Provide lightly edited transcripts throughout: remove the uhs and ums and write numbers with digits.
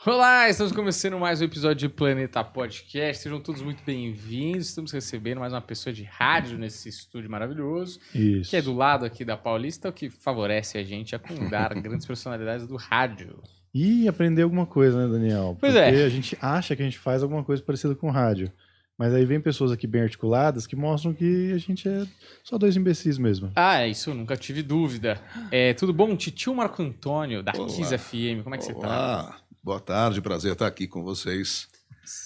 Olá, estamos começando mais um episódio de Planeta Podcast. Sejam todos muito bem-vindos. Estamos recebendo mais uma pessoa de rádio nesse estúdio maravilhoso, Isso. que é do lado aqui da Paulista, o que favorece a gente a convidar grandes personalidades do rádio. E aprender alguma coisa, né, Daniel? Pois Porque é. a gente acha que a gente faz alguma coisa parecida com rádio. Mas aí vem pessoas aqui bem articuladas que mostram que a gente é só dois imbecis mesmo. Ah, isso eu nunca tive dúvida. Tudo bom? Titio Marco Antônio, da Kiss FM, como é que você tá? Olá, boa tarde, prazer estar aqui com vocês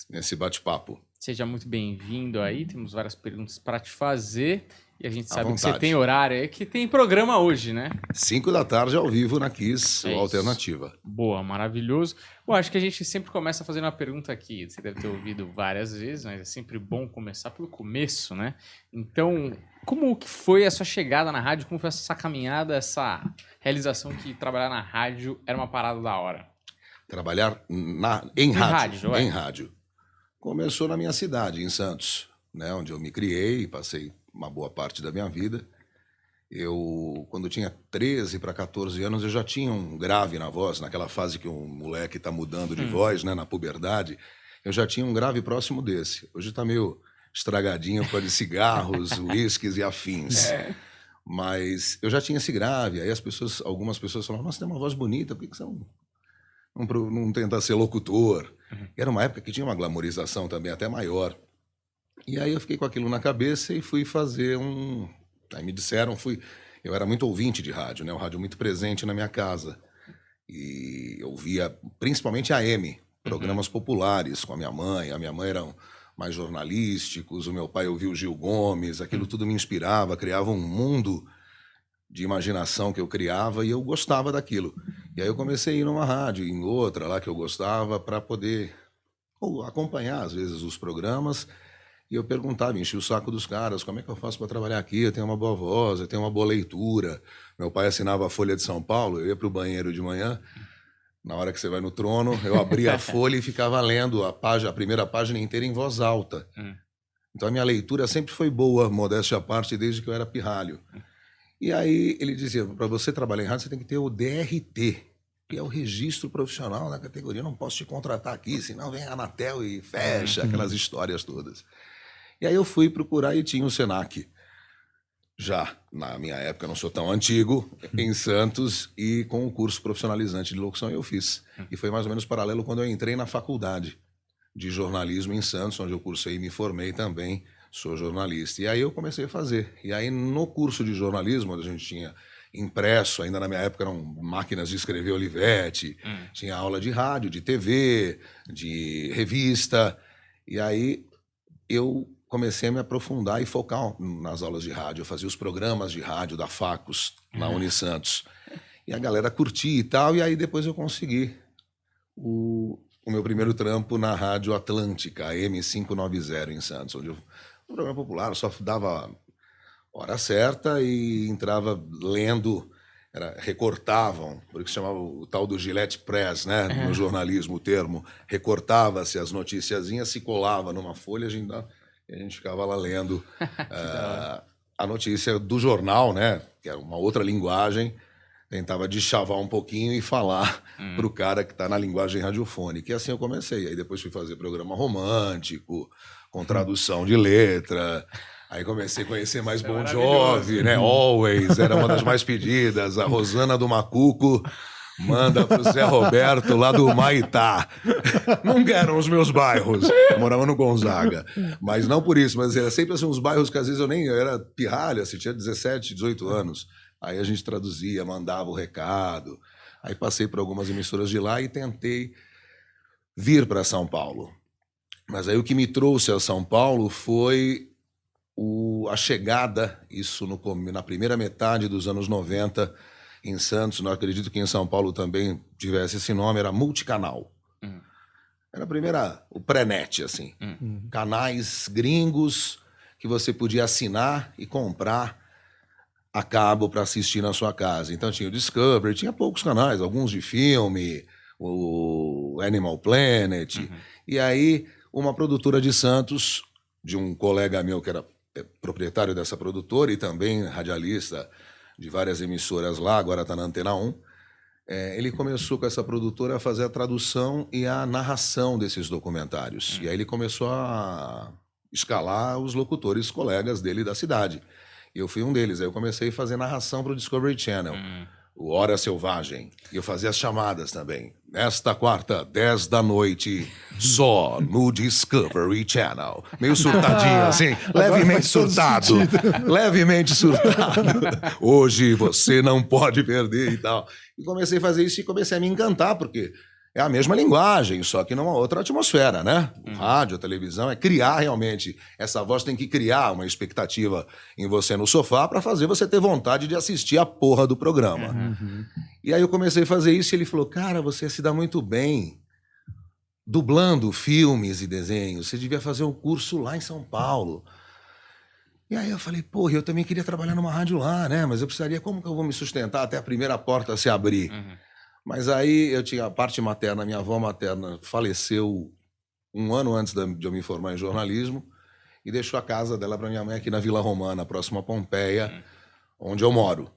nesse bate-papo. Seja muito bem-vindo aí, temos várias perguntas para te fazer. E a gente sabe que você vontade. tem horário aí, que tem programa hoje, né? 5 da tarde ao vivo na Kiss, É isso. Alternativa. Boa, maravilhoso. Bom, acho que a gente sempre começa fazendo uma pergunta aqui. Você deve ter ouvido várias vezes, mas é sempre bom começar pelo começo, né? Então, como que foi a sua chegada na rádio? Como foi essa caminhada, essa realização que trabalhar na rádio era uma parada da hora? Trabalhar em rádio. Ué. Em rádio. Começou na minha cidade, em Santos, né, onde eu me criei e passei uma boa parte da minha vida. Quando tinha 13 para 14 anos, eu já tinha um grave na voz, naquela fase que um moleque está mudando de voz, né, na puberdade. Eu já tinha um grave próximo desse. Hoje está meio estragadinho por causa de cigarros, uísques e afins. Mas eu já tinha esse grave. Aí algumas pessoas falavam, nossa, tem uma voz bonita, por que você não tenta ser locutor? E era uma época que tinha uma glamorização também até maior. E aí eu fiquei com aquilo na cabeça e fui fazer Aí me disseram, eu era muito ouvinte de rádio, né? O rádio muito presente na minha casa. E eu via principalmente AM, programas populares com a minha mãe. A minha mãe eram mais jornalísticos, o meu pai ouvia o Gil Gomes, aquilo tudo me inspirava, criava um mundo de imaginação que eu criava e eu gostava daquilo. E aí eu comecei a ir numa rádio, em outra lá que eu gostava, para poder acompanhar, às vezes, os programas. E eu perguntava, enchia o saco dos caras, como é que eu faço para trabalhar aqui? Eu tenho uma boa voz, eu tenho uma boa leitura. Meu pai assinava a Folha de São Paulo, eu ia para o banheiro de manhã, na hora que você vai no trono, eu abria a folha e ficava lendo a primeira página inteira em voz alta. Então a minha leitura sempre foi boa, modéstia à parte, desde que eu era pirralho. E aí ele dizia, para você trabalhar em rádio, você tem que ter o DRT, que é o registro profissional da categoria. Eu não posso te contratar aqui, senão vem a Anatel e fecha, aquelas histórias todas. E aí eu fui procurar e tinha o Senac. Já, na minha época, não sou tão antigo, em Santos, e com o curso profissionalizante de locução eu fiz. E foi mais ou menos paralelo quando eu entrei na faculdade de jornalismo em Santos, onde eu cursei e me formei também, sou jornalista. E aí eu comecei a fazer. E aí no curso de jornalismo, onde a gente tinha impresso, ainda na minha época eram máquinas de escrever Olivetti, tinha aula de rádio, de TV, de revista, e aí eu comecei a me aprofundar e focar nas aulas de rádio. Eu fazia os programas de rádio da Facus, na Unisantos. E a galera curtia e tal, e aí depois eu consegui o meu primeiro trampo na Rádio Atlântica, a M590 em Santos, onde um programa popular, só dava hora certa e entrava lendo, recortavam, por isso chamava o tal do Gillette Press, né? No jornalismo o termo, recortava-se as noticiazinhas, se colava numa folha, e a gente ficava lá lendo a notícia do jornal, né? Que era uma outra linguagem, tentava deschavar um pouquinho e falar para o cara que está na linguagem radiofônica. E assim eu comecei. Aí depois fui fazer programa romântico, com tradução de letra. Aí comecei a conhecer mais Bon Jovi, né? Always, era uma das mais pedidas. A Rosana do Macuco manda pro Zé Roberto lá do Maitá. Não eram os meus bairros. Eu morava no Gonzaga. Mas não por isso, mas era sempre assim, uns bairros que às vezes eu era pirralha, assim, tinha 17, 18 anos. Aí a gente traduzia, mandava o recado. Aí passei por algumas emissoras de lá e tentei vir para São Paulo. Mas aí o que me trouxe a São Paulo foi a chegada, isso na primeira metade dos anos 90, em Santos. Não acredito que em São Paulo também tivesse esse nome, era Multicanal. Era o pré-net, assim. Canais gringos que você podia assinar e comprar a cabo para assistir na sua casa. Então tinha o Discovery, tinha poucos canais, alguns de filme, o Animal Planet. E aí uma produtora de Santos, de um colega meu que era proprietário dessa produtora e também radialista de várias emissoras lá, agora está na Antena 1, Ele começou com essa produtora a fazer a tradução e a narração desses documentários. E aí ele começou a escalar os locutores colegas dele da cidade. E eu fui um deles. Aí eu comecei a fazer narração para o Discovery Channel, o Hora Selvagem. E eu fazia as chamadas também. Nesta quarta, 10 da noite, só no Discovery Channel. Meio surtadinho, assim, levemente surtado. Levemente surtado. Hoje você não pode perder e tal. E comecei a fazer isso e comecei a me encantar, porque é a mesma linguagem, só que numa outra atmosfera, né? O rádio, a televisão, é criar realmente. Essa voz tem que criar uma expectativa em você no sofá para fazer você ter vontade de assistir a porra do programa. E aí eu comecei a fazer isso e ele falou, cara, você se dá muito bem dublando filmes e desenhos. Você devia fazer um curso lá em São Paulo. E aí eu falei, porra, eu também queria trabalhar numa rádio lá, né? Mas eu precisaria, como que eu vou me sustentar até a primeira porta se abrir? Mas aí eu tinha a parte materna, minha avó materna faleceu um ano antes de eu me formar em jornalismo e deixou a casa dela para minha mãe aqui na Vila Romana, próxima a Pompeia, onde eu moro.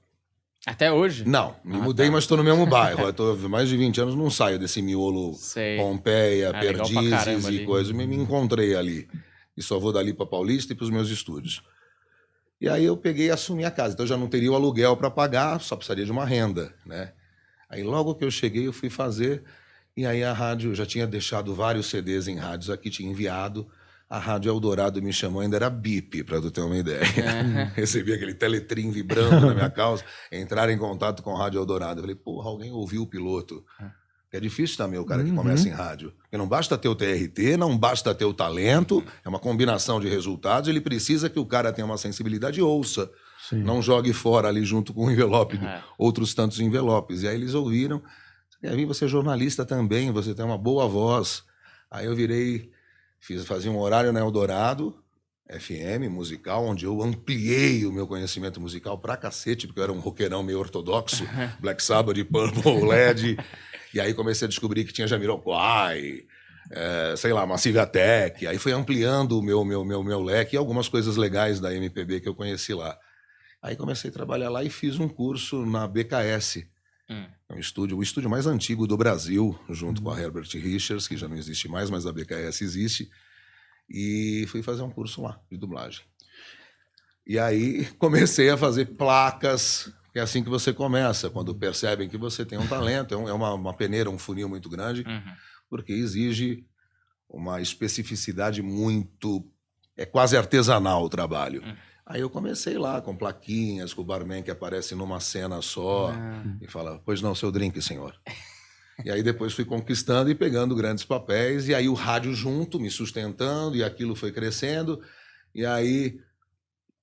Até hoje? Não, me mudei, mas estou no mesmo bairro. Eu tô há mais de 20 anos, não saio desse miolo Pompeia, Perdizes e coisas. Me encontrei ali. E só vou dali para Paulista e para os meus estúdios. E aí eu peguei e assumi a casa. Então eu já não teria o aluguel para pagar, só precisaria de uma renda, né? Aí logo que eu cheguei, eu fui fazer, e aí a rádio, já tinha deixado vários CDs em rádios aqui, tinha enviado, a Rádio Eldorado me chamou, ainda era bip, para tu ter uma ideia. Recebi aquele teletrim vibrando na minha calça, entrar em contato com a Rádio Eldorado. Eu falei, porra, alguém ouviu o piloto. É difícil também o cara que começa em rádio. Porque não basta ter o TRT, não basta ter o talento, é uma combinação de resultados, ele precisa que o cara tenha uma sensibilidade e ouça. Sim. Não jogue fora ali junto com o envelope, outros tantos envelopes. E aí eles ouviram, você é jornalista também, você tem uma boa voz. Aí eu virei, fazia um horário na Eldorado, FM, musical, onde eu ampliei o meu conhecimento musical pra cacete, porque eu era um roqueirão meio ortodoxo, Black Sabbath, Purple, LED. E aí comecei a descobrir que tinha Jamiroquai, sei lá, Massive Attack. Aí fui ampliando o meu leque e algumas coisas legais da MPB que eu conheci lá. Aí comecei a trabalhar lá e fiz um curso na BKS, o estúdio mais antigo do Brasil, junto com a Herbert Richards, que já não existe mais, mas a BKS existe. E fui fazer um curso lá, de dublagem. E aí comecei a fazer placas, que é assim que você começa, quando percebem que você tem um talento. É uma peneira, um funil muito grande, porque exige uma especificidade muito... É quase artesanal o trabalho. Aí eu comecei lá com plaquinhas, com o barman que aparece numa cena só e fala, pois não, seu drink, senhor. E aí depois fui conquistando e pegando grandes papéis, e aí o rádio junto, me sustentando, e aquilo foi crescendo, e aí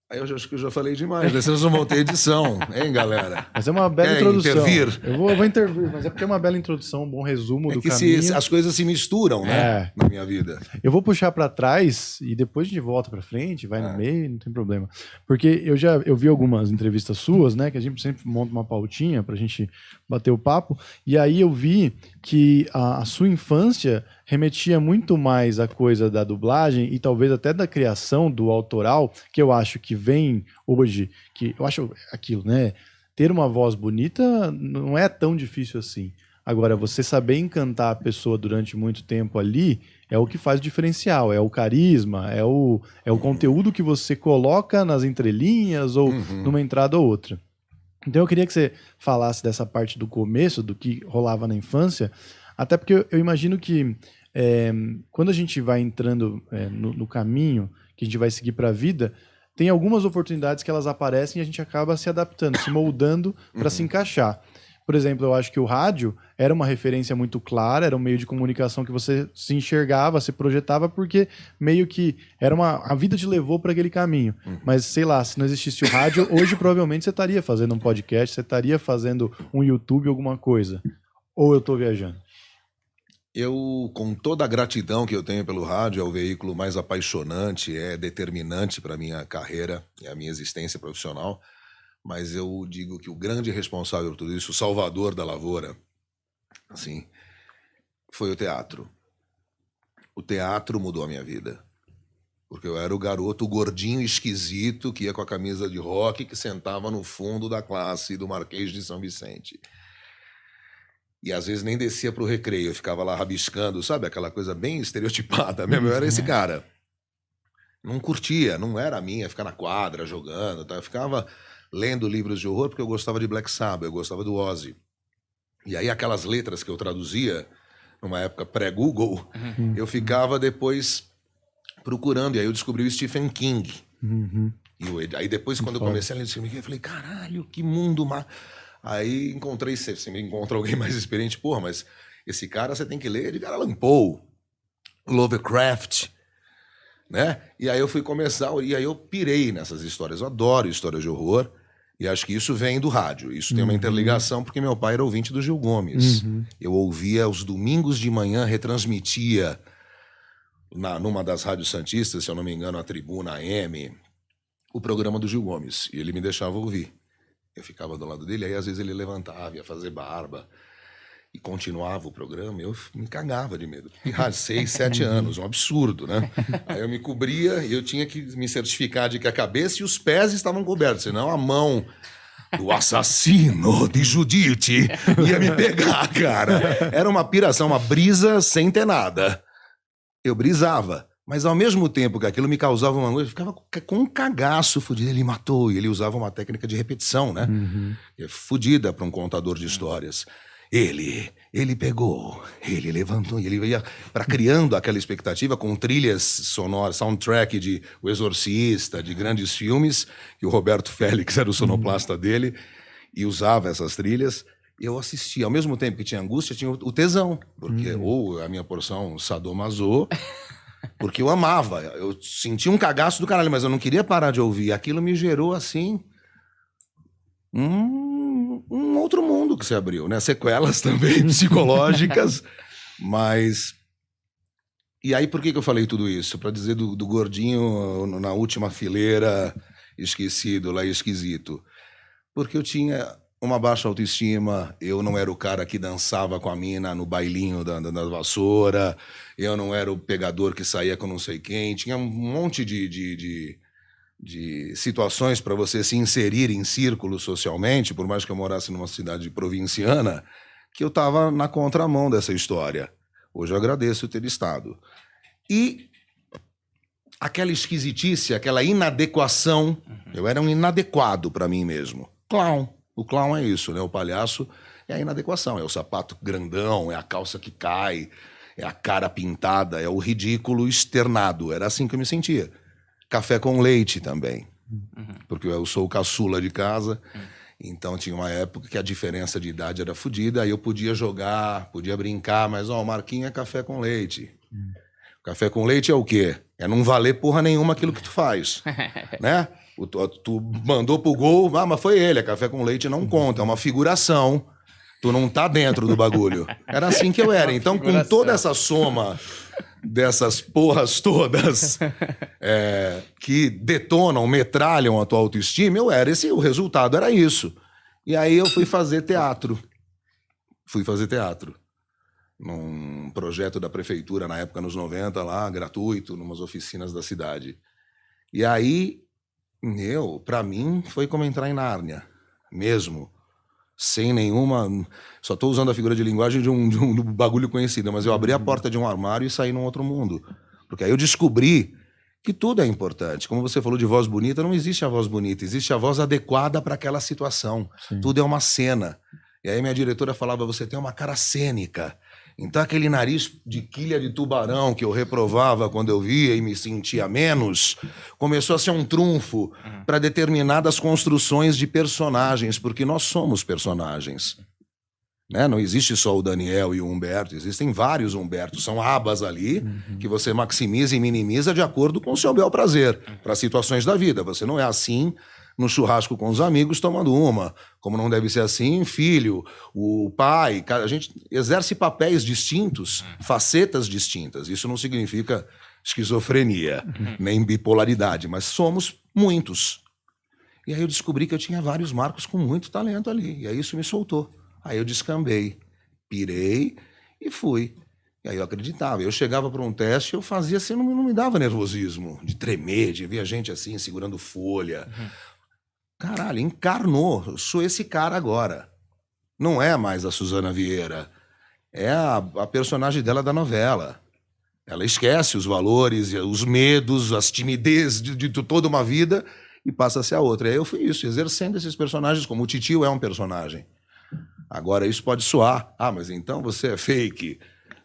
eu acho que eu já falei demais, né? Vocês não vão ter edição, hein, galera? Mas é uma bela introdução. Intervir? Eu vou intervir, mas é porque é uma bela introdução, um bom resumo do caminho. As coisas se misturam, né? Na minha vida. Eu vou puxar para trás e depois a gente volta para frente, vai no meio, não tem problema. Porque eu vi algumas entrevistas suas, né? Que a gente sempre monta uma pautinha pra gente bater o papo. E aí eu vi que a sua infância remetia muito mais à coisa da dublagem e talvez até da criação do autoral, que eu acho que vem hoje, que eu acho aquilo, né? Ter uma voz bonita não é tão difícil assim. Agora, você saber encantar a pessoa durante muito tempo ali é o que faz o diferencial, é o carisma, é o conteúdo que você coloca nas entrelinhas ou numa entrada ou outra. Então eu queria que você falasse dessa parte do começo, do que rolava na infância, até porque eu imagino que quando a gente vai entrando no caminho que a gente vai seguir para a vida, tem algumas oportunidades que elas aparecem e a gente acaba se adaptando, se moldando para se encaixar. Por exemplo, eu acho que o rádio era uma referência muito clara, era um meio de comunicação que você se enxergava, se projetava, porque meio que a vida te levou para aquele caminho. Mas, sei lá, se não existisse o rádio, hoje provavelmente você estaria fazendo um podcast, você estaria fazendo um YouTube, alguma coisa. Ou eu estou viajando? Eu, com toda a gratidão que eu tenho pelo rádio, é o veículo mais apaixonante, é determinante para a minha carreira e a minha existência profissional, mas eu digo que o grande responsável por tudo isso, o salvador da lavoura, assim, foi o teatro. O teatro mudou a minha vida, porque eu era o garoto gordinho esquisito que ia com a camisa de rock, que sentava no fundo da classe do Marquês de São Vicente. E às vezes nem descia pro recreio, eu ficava lá rabiscando, sabe? Aquela coisa bem estereotipada mesmo. Eu era esse cara. Não curtia, não era a minha ficar na quadra jogando. Tá? Eu ficava lendo livros de horror porque eu gostava de Black Sabbath, eu gostava do Ozzy. E aí aquelas letras que eu traduzia, numa época pré-Google, eu ficava depois procurando. E aí eu descobri o Stephen King. E aí depois, quando eu comecei a ler o Stephen King, eu falei, caralho, que mundo... Aí encontrei, você me encontra alguém mais experiente, porra, mas esse cara você tem que ler de Edgar Allan Poe, Lovecraft, né? E aí eu fui começar, e aí eu pirei nessas histórias. Eu adoro histórias de horror, e acho que isso vem do rádio. Isso tem uma interligação, porque meu pai era ouvinte do Gil Gomes. Eu ouvia os domingos de manhã, retransmitia numa das rádios santistas, se eu não me engano, a Tribuna AM, o programa do Gil Gomes, e ele me deixava ouvir. Eu ficava do lado dele, aí às vezes ele levantava, ia fazer barba e continuava o programa, eu me cagava de medo. E 6, 7 anos, um absurdo, né? Aí eu me cobria e eu tinha que me certificar de que a cabeça e os pés estavam cobertos, senão a mão do assassino de Judite ia me pegar, cara. Era uma piração, uma brisa sem ter nada. Eu brisava. Mas ao mesmo tempo que aquilo me causava uma angústia, eu ficava com um cagaço fudido. Ele matou, e ele usava uma técnica de repetição, né? Fudida para um contador de histórias. Ele pegou, ele levantou, e ele ia criando aquela expectativa com trilhas sonoras, soundtrack de O Exorcista, de grandes filmes, que o Roberto Félix era o sonoplasta dele, e usava essas trilhas. Eu assistia, ao mesmo tempo que tinha angústia, tinha o tesão, porque ou a minha porção sadomaso... Porque eu amava, eu sentia um cagaço do caralho, mas eu não queria parar de ouvir. Aquilo me gerou, assim, um outro mundo que se abriu, né? Sequelas também psicológicas, mas... E aí, por que eu falei tudo isso? Para dizer do gordinho na última fileira, esquecido, lá esquisito. Porque eu tinha uma baixa autoestima, eu não era o cara que dançava com a mina no bailinho da vassoura, eu não era o pegador que saía com não sei quem, tinha um monte de situações para você se inserir em círculos socialmente, por mais que eu morasse numa cidade provinciana, que eu estava na contramão dessa história. Hoje eu agradeço ter estado. E aquela esquisitice, aquela inadequação, eu era um inadequado para mim mesmo. Clown. O clown é isso, né? O palhaço é a inadequação, é o sapato grandão, é a calça que cai, é a cara pintada, é o ridículo externado. Era assim que eu me sentia. Café com leite também, porque eu sou o caçula de casa, então tinha uma época que a diferença de idade era fodida, aí eu podia jogar, podia brincar, mas ó, o Marquinhos é café com leite. Café com leite é o quê? É não valer porra nenhuma aquilo que tu faz, né? Tu mandou pro gol, mas foi ele, café com leite não conta, é uma figuração. Tu não tá dentro do bagulho. Era assim que eu era. Então, com toda essa soma dessas porras todas que detonam, metralham a tua autoestima, eu era o resultado era isso. E aí eu fui fazer teatro. Num projeto da prefeitura, na época, nos 90, lá, gratuito, numas oficinas da cidade. E aí... pra mim, foi como entrar em Nárnia, mesmo, sem nenhuma... Só estou usando a figura de linguagem de um bagulho conhecido, mas eu abri a porta de um armário e saí num outro mundo. Porque aí eu descobri que tudo é importante. Como você falou de voz bonita, não existe a voz bonita, existe a voz adequada para aquela situação. Sim. Tudo é uma cena. E aí minha diretora falava, você tem uma cara cênica. Então aquele nariz de quilha de tubarão que eu reprovava quando eu via e me sentia menos, começou a ser um trunfo para determinadas construções de personagens, porque nós somos personagens. Né? Não existe só o Daniel e o Humberto, existem vários Humbertos, são abas ali que você maximiza e minimiza de acordo com o seu bel prazer, para situações da vida. Você não é assim no churrasco com os amigos tomando uma, como não deve ser assim, filho, o pai, a gente exerce papéis distintos, facetas distintas. Isso não significa esquizofrenia, nem bipolaridade, mas somos muitos. E aí eu descobri que eu tinha vários Marcos com muito talento ali, e aí isso me soltou. Aí eu descambei, pirei e fui. E aí eu acreditava. Eu chegava para um teste, eu fazia assim, não me dava nervosismo, de tremer, de ver a gente assim, segurando folha. Caralho, encarnou. Eu sou esse cara agora. Não é mais a Suzana Vieira. É a personagem dela da novela. Ela esquece os valores, os medos, as timidez de toda uma vida e passa a ser a outra. E aí eu fui isso, exercendo esses personagens, como o Titio é um personagem. Agora, isso pode soar. Ah, mas então você é fake.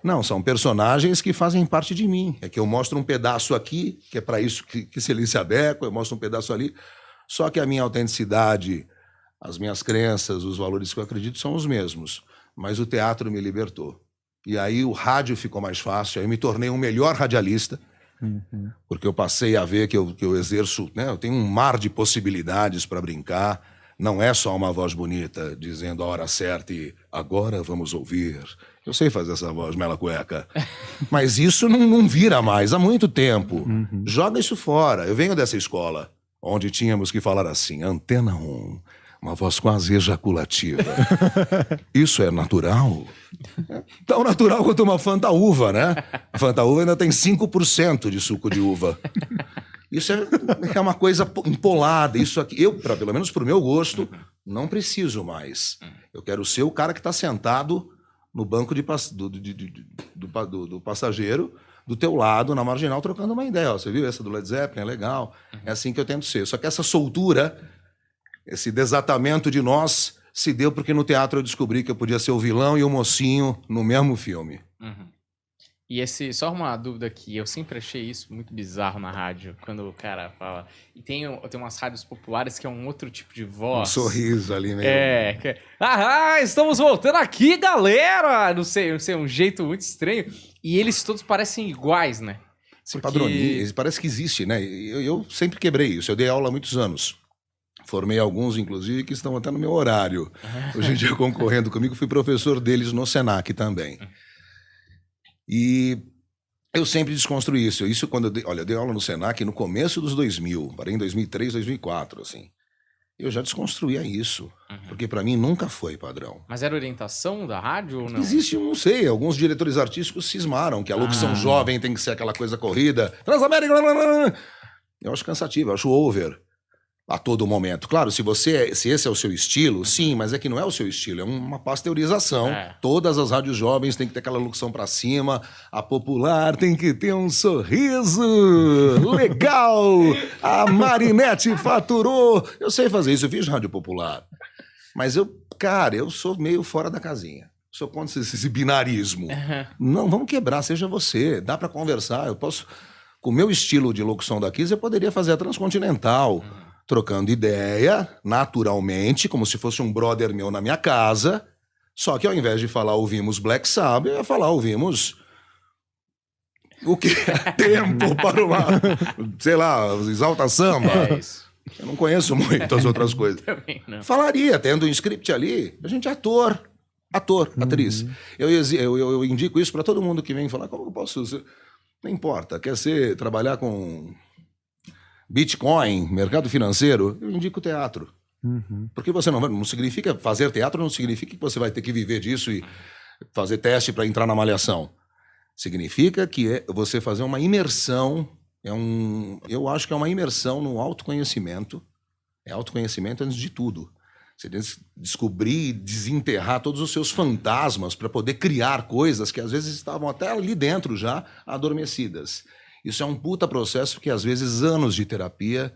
Não, são personagens que fazem parte de mim. É que eu mostro um pedaço aqui, que é para isso que ele se adequa, eu mostro um pedaço ali. Só que a minha autenticidade, as minhas crenças, os valores que eu acredito são os mesmos. Mas o teatro me libertou. E aí o rádio ficou mais fácil, aí eu me tornei um melhor radialista, porque eu passei a ver que eu exerço, né? Eu tenho um mar de possibilidades para brincar. Não é só uma voz bonita dizendo a hora certa e agora vamos ouvir. Eu sei fazer essa voz, mela cueca. Mas isso não vira mais há muito tempo. Joga isso fora. Eu venho dessa escola, onde tínhamos que falar assim, Antena 1, uma voz quase ejaculativa. Isso é natural? É tão natural quanto uma Fanta-uva, né? A Fanta-uva ainda tem 5% de suco de uva. Isso é uma coisa empolada. Isso aqui, pelo menos para o meu gosto, não preciso mais. Eu quero ser o cara que está sentado no banco do passageiro, do teu lado, na marginal, trocando uma ideia. Ó, você viu essa do Led Zeppelin? É legal. É assim que eu tento ser. Só que essa soltura, esse desatamento de nós, se deu porque no teatro eu descobri que eu podia ser o vilão e o mocinho no mesmo filme. E só uma dúvida aqui, eu sempre achei isso muito bizarro na rádio, quando o cara fala. E tem umas rádios populares que é um outro tipo de voz. Um sorriso ali mesmo. Estamos voltando aqui, galera! Não sei, um jeito muito estranho. E eles todos parecem iguais, né? Padroniza, parece que existe, né? Eu sempre quebrei isso, eu dei aula há muitos anos. Formei alguns, inclusive, que estão até no meu horário. Hoje em dia, concorrendo comigo, fui professor deles no Senac também. E eu sempre desconstruí isso. Isso quando eu dei aula no Senac no começo dos 2000, parei em 2003, 2004, assim. Eu já desconstruía isso, porque para mim nunca foi padrão. Mas era orientação da rádio ou não? Existe, eu não sei, alguns diretores artísticos cismaram que a locução jovem tem que ser aquela coisa corrida. Transamérica, eu acho cansativo, eu acho over a todo momento. Claro, se esse é o seu estilo, sim, mas é que não é o seu estilo, é uma pasteurização. Todas as rádios jovens têm que ter aquela locução pra cima, a popular tem que ter um sorriso legal, a Marinette faturou. Eu sei fazer isso, eu fiz rádio popular. Mas eu sou meio fora da casinha. Sou contra esse binarismo. Não, vamos quebrar, seja você, dá pra conversar. Eu posso, com o meu estilo de locução da Kiss, eu poderia fazer a Transcontinental, trocando ideia, naturalmente, como se fosse um brother meu na minha casa, só que ao invés de falar ouvimos Black Sabbath, eu ia falar ouvimos o quê? Tempo para uma, sei lá, Exalta Samba. É isso. Eu não conheço muito as outras coisas. Também não. Falaria, tendo um script ali, a gente é ator, atriz. Eu indico isso para todo mundo que vem falar, como eu posso ser? Não importa, trabalhar com Bitcoin, mercado financeiro, eu indico teatro. Porque você não significa fazer teatro, não significa que você vai ter que viver disso e fazer teste para entrar na malhação. Significa que é você fazer uma imersão, eu acho que é uma imersão no autoconhecimento. É autoconhecimento antes de tudo. Você descobrir e desenterrar todos os seus fantasmas para poder criar coisas que às vezes estavam até ali dentro já adormecidas. Isso é um puta processo que, às vezes, anos de terapia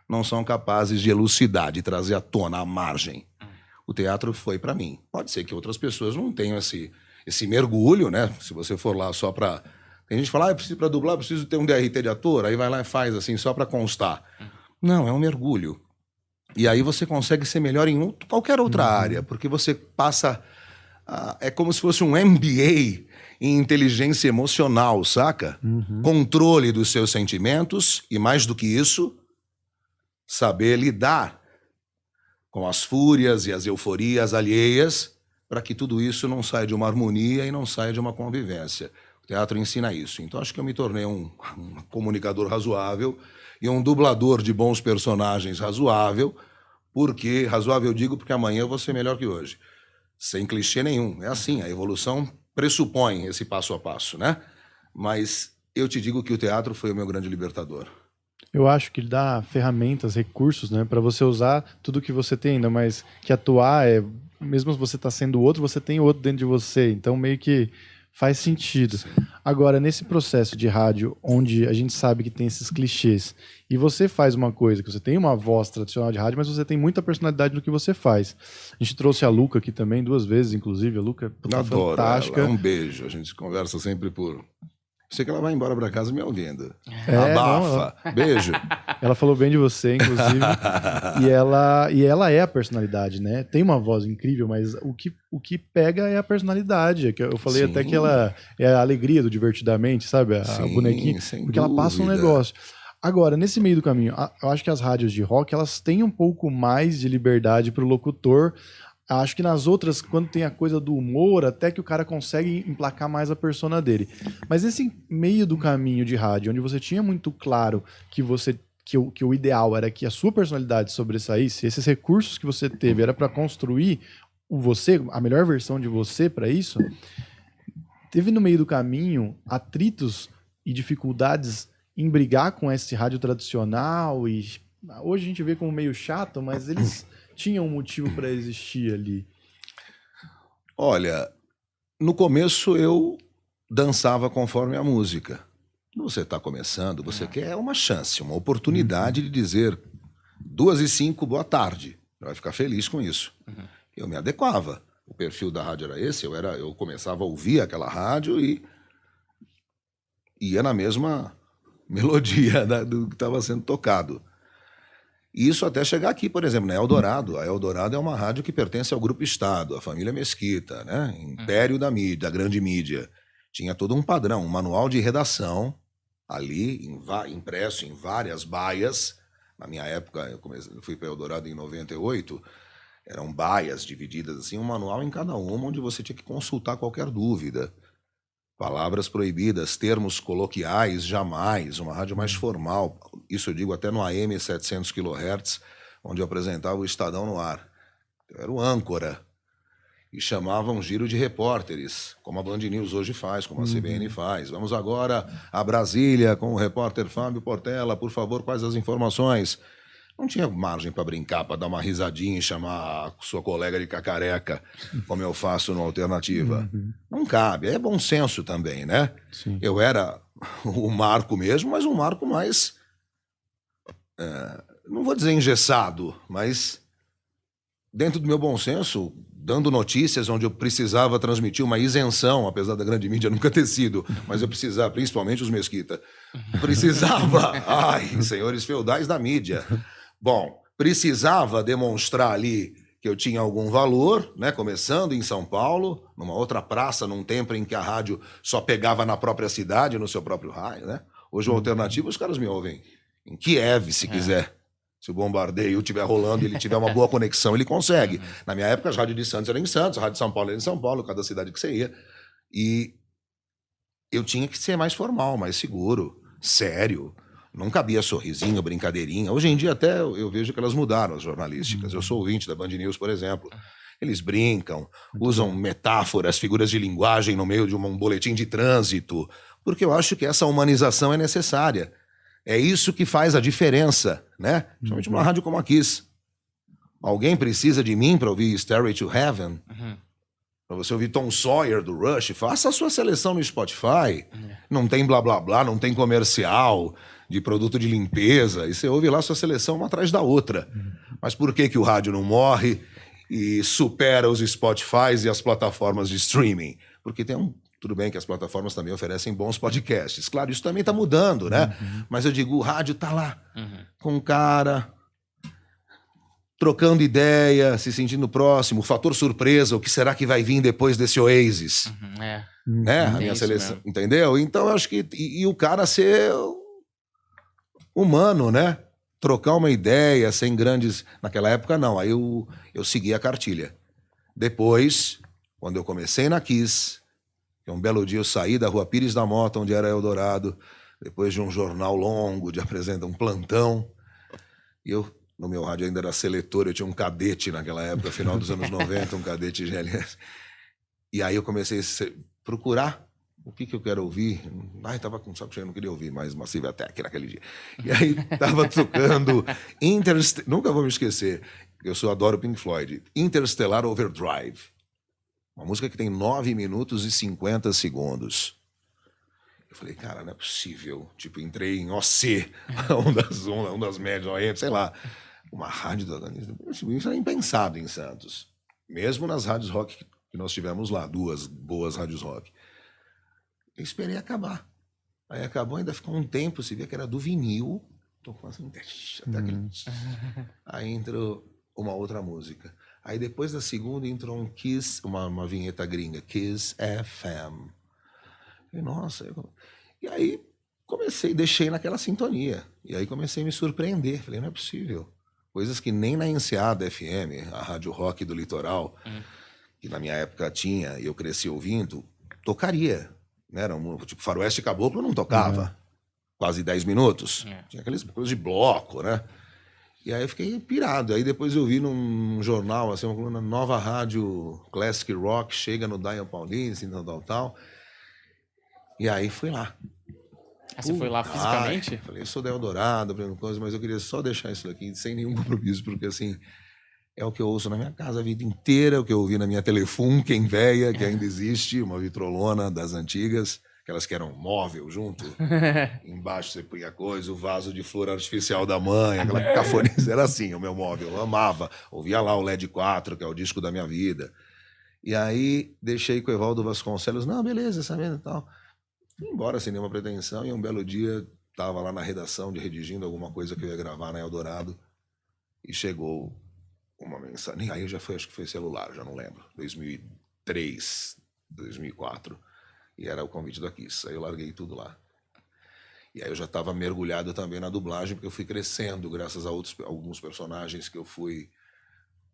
não são capazes de elucidar, de trazer à tona, à margem. O teatro foi para mim. Pode ser que outras pessoas não tenham esse mergulho, né? Se você for lá só para... Tem gente que fala, para dublar, eu preciso ter um DRT de ator, aí vai lá e faz assim, só para constar. Não, é um mergulho. E aí você consegue ser melhor em qualquer outra área, porque você passa... é como se fosse um MBA em inteligência emocional, saca? Controle dos seus sentimentos e, mais do que isso, saber lidar com as fúrias e as euforias alheias para que tudo isso não saia de uma harmonia e não saia de uma convivência. O teatro ensina isso. Então, acho que eu me tornei um comunicador razoável e um dublador de bons personagens razoável, porque, razoável eu digo porque amanhã eu vou ser melhor que hoje. Sem clichê nenhum. É assim, a evolução pressupõe esse passo a passo, né? Mas eu te digo que o teatro foi o meu grande libertador. Eu acho que ele dá ferramentas, recursos, né, para você usar tudo que você tem, ainda mais que atuar é mesmo você tá sendo outro, você tem outro dentro de você. Então, meio que faz sentido. Sim. Agora, nesse processo de rádio, onde a gente sabe que tem esses clichês, e você faz uma coisa, que você tem uma voz tradicional de rádio, mas você tem muita personalidade no que você faz. A gente trouxe a Luca aqui também, 2 vezes, inclusive. A Luca é Adoro fantástica. ela. Um beijo. A gente conversa sempre por... Sei que ela vai embora pra casa me ouvindo. É, Abafa. Beijo. Ela falou bem de você, inclusive. e ela é a personalidade, né? Tem uma voz incrível, mas o que pega é a personalidade. Que eu falei Sim. até que ela é a alegria do Divertidamente, sabe? A Sim, bonequinha. sem Porque ela passa um dúvida. negócio. Agora, nesse meio do caminho, eu acho que as rádios de rock, elas têm um pouco mais de liberdade pro locutor. Acho que nas outras, quando tem a coisa do humor, até que o cara consegue emplacar mais a persona dele. Mas esse meio do caminho de rádio, onde você tinha muito claro que o ideal era que a sua personalidade sobressaísse, esses recursos que você teve era para construir a melhor versão de você para isso, teve no meio do caminho atritos e dificuldades em brigar com esse rádio tradicional, e hoje a gente vê como meio chato, mas eles tinham um motivo para existir ali. Olha, no começo eu dançava conforme a música. Quando você está começando, você quer uma chance, uma oportunidade de dizer 2h05, boa tarde. Você vai ficar feliz com isso. Eu me adequava. O perfil da rádio era esse, eu começava a ouvir aquela rádio e ia na mesma melodia do que estava sendo tocado. Isso até chegar aqui, por exemplo, na Eldorado. A Eldorado é uma rádio que pertence ao Grupo Estado, à família Mesquita, né? Império da mídia, da grande mídia. Tinha todo um padrão, um manual de redação ali, impresso em várias baias. Na minha época, eu fui para Eldorado em 98, eram baias divididas assim, um manual em cada uma, onde você tinha que consultar qualquer dúvida. Palavras proibidas, termos coloquiais, jamais. Uma rádio mais formal. Isso eu digo até no AM 700 kHz, onde eu apresentava o Estadão no ar. Eu era o âncora. E chamava um giro de repórteres, como a Band News hoje faz, como a CBN faz. Vamos agora a Brasília com o repórter Fábio Portela. Por favor, quais as informações? Não tinha margem para brincar, para dar uma risadinha e chamar a sua colega de cacareca, como eu faço no Alternativa. Não cabe. É bom senso também, né? Sim. Eu era o Marco mesmo, mas um Marco mais... não vou dizer engessado, mas dentro do meu bom senso, dando notícias onde eu precisava transmitir uma isenção, apesar da grande mídia nunca ter sido, mas eu precisava, principalmente os Mesquita, precisava, senhores feudais da mídia. Bom, precisava demonstrar ali que eu tinha algum valor, né? Começando em São Paulo, numa outra praça, num tempo em que a rádio só pegava na própria cidade, no seu próprio raio, né? Hoje o Alternativo, os caras me ouvem em Kiev, se quiser. Se o bombardeio estiver rolando e ele tiver uma boa conexão, ele consegue. Na minha época, as rádios de Santos eram em Santos, a rádio de São Paulo era em São Paulo, cada cidade que você ia. E eu tinha que ser mais formal, mais seguro, sério. Não cabia sorrisinho, brincadeirinha. Hoje em dia até eu vejo que elas mudaram, as jornalísticas. Eu sou ouvinte da Band News, por exemplo. Eles brincam, usam metáforas, figuras de linguagem no meio de um boletim de trânsito, porque eu acho que essa humanização é necessária. É isso que faz a diferença, né? Principalmente numa rádio como a Kiss. Alguém precisa de mim para ouvir Stairway to Heaven? Para você ouvir Tom Sawyer do Rush? Faça a sua seleção no Spotify. Não tem blá blá blá, não tem comercial de produto de limpeza. E você ouve lá a sua seleção uma atrás da outra. Mas por que o rádio não morre e supera os Spotifys e as plataformas de streaming? Porque tudo bem que as plataformas também oferecem bons podcasts. Claro, isso também está mudando, né? Mas eu digo, o rádio está lá, com um cara, trocando ideia, se sentindo próximo, o fator surpresa, o que será que vai vir depois desse Oasis? Né? A minha seleção, mesmo. Entendeu? Então, eu acho que... E o cara ser humano, né? Trocar uma ideia sem grandes... Naquela época, não. Aí eu segui a cartilha. Depois, quando eu comecei na Kiss... Um belo dia eu saí da Rua Pires da Mota, onde era Eldorado, depois de um jornal longo, de apresentar um plantão. E eu, no meu rádio ainda era seletor, eu tinha um cadete naquela época, final dos anos 90, um cadete GLS. E aí eu comecei a procurar o que eu quero ouvir? Ai, tava com saco cheio, não queria ouvir mais Massive Attack naquele dia. E aí tava tocando nunca vou me esquecer, adoro Pink Floyd, Interstellar Overdrive. Uma música que tem 9 minutos e 50 segundos. Eu falei, cara, não é possível. Tipo, entrei em OC, um das médias, OM, sei lá. Uma rádio isso era impensado em Santos. Mesmo nas rádios rock que nós tivemos lá, 2 boas rádios rock. Eu esperei acabar. Aí acabou, ainda ficou um tempo, se vê que era do vinil. Tocou assim, até aquele... Aí entrou uma outra música. Aí depois da segunda entrou um Kiss, uma vinheta gringa, Kiss FM. E, nossa, e aí deixei naquela sintonia. E aí comecei a me surpreender. Falei, não é possível. Coisas que nem na Enseada FM, a rádio rock do litoral, que na minha época tinha, e eu cresci ouvindo, tocaria. Né? Era tipo, Faroeste Caboclo não tocava. Quase 10 minutos. Tinha aquelas coisas de bloco, né? E aí eu fiquei pirado. Aí depois eu vi num jornal, assim, uma coluna, nova rádio Classic Rock, chega no Dial Paulista, assim, tal. E aí fui lá. Você foi lá fisicamente? Falei, eu sou da Eldorado, mas eu queria só deixar isso aqui sem nenhum compromisso, porque assim, é o que eu ouço na minha casa a vida inteira, o que eu ouvi na minha Telefunken velha, que ainda existe, uma vitrolona das antigas, aquelas que eram móvel junto. Embaixo você punha coisa, o vaso de flor artificial da mãe, aquela cafonice, era assim, o meu móvel, eu amava. Ouvia lá o LED 4, que é o disco da minha vida. E aí deixei com o Evaldo Vasconcelos, não, beleza, essa mesmo e tal. Fui embora sem nenhuma pretensão, e um belo dia estava lá na redação redigindo alguma coisa que eu ia gravar na Eldorado, e chegou uma mensagem, aí acho que foi celular, já não lembro, 2003, 2004, e era o convite da Kiss, aí eu larguei tudo lá. E aí eu já estava mergulhado também na dublagem, porque eu fui crescendo graças a alguns personagens que eu fui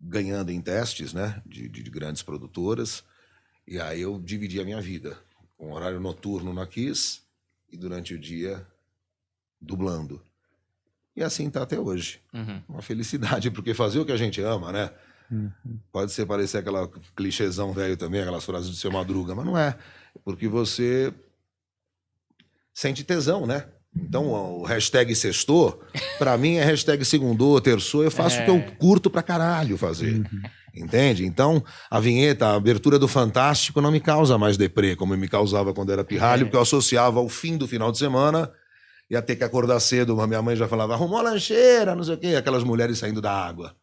ganhando em testes, né, de grandes produtoras, e aí eu dividi a minha vida. Um horário noturno na Kiss e durante o dia dublando. E assim está até hoje. Uma felicidade, porque fazer o que a gente ama, né? Pode parecer aquela clichêzão velho também, aquelas frases do Seu Madruga, mas não é. Porque você sente tesão, né? Então o hashtag sextou, pra mim é hashtag segundou, terçou, eu faço o que eu curto pra caralho fazer. Entende? Então, a vinheta, a abertura do Fantástico não me causa mais deprê, como me causava quando era pirralho, porque eu associava ao fim do final de semana, ia ter que acordar cedo, minha mãe já falava, arrumou a lancheira, não sei o quê, aquelas mulheres saindo da água.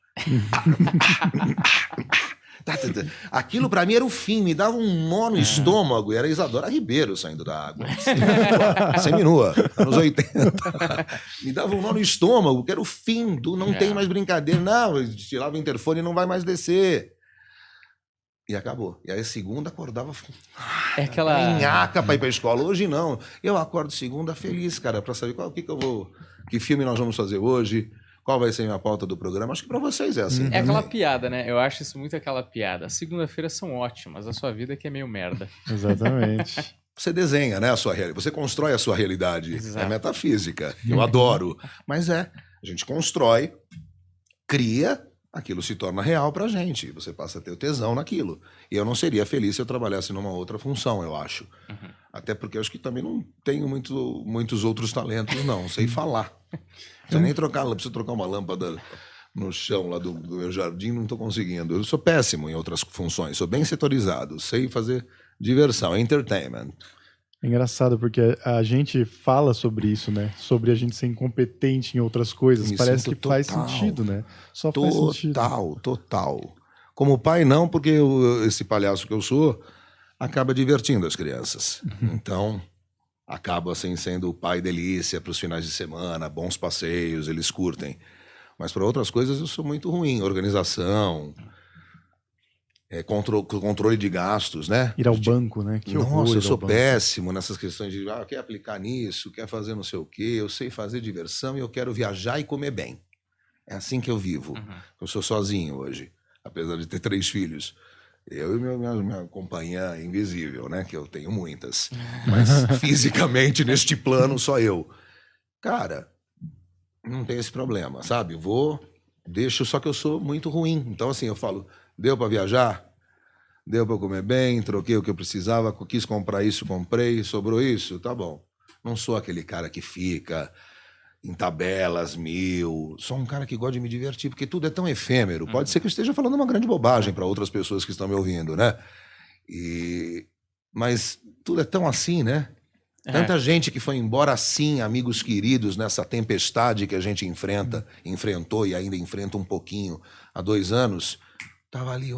Aquilo pra mim era o fim, me dava um nó no estômago, e era Isadora Ribeiro saindo da água. Seminua, anos 80. Me dava um nó no estômago, que era o fim do não tem mais brincadeira. Não, eu tirava o interfone e não vai mais descer. E acabou. E aí segunda acordava nhaca pra ir pra escola. Hoje não. Eu acordo segunda feliz, cara, pra saber que filme nós vamos fazer hoje. Qual vai ser a minha pauta do programa? Acho que pra vocês é assim. É aquela piada, né? Eu acho isso muito aquela piada. Segunda-feira são ótimas, a sua vida que é meio merda. Exatamente. Você desenha, né, a sua realidade. Você constrói a sua realidade. Exato. É metafísica. Eu adoro. Mas a gente constrói, cria, aquilo se torna real pra gente. Você passa a ter o tesão naquilo. E eu não seria feliz se eu trabalhasse numa outra função, eu acho. Até porque eu acho que também não tenho muitos outros talentos, não. Sei falar. Preciso nem preciso trocar uma lâmpada no chão lá do meu jardim, não estou conseguindo. Eu sou péssimo em outras funções, sou bem setorizado, sei fazer diversão, entertainment. É engraçado, porque a gente fala sobre isso, né? Sobre a gente ser incompetente em outras coisas. Parece que faz sentido, né? Só faz sentido. Total. Como pai, não, porque esse palhaço que eu sou acaba divertindo as crianças. Então, acabo assim sendo o pai delícia para os finais de semana, bons passeios, eles curtem. Mas para outras coisas eu sou muito ruim. Organização, controle de gastos, né? Ir ao banco, né? Nossa, eu sou péssimo nessas questões de quer aplicar nisso, quer fazer não sei o quê, eu sei fazer diversão e eu quero viajar e comer bem. É assim que eu vivo. Eu sou sozinho hoje, apesar de ter 3 filhos. Eu e minha companhia invisível, né? Que eu tenho muitas. Mas fisicamente, neste plano, só eu. Cara, não tem esse problema, sabe? Deixo, só que eu sou muito ruim. Então, assim, eu falo, deu pra viajar? deu para comer bem, troquei o que eu precisava, quis comprar isso, comprei, sobrou isso, tá bom. Não sou aquele cara que fica em tabelas 1000, sou um cara que gosta de me divertir, porque tudo é tão efêmero. Pode ser que eu esteja falando uma grande bobagem para outras pessoas que estão me ouvindo, né? Mas tudo é tão assim, né? Tanta gente que foi embora assim, amigos queridos, nessa tempestade que a gente enfrentou e ainda enfrenta um pouquinho há 2 anos. Tava ali,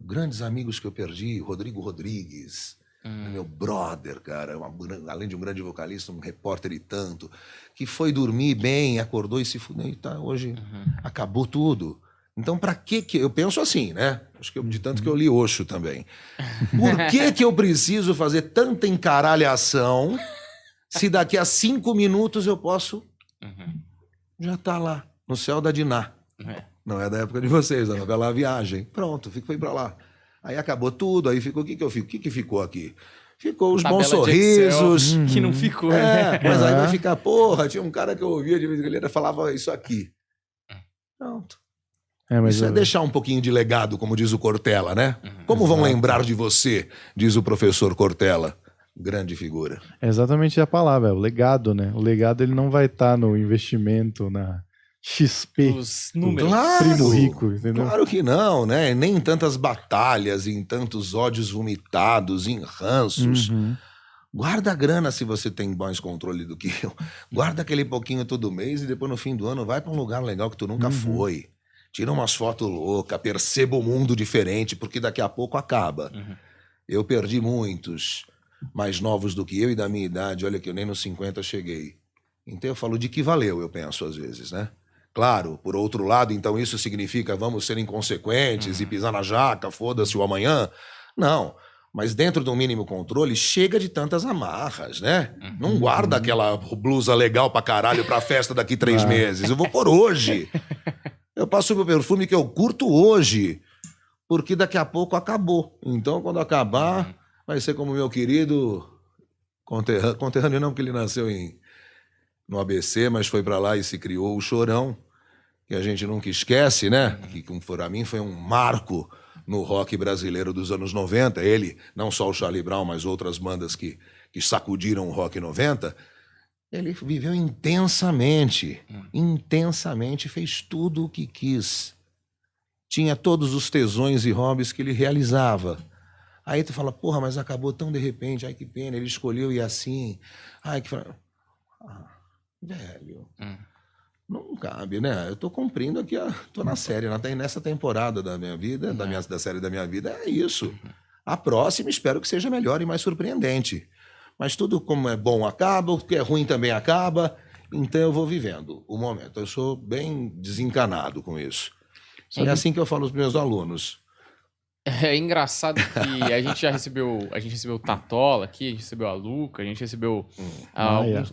grandes amigos que eu perdi, Rodrigo Rodrigues, meu brother, cara, além de um grande vocalista, um repórter e tanto, que foi dormir bem, acordou e se fudeu e tá, hoje acabou tudo. Então, pra que eu penso assim, né? Acho que de tanto que eu li Osho também. Por que eu preciso fazer tanta encaralhação se daqui a 5 minutos eu posso já tá lá, no céu da Diná? Não é da época de vocês, da novela A Viagem. Pronto, fui pra lá. Aí acabou tudo, aí ficou, o que eu fico? O que ficou aqui? Ficou os bons sorrisos. Que não ficou. Mas aí vai ficar, porra, tinha um cara que eu ouvia de vez em quando, ele falava isso aqui. Pronto. Mas isso é deixar um pouquinho de legado, como diz o Cortella, né? Como vão lembrar de você, diz o professor Cortella. Grande figura. É exatamente a palavra, o legado, né? O legado ele não vai estar no investimento, na XP. Os números. Primo rico, entendeu? Claro que não, né? Nem em tantas batalhas, em tantos ódios vomitados, em ranços. Guarda a grana se você tem mais controle do que eu. Guarda aquele pouquinho todo mês e depois no fim do ano vai para um lugar legal que tu nunca foi. Tira umas fotos loucas, perceba o mundo diferente, porque daqui a pouco acaba. Eu perdi muitos mais novos do que eu e da minha idade. Olha que eu nem nos 50 cheguei. Então eu falo de que valeu, eu penso às vezes, né? Claro, por outro lado, então isso significa vamos ser inconsequentes e pisar na jaca, foda-se o amanhã? Não, mas dentro do mínimo controle, chega de tantas amarras, né? Não guarda aquela blusa legal pra caralho pra festa daqui 3 meses. Eu vou por hoje. Eu passo o meu perfume que eu curto hoje, porque daqui a pouco acabou. Então, quando acabar, vai ser como meu querido conterrâneo não, porque ele nasceu no ABC, mas foi pra lá e se criou o Chorão, que a gente nunca esquece, né? Que para mim foi um marco no rock brasileiro dos anos 90. Ele, não só o Charlie Brown, mas outras bandas que sacudiram o rock 90, ele viveu intensamente, fez tudo o que quis. Tinha todos os tesões e hobbies que ele realizava. Aí tu fala, porra, mas acabou tão de repente, ai que pena, ele escolheu ir assim. Ai que... velho, não cabe, né? Eu tô cumprindo aqui, tô na série, nessa temporada da minha vida, da série da minha vida, é isso. A próxima espero que seja melhor e mais surpreendente. Mas tudo como é bom acaba, o que é ruim também acaba, então eu vou vivendo o momento. Eu sou bem desencanado com isso. É assim que eu falo aos meus alunos. É engraçado que a gente recebeu o Tatola aqui, a gente recebeu a Luca, a gente recebeu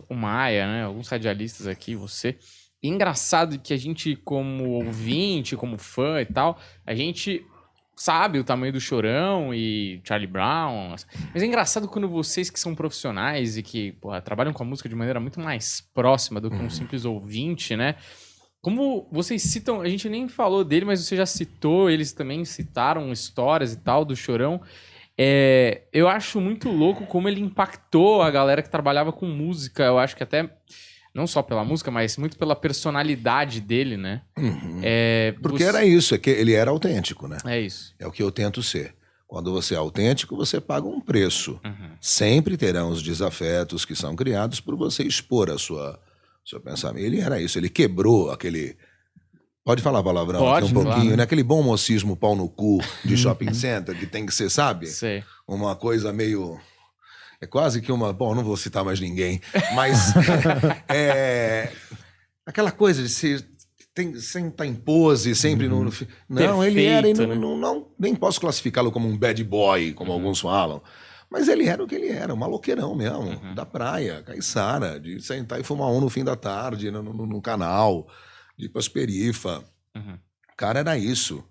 o Maia, né? Alguns radialistas aqui, você. E engraçado que a gente, como ouvinte, como fã e tal, a gente sabe o tamanho do Chorão e Charlie Brown. Mas é engraçado quando vocês que são profissionais e que trabalham com a música de maneira muito mais próxima do que um simples ouvinte, né? Como vocês citam, a gente nem falou dele, mas você já citou, eles também citaram histórias e tal do Chorão. Eu acho muito louco como ele impactou a galera que trabalhava com música. Eu acho que até, não só pela música, mas muito pela personalidade dele, né? Porque era isso, é que ele era autêntico, né? É isso. É o que eu tento ser. Quando você é autêntico, você paga um preço. Sempre terão os desafetos que são criados por você expor a seu pensamento. Ele era isso, ele quebrou aquele... Pode falar palavrão Pode, aqui um pouquinho, claro. né? Aquele bom mocismo pau no cu de shopping center, que tem que ser, sabe? Sei. Uma coisa meio... É quase que uma... Bom, não vou citar mais ninguém, mas... aquela coisa de ser... Sempre estar em pose, sempre no... Não, Perfeito, ele era... E né? não, nem posso classificá-lo como um bad boy, como alguns falam. Mas ele era o que ele era, um maloqueirão mesmo, da praia, caiçara, de sentar e fumar no fim da tarde, no canal, de ir pras perifa. O cara era isso,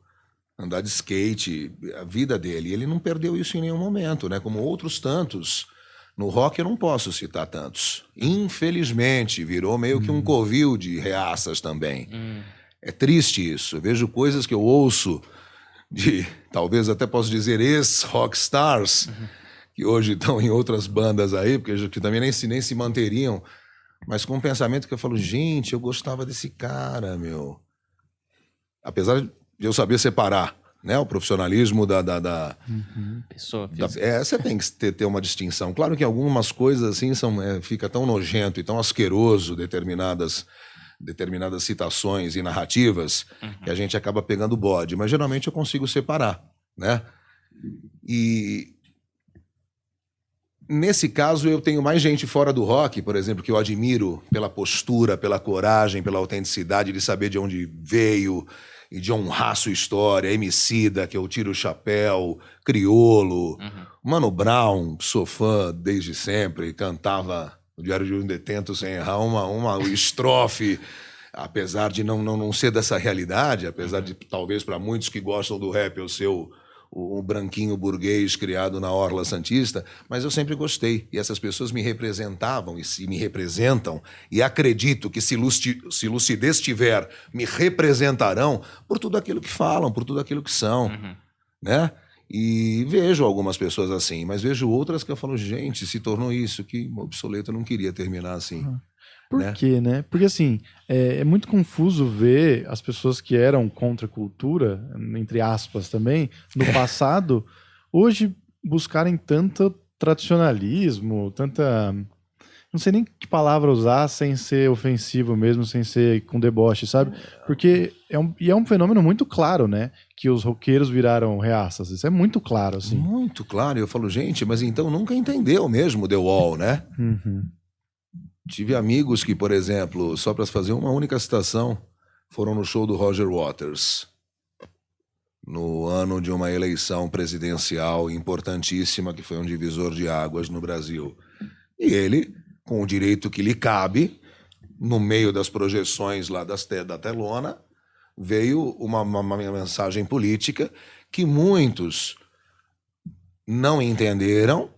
andar de skate, a vida dele. E ele não perdeu isso em nenhum momento, né? Como outros tantos. No rock eu não posso citar tantos. Infelizmente, virou meio que um covil de reaças também. É triste isso. Eu vejo coisas que eu ouço talvez até posso dizer, ex-rockstars, que hoje estão em outras bandas aí, porque que também nem se manteriam, mas com um pensamento que eu falo, gente, eu gostava desse cara, meu. Apesar de eu saber separar, né, o profissionalismo Pessoa você tem que ter uma distinção. Claro que algumas coisas assim fica tão nojento e tão asqueroso determinadas citações e narrativas que a gente acaba pegando bode. Mas geralmente eu consigo separar, né? E nesse caso eu tenho mais gente fora do rock, por exemplo, que eu admiro pela postura, pela coragem, pela autenticidade de saber de onde veio e de honrar sua história. Emicida, que eu tiro o chapéu, Criolo, Mano Brown, sou fã desde sempre, cantava o Diário de um Detento sem errar uma estrofe, apesar de não ser dessa realidade, apesar de talvez para muitos que gostam do rap eu ser o branquinho burguês criado na Orla Santista, mas eu sempre gostei. E essas pessoas me representavam e me representam, e acredito que se lucidez tiver, me representarão por tudo aquilo que falam, por tudo aquilo que são, né? E vejo algumas pessoas assim, mas vejo outras que eu falo, gente, se tornou isso, que obsoleto, eu não queria terminar assim. Por quê, né? Porque assim, é muito confuso ver as pessoas que eram contra a cultura, entre aspas também, no passado, hoje buscarem tanto tradicionalismo, tanta... Não sei nem que palavra usar sem ser ofensivo mesmo, sem ser com deboche, sabe? Porque é um fenômeno muito claro, né? Que os roqueiros viraram reaças. Isso é muito claro, assim. Muito claro. Eu falo, gente, mas então nunca entendeu mesmo The Wall, né? Tive amigos que, por exemplo, só para fazer uma única citação, foram no show do Roger Waters, no ano de uma eleição presidencial importantíssima, que foi um divisor de águas no Brasil. E ele, com o direito que lhe cabe, no meio das projeções lá da telona, veio uma mensagem política que muitos não entenderam,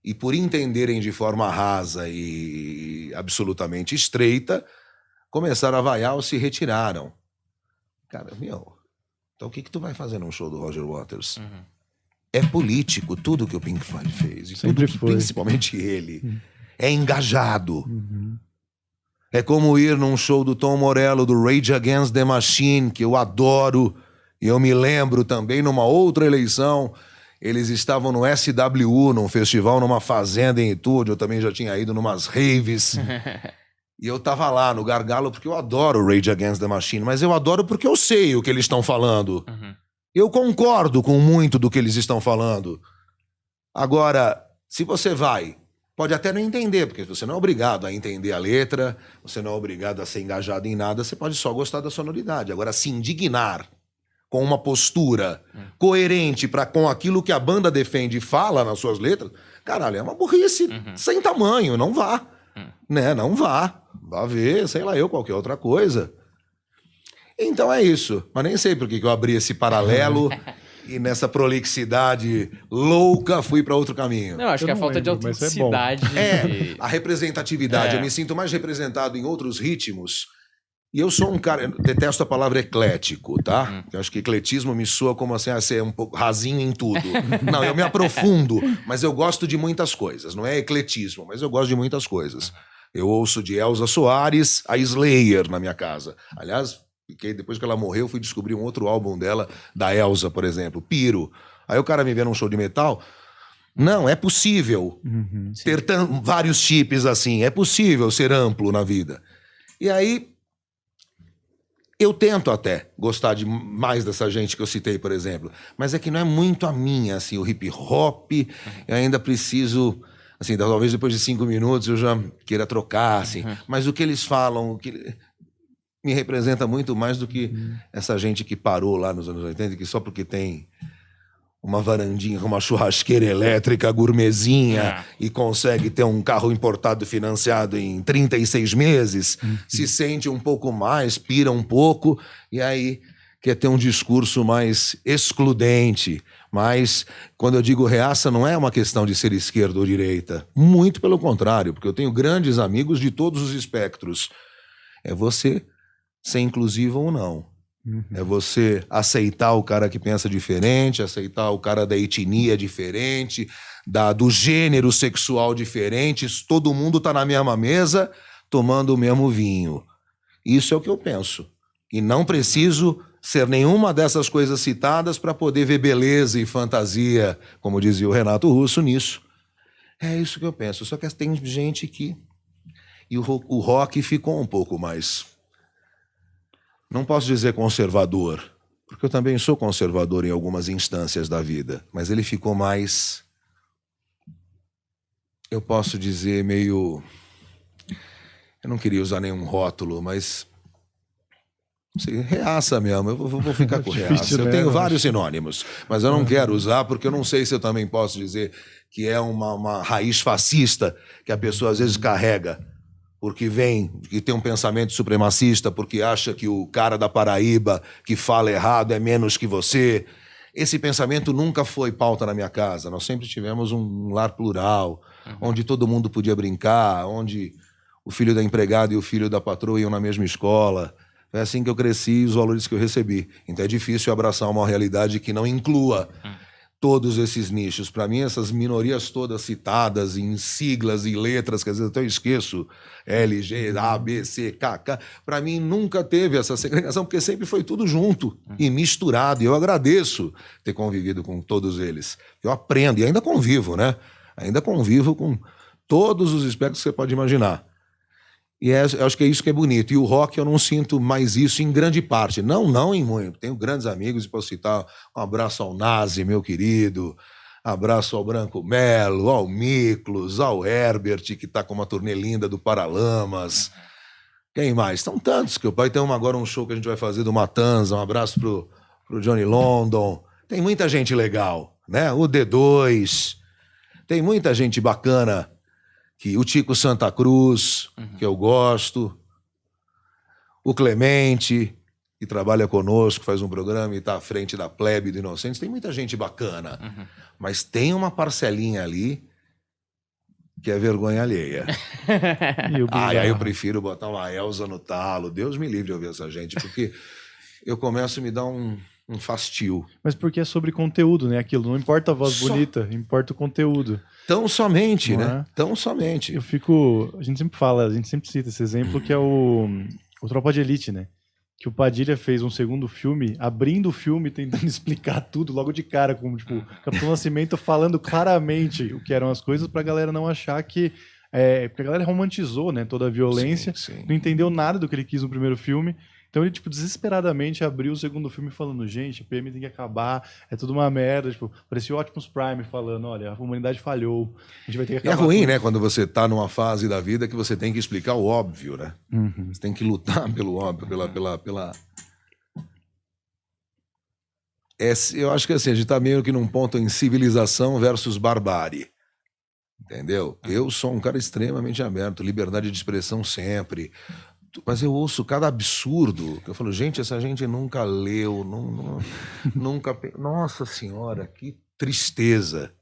e por entenderem de forma rasa e absolutamente estreita, começaram a vaiar ou se retiraram. Cara, então o que tu vai fazer num show do Roger Waters? É político tudo que o Pink Floyd fez. E Sempre tudo que, foi. principalmente ele, é engajado. É como ir num show do Tom Morello, do Rage Against the Machine, que eu adoro, e eu me lembro também numa outra eleição. Eles estavam no SWU, num festival, numa fazenda em Itu, onde eu também já tinha ido numas raves. E eu tava lá no gargalo porque eu adoro Rage Against the Machine, mas eu adoro porque eu sei o que eles estão falando. Eu concordo com muito do que eles estão falando. Agora, se você vai, pode até não entender, porque você não é obrigado a entender a letra, você não é obrigado a ser engajado em nada, você pode só gostar da sonoridade. Agora, se indignar com uma postura coerente com aquilo que a banda defende e fala nas suas letras, caralho, é uma burrice sem tamanho, não vá. Né? Não vá. Vá ver, sei lá qualquer outra coisa. Então é isso. Mas nem sei por que eu abri esse paralelo e nessa prolixidade louca fui para outro caminho. Não, acho que a falta de autenticidade... a representatividade. Eu me sinto mais representado em outros ritmos. E eu sou um cara, eu detesto a palavra eclético, tá? Eu acho que ecletismo me soa como assim, ser um pouco rasinho em tudo. Não, eu me aprofundo, mas eu gosto de muitas coisas. Não é ecletismo, mas eu gosto de muitas coisas. Eu ouço de Elza Soares a Slayer na minha casa. Aliás, depois que ela morreu, fui descobrir um outro álbum dela, da Elza, por exemplo, Piro. Aí o cara me vê num show de metal... Não, é possível ter vários chips assim. É possível ser amplo na vida. E aí... Eu tento até gostar mais dessa gente que eu citei, por exemplo. Mas é que não é muito a minha, assim, o hip hop. Eu ainda preciso, assim, talvez depois de 5 minutos eu já queira trocar, assim. Mas o que eles falam, me representa muito mais do que essa gente que parou lá nos anos 80, que só porque tem uma varandinha com uma churrasqueira elétrica gourmetzinha e consegue ter um carro importado financiado em 36 meses, se sente um pouco mais, pira um pouco, e aí quer ter um discurso mais excludente. Mas, quando eu digo reaça, não é uma questão de ser esquerda ou direita. Muito pelo contrário, porque eu tenho grandes amigos de todos os espectros. É você ser inclusivo ou não. É você aceitar o cara que pensa diferente, aceitar o cara da etnia diferente, do gênero sexual diferente. Todo mundo tá na mesma mesa tomando o mesmo vinho. Isso é o que eu penso. E não preciso ser nenhuma dessas coisas citadas para poder ver beleza e fantasia, como dizia o Renato Russo, nisso. É isso que eu penso. Só que tem gente que... E o rock ficou um pouco mais... Não posso dizer conservador, porque eu também sou conservador em algumas instâncias da vida, mas ele ficou mais... Eu posso dizer meio... Eu não queria usar nenhum rótulo, mas... Sei, reaça mesmo, eu vou ficar com reaça. Eu tenho vários sinônimos, mas eu não quero usar porque eu não sei se eu também posso dizer que é uma raiz fascista que a pessoa às vezes carrega, porque que tem um pensamento supremacista, porque acha que o cara da Paraíba que fala errado é menos que você. Esse pensamento nunca foi pauta na minha casa. Nós sempre tivemos um lar plural, onde todo mundo podia brincar, onde o filho da empregada e o filho da patroa iam na mesma escola. É assim que eu cresci e os valores que eu recebi. Então é difícil abraçar uma realidade que não inclua todos esses nichos. Para mim, essas minorias todas citadas em siglas e letras, que às vezes até eu esqueço, L, G, A, B, C, K, K, para mim nunca teve essa segregação, porque sempre foi tudo junto e misturado. E eu agradeço ter convivido com todos eles. Eu aprendo e ainda convivo, né? Ainda convivo com todos os espectros que você pode imaginar. E eu acho que é isso que é bonito. E o rock eu não sinto mais isso em grande parte. Não em muito. Tenho grandes amigos, e posso citar um abraço ao Nazi, meu querido, abraço ao Branco Melo, ao Miklos, ao Herbert, que está com uma turnê linda do Paralamas. Quem mais? São tantos que o pai tem agora um show que a gente vai fazer do Matanza. Um abraço pro Johnny London. Tem muita gente legal, né? O D2. Tem muita gente bacana. O Tico Santa Cruz, que eu gosto, o Clemente, que trabalha conosco, faz um programa e está à frente da Plebe do Inocentes. Tem muita gente bacana, mas tem uma parcelinha ali que é vergonha alheia. Aí eu prefiro botar uma Elza no talo. Deus me livre de ouvir essa gente, porque eu começo a me dar um fastio. Mas porque é sobre conteúdo, né? Aquilo, não importa a voz bonita, importa o conteúdo. Tão somente, não né? É? Tão somente. A gente sempre fala, a gente sempre cita esse exemplo, que é o Tropa de Elite, né? Que o Padilha fez um segundo filme, abrindo o filme, tentando explicar tudo logo de cara, como, tipo, Capitão Nascimento falando claramente o que eram as coisas pra galera não achar que... porque a galera romantizou, né, toda a violência, sim. Não entendeu nada do que ele quis no primeiro filme. Então ele, tipo, desesperadamente abriu o segundo filme falando, gente, a PM tem que acabar, é tudo uma merda. Tipo, parecia o Optimus Prime falando, olha, a humanidade falhou, a gente vai ter que acabar. É ruim, né, quando você tá numa fase da vida que você tem que explicar o óbvio, né? Você tem que lutar pelo óbvio, pela... eu acho que assim, a gente tá meio que num ponto em civilização versus barbárie. Entendeu? Eu sou um cara extremamente aberto, liberdade de expressão sempre... Mas eu ouço cada absurdo, que eu falo, gente, essa gente nunca leu, nunca... Nossa Senhora, que tristeza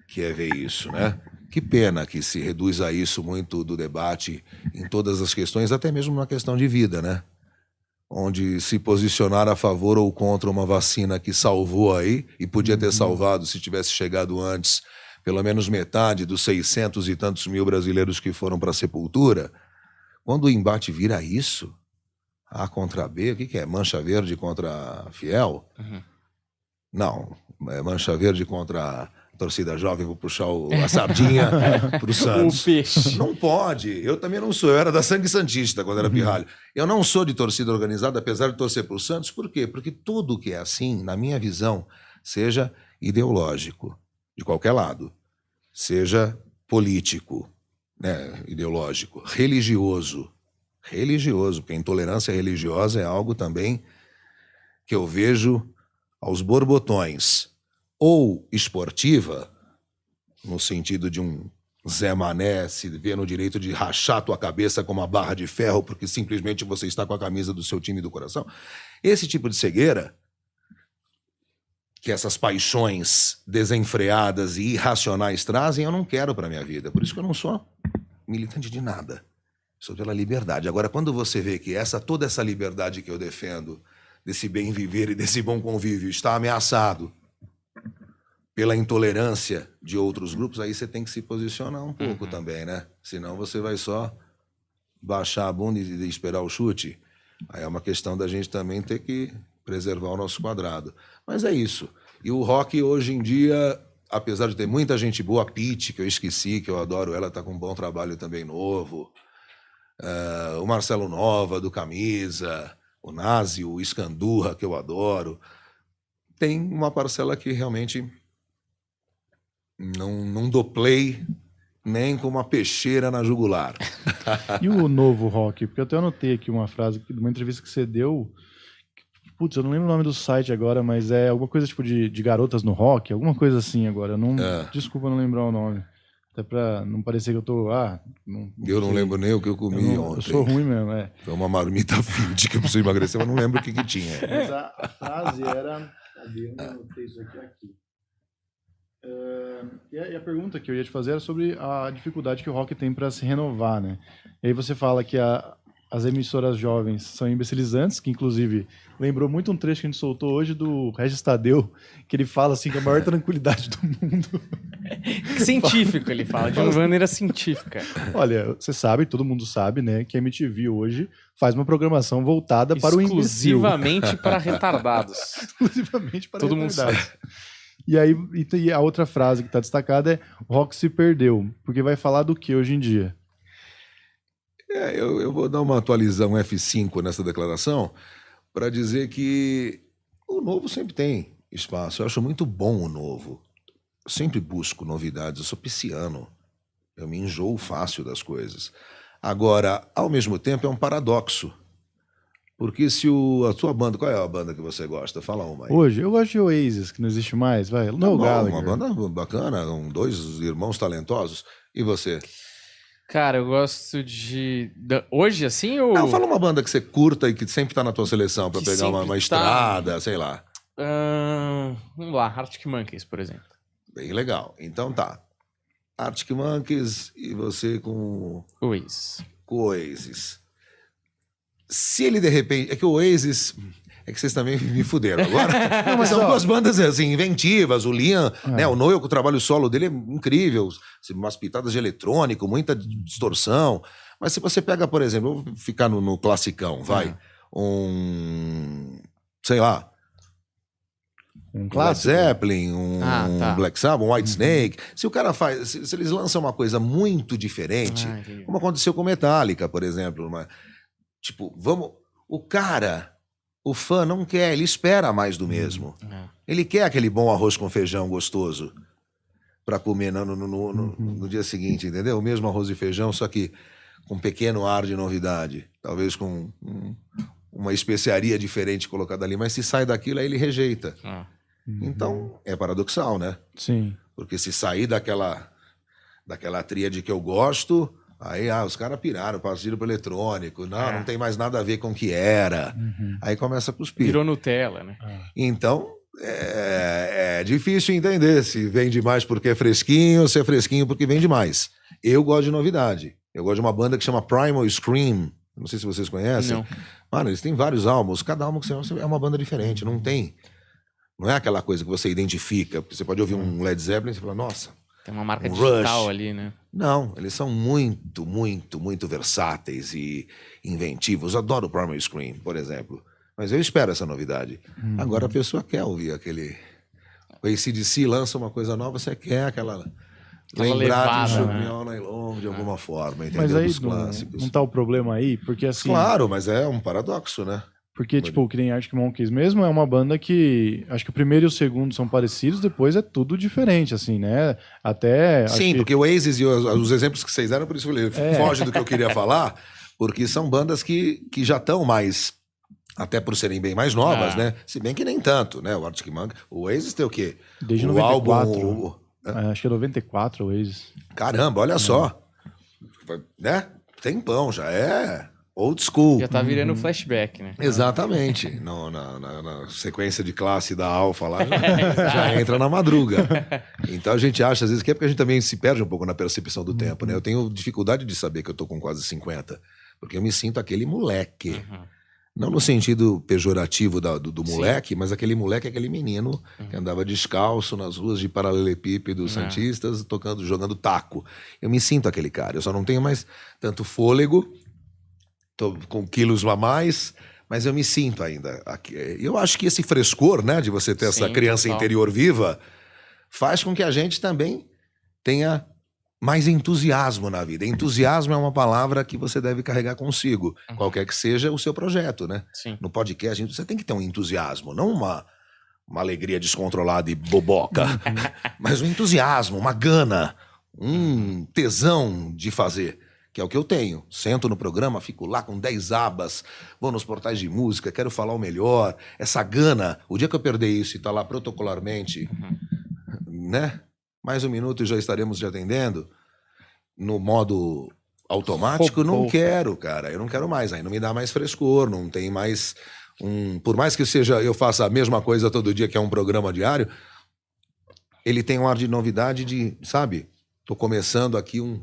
que é ver isso, né? Que pena que se reduz a isso muito do debate em todas as questões, até mesmo na questão de vida, né? Onde se posicionar a favor ou contra uma vacina que salvou aí, e podia ter salvado se tivesse chegado antes, pelo menos metade dos 600 e tantos mil brasileiros que foram para a sepultura... Quando o embate vira isso, A contra B, o que é? Mancha Verde contra Fiel? Não, é Mancha Verde contra a torcida jovem, vou puxar a sardinha pro Santos. O peixe. Não pode, eu também não sou, eu era da Sangue Santista quando era pirralho. Eu não sou de torcida organizada, apesar de torcer pro Santos, por quê? Porque tudo que é assim, na minha visão, seja ideológico, de qualquer lado, seja político, né, ideológico, religioso, porque a intolerância religiosa é algo também que eu vejo aos borbotões, ou esportiva, no sentido de um Zé Mané se vê no direito de rachar tua cabeça com uma barra de ferro porque simplesmente você está com a camisa do seu time do coração. Esse tipo de cegueira, que essas paixões desenfreadas e irracionais trazem, eu não quero para minha vida. Por isso que eu não sou militante de nada. Sou pela liberdade. Agora, quando você vê que toda essa liberdade que eu defendo desse bem viver e desse bom convívio está ameaçado pela intolerância de outros grupos, aí você tem que se posicionar um pouco também, né? Senão você vai só baixar a bunda e esperar o chute. Aí é uma questão da gente também ter que preservar o nosso quadrado. Mas é isso. E o rock hoje em dia, apesar de ter muita gente boa, a Pitty, que eu esqueci, que eu adoro, ela tá com um bom trabalho também novo. O Marcelo Nova, do Camisa, o Nazi, o Escandurra, que eu adoro. Tem uma parcela que realmente não dou play nem com uma peixeira na jugular. E o novo rock? Porque eu até anotei aqui uma frase de uma entrevista que você deu. Putz, eu não lembro o nome do site agora, mas é alguma coisa tipo de garotas no rock, alguma coisa assim agora. Eu não, Desculpa não lembrar o nome. Até pra não parecer que eu tô... Eu não lembro nem o que eu comi ontem. Eu sou ruim mesmo, é. Foi uma marmita fit que eu preciso emagrecer, mas não lembro o que tinha. Mas a frase era... Cadê? Eu anotei isso aqui. E a pergunta que eu ia te fazer era sobre a dificuldade que o rock tem para se renovar, né? E aí você fala que as emissoras jovens são imbecilizantes, que inclusive lembrou muito um trecho que a gente soltou hoje do Regis Tadeu, que ele fala assim que a maior tranquilidade do mundo... Científico, ele fala, de uma maneira científica. Olha, você sabe, todo mundo sabe, né, que a MTV hoje faz uma programação voltada para o imbecil. Exclusivamente para retardados. Exclusivamente para todo retardados. Mundo sabe. E aí, e a outra frase que está destacada é: o rock se perdeu. Porque vai falar do que hoje em dia? Eu vou dar uma atualização F5 nessa declaração para dizer que o novo sempre tem espaço. Eu acho muito bom o novo. Eu sempre busco novidades. Eu sou pisciano. Eu me enjoo fácil das coisas. Agora, ao mesmo tempo, é um paradoxo. Porque se a sua banda... Qual é a banda que você gosta? Fala uma aí. Hoje, eu gosto de Oasis, que não existe mais. Vai, no Gallagher. Uma banda bacana, dois irmãos talentosos. E você? Cara, eu gosto de... Hoje, assim, ou... Não, fala uma banda que você curta e que sempre tá na tua seleção pra pegar uma estrada, sei lá. Vamos lá, Arctic Monkeys, por exemplo. Bem legal. Então tá. Arctic Monkeys e você com Oasis. Se ele de repente... É que o Oasis... É que vocês também me fuderam agora. Não, mas são duas bandas assim, inventivas. O Liam, né, o Noel, com o trabalho solo dele é incrível. Umas pitadas de eletrônico, muita distorção. Mas se você pega, por exemplo, eu vou ficar no classicão, vai. Sei lá. Um Led Zeppelin, Black Sabbath, um White Snake. Se o cara faz... Se eles lançam uma coisa muito diferente, como aconteceu com Metallica, por exemplo. Tipo, o fã não quer, ele espera mais do mesmo. Ele quer aquele bom arroz com feijão gostoso para comer no dia seguinte, entendeu? O mesmo arroz e feijão, só que com um pequeno ar de novidade. Talvez com uma especiaria diferente colocada ali. Mas se sai daquilo, aí ele rejeita. Então, é paradoxal, né? Sim. Porque se sair daquela tríade que eu gosto... Aí, os caras piraram, partiram pro eletrônico. Não tem mais nada a ver com o que era. Aí começa a cuspir. Virou Nutella, né? Então, é difícil entender se vende mais porque é fresquinho ou se é fresquinho porque vende mais. Eu gosto de novidade. Eu gosto de uma banda que chama Primal Scream. Não sei se vocês conhecem. Não. Mano, eles têm vários álbuns. Cada álbum que você ouve é uma banda diferente. Não é aquela coisa que você identifica. Porque você pode ouvir um Led Zeppelin e você fala, nossa... Tem uma marca digital ali, né? Não, eles são muito, muito, muito versáteis e inventivos. Eu adoro o Primal Scream, por exemplo. Mas eu espero essa novidade. Agora a pessoa quer ouvir aquele... O AC/DC lança uma coisa nova, você quer lembrar levada, de Shoot né? Me All Night Long de alguma forma, entendeu? Mas aí Dos clássicos. não tá o problema aí? Porque assim... Claro, mas é um paradoxo, né? Porque, tipo, que nem Arctic Monkeys mesmo, é uma banda que... Acho que o primeiro e o segundo são parecidos, depois é tudo diferente, assim, né? Até... Sim, porque o Oasis e os exemplos que vocês deram, por isso eu falei, foge do que eu queria falar, porque são bandas que já estão mais... Até por serem bem mais novas, né? Se bem que nem tanto, né? O Arctic Monkeys... O Oasis tem o quê? Desde 94. Acho que é 94 o Oasis. Caramba, olha só. Né? Tempão, já é... Old school. Já tá virando flashback, né? Exatamente. Na sequência de classe da Alfa lá, já entra na madruga. Então a gente acha, às vezes, que é porque a gente também se perde um pouco na percepção do tempo, né? Eu tenho dificuldade de saber que eu tô com quase 50, porque eu me sinto aquele moleque, Não no sentido pejorativo do moleque, mas aquele moleque, aquele menino que andava descalço nas ruas de paralelepípedos santistas, jogando taco. Eu me sinto aquele cara. Eu só não tenho mais tanto fôlego, tô com quilos a mais, mas eu me sinto ainda. Eu acho que esse frescor, né, de você ter essa criança interior viva, faz com que a gente também tenha mais entusiasmo na vida. Entusiasmo é uma palavra que você deve carregar consigo, qualquer que seja o seu projeto, né? Sim. No podcast, você tem que ter um entusiasmo, não uma alegria descontrolada e boboca, mas um entusiasmo, uma gana, um tesão de fazer, que é o que eu tenho. Sento no programa, fico lá com 10 abas, vou nos portais de música, quero falar o melhor, essa gana. O dia que eu perder isso e tá lá protocolarmente, né? Mais um minuto e já estaremos te atendendo. No modo automático, não quero, cara. Eu não quero mais. Aí não me dá mais frescor, não tem mais Por mais que eu faça a mesma coisa todo dia, que é um programa diário, ele tem um ar de novidade sabe? Tô começando aqui um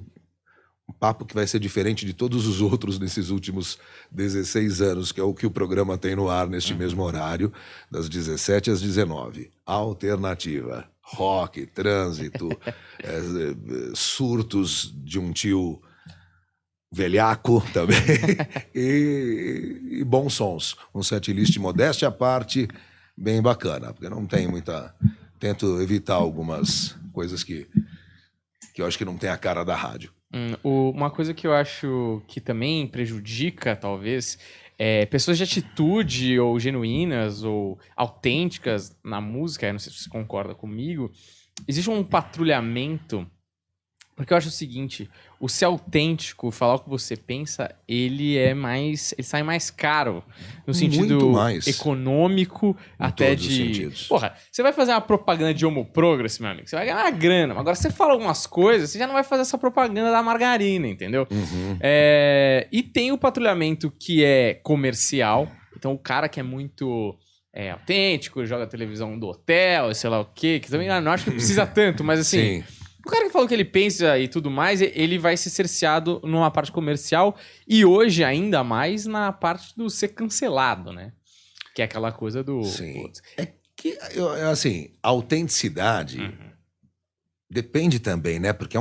papo que vai ser diferente de todos os outros nesses últimos 16 anos, que é o que o programa tem no ar neste mesmo horário, das 17 às 19. Alternativa. Rock, trânsito, surtos de um tio velhaco também, e bons sons. Um setlist modéstia à parte, bem bacana, porque não tem muita... Tento evitar algumas coisas que eu acho que não tem a cara da rádio. Uma coisa que eu acho que também prejudica, talvez, pessoas de atitude ou genuínas ou autênticas na música, eu não sei se você concorda comigo, existe um patrulhamento, porque eu acho o seguinte, o ser autêntico, falar o que você pensa, ele sai mais caro, no sentido econômico, até de... Sentidos. Porra, você vai fazer uma propaganda de Homo Progress, meu amigo, você vai ganhar uma grana, agora você fala algumas coisas, você já não vai fazer essa propaganda da margarina, entendeu? Uhum. E tem o patrulhamento que é comercial, então o cara que é muito autêntico, joga a televisão do hotel, sei lá o quê, que também não acho que precisa tanto, mas assim... Sim. O cara que fala o que ele pensa e tudo mais, ele vai ser cerceado numa parte comercial e hoje ainda mais na parte do ser cancelado, né? Que é aquela coisa do... Sim. É que, assim, a autenticidade depende também, né? Porque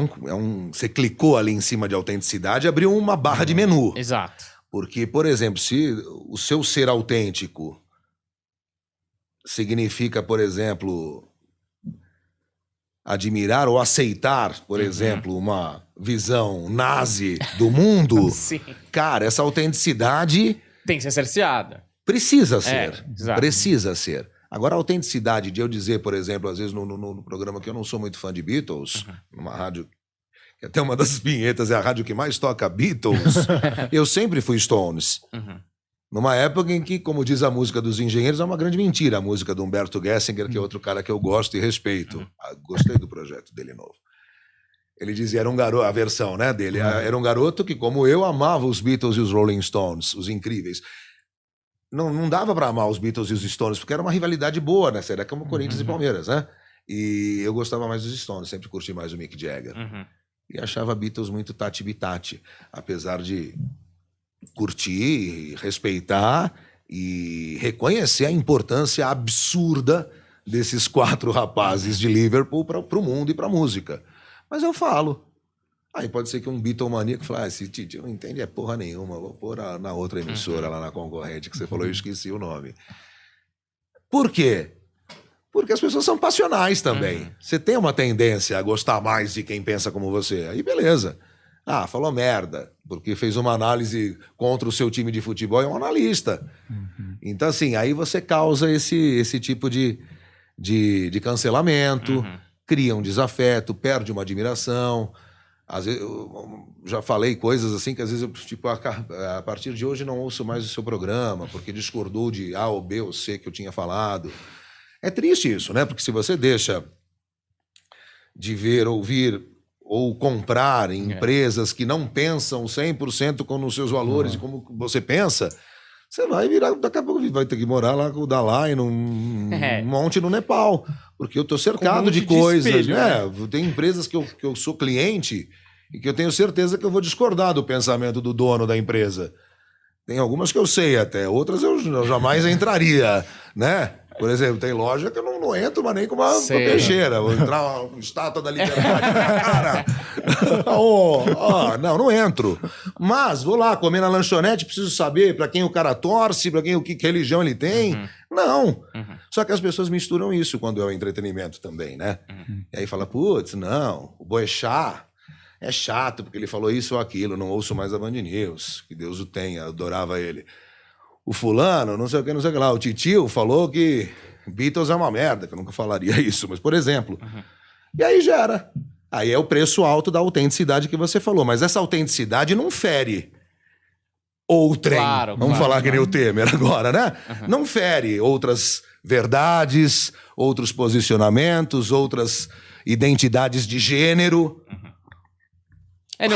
você clicou ali em cima de autenticidade e abriu uma barra de menu. Exato. Porque, por exemplo, se o seu ser autêntico significa, por exemplo... admirar ou aceitar, por exemplo, uma visão nazi do mundo, Sim. Cara, essa autenticidade... tem que ser cerceada. Precisa ser. Exato. Precisa ser. Agora, a autenticidade de eu dizer, por exemplo, às vezes no programa que eu não sou muito fã de Beatles, numa rádio... que até uma das vinhetas é a rádio que mais toca Beatles, eu sempre fui Stones. Numa época em que, como diz a música dos Engenheiros, é uma grande mentira a música do Humberto Gessinger, que é outro cara que eu gosto e respeito. Gostei do projeto dele novo. Ele dizia, era um garoto, a versão, né, dele, era um garoto que, como eu, amava os Beatles e os Rolling Stones, os incríveis. Não dava pra amar os Beatles e os Stones, porque era uma rivalidade boa, né? Era como Corinthians e Palmeiras, né? E eu gostava mais dos Stones, sempre curti mais o Mick Jagger. E achava Beatles muito tati-bitati, apesar de... curtir, respeitar e reconhecer a importância absurda desses 4 rapazes de Liverpool para o mundo e para a música. Mas eu falo. Aí pode ser que um Beatlemaníaco fale, esse Titi não entende porra nenhuma, vou pôr na outra emissora, lá na concorrente, que você falou, eu esqueci o nome. Por quê? Porque as pessoas são passionais também. Você tem uma tendência a gostar mais de quem pensa como você. Aí beleza. Ah, falou merda, porque fez uma análise contra o seu time de futebol, é um analista. Então, assim, aí você causa esse tipo de cancelamento, cria um desafeto, perde uma admiração. Às vezes, eu já falei coisas assim que às vezes eu, tipo, a partir de hoje não ouço mais o seu programa, porque discordou de A ou B ou C que eu tinha falado. É triste isso, né? Porque se você deixa de ver, ouvir... ou comprar em empresas que não pensam 100% com os seus valores e como você pensa, você vai virar, daqui a pouco vai ter que morar lá com o Dalai, num monte no Nepal, porque eu estou cercado de coisas. Espelho, né? Tem empresas que eu sou cliente e que eu tenho certeza que eu vou discordar do pensamento do dono da empresa. Tem algumas que eu sei até, outras eu jamais entraria, né? Por exemplo, tem loja que eu não entro, mas nem com uma peixeira. Vou entrar uma estátua da liberdade na cara. Não entro. Mas vou lá comer na lanchonete, preciso saber para quem o cara torce, para quem que religião ele tem. Não. Só que as pessoas misturam isso quando é o entretenimento também, né? E aí fala, putz, não, o Boechat é chato porque ele falou isso ou aquilo, não ouço mais a Band News, que Deus o tenha, adorava ele. O fulano, não sei o que lá, o titio falou que Beatles é uma merda, que eu nunca falaria isso, mas por exemplo. E aí gera. Aí é o preço alto da autenticidade que você falou, mas essa autenticidade não fere outrem. Vamos falar que nem o Temer agora, né? Não fere outras verdades, outros posicionamentos, outras identidades de gênero.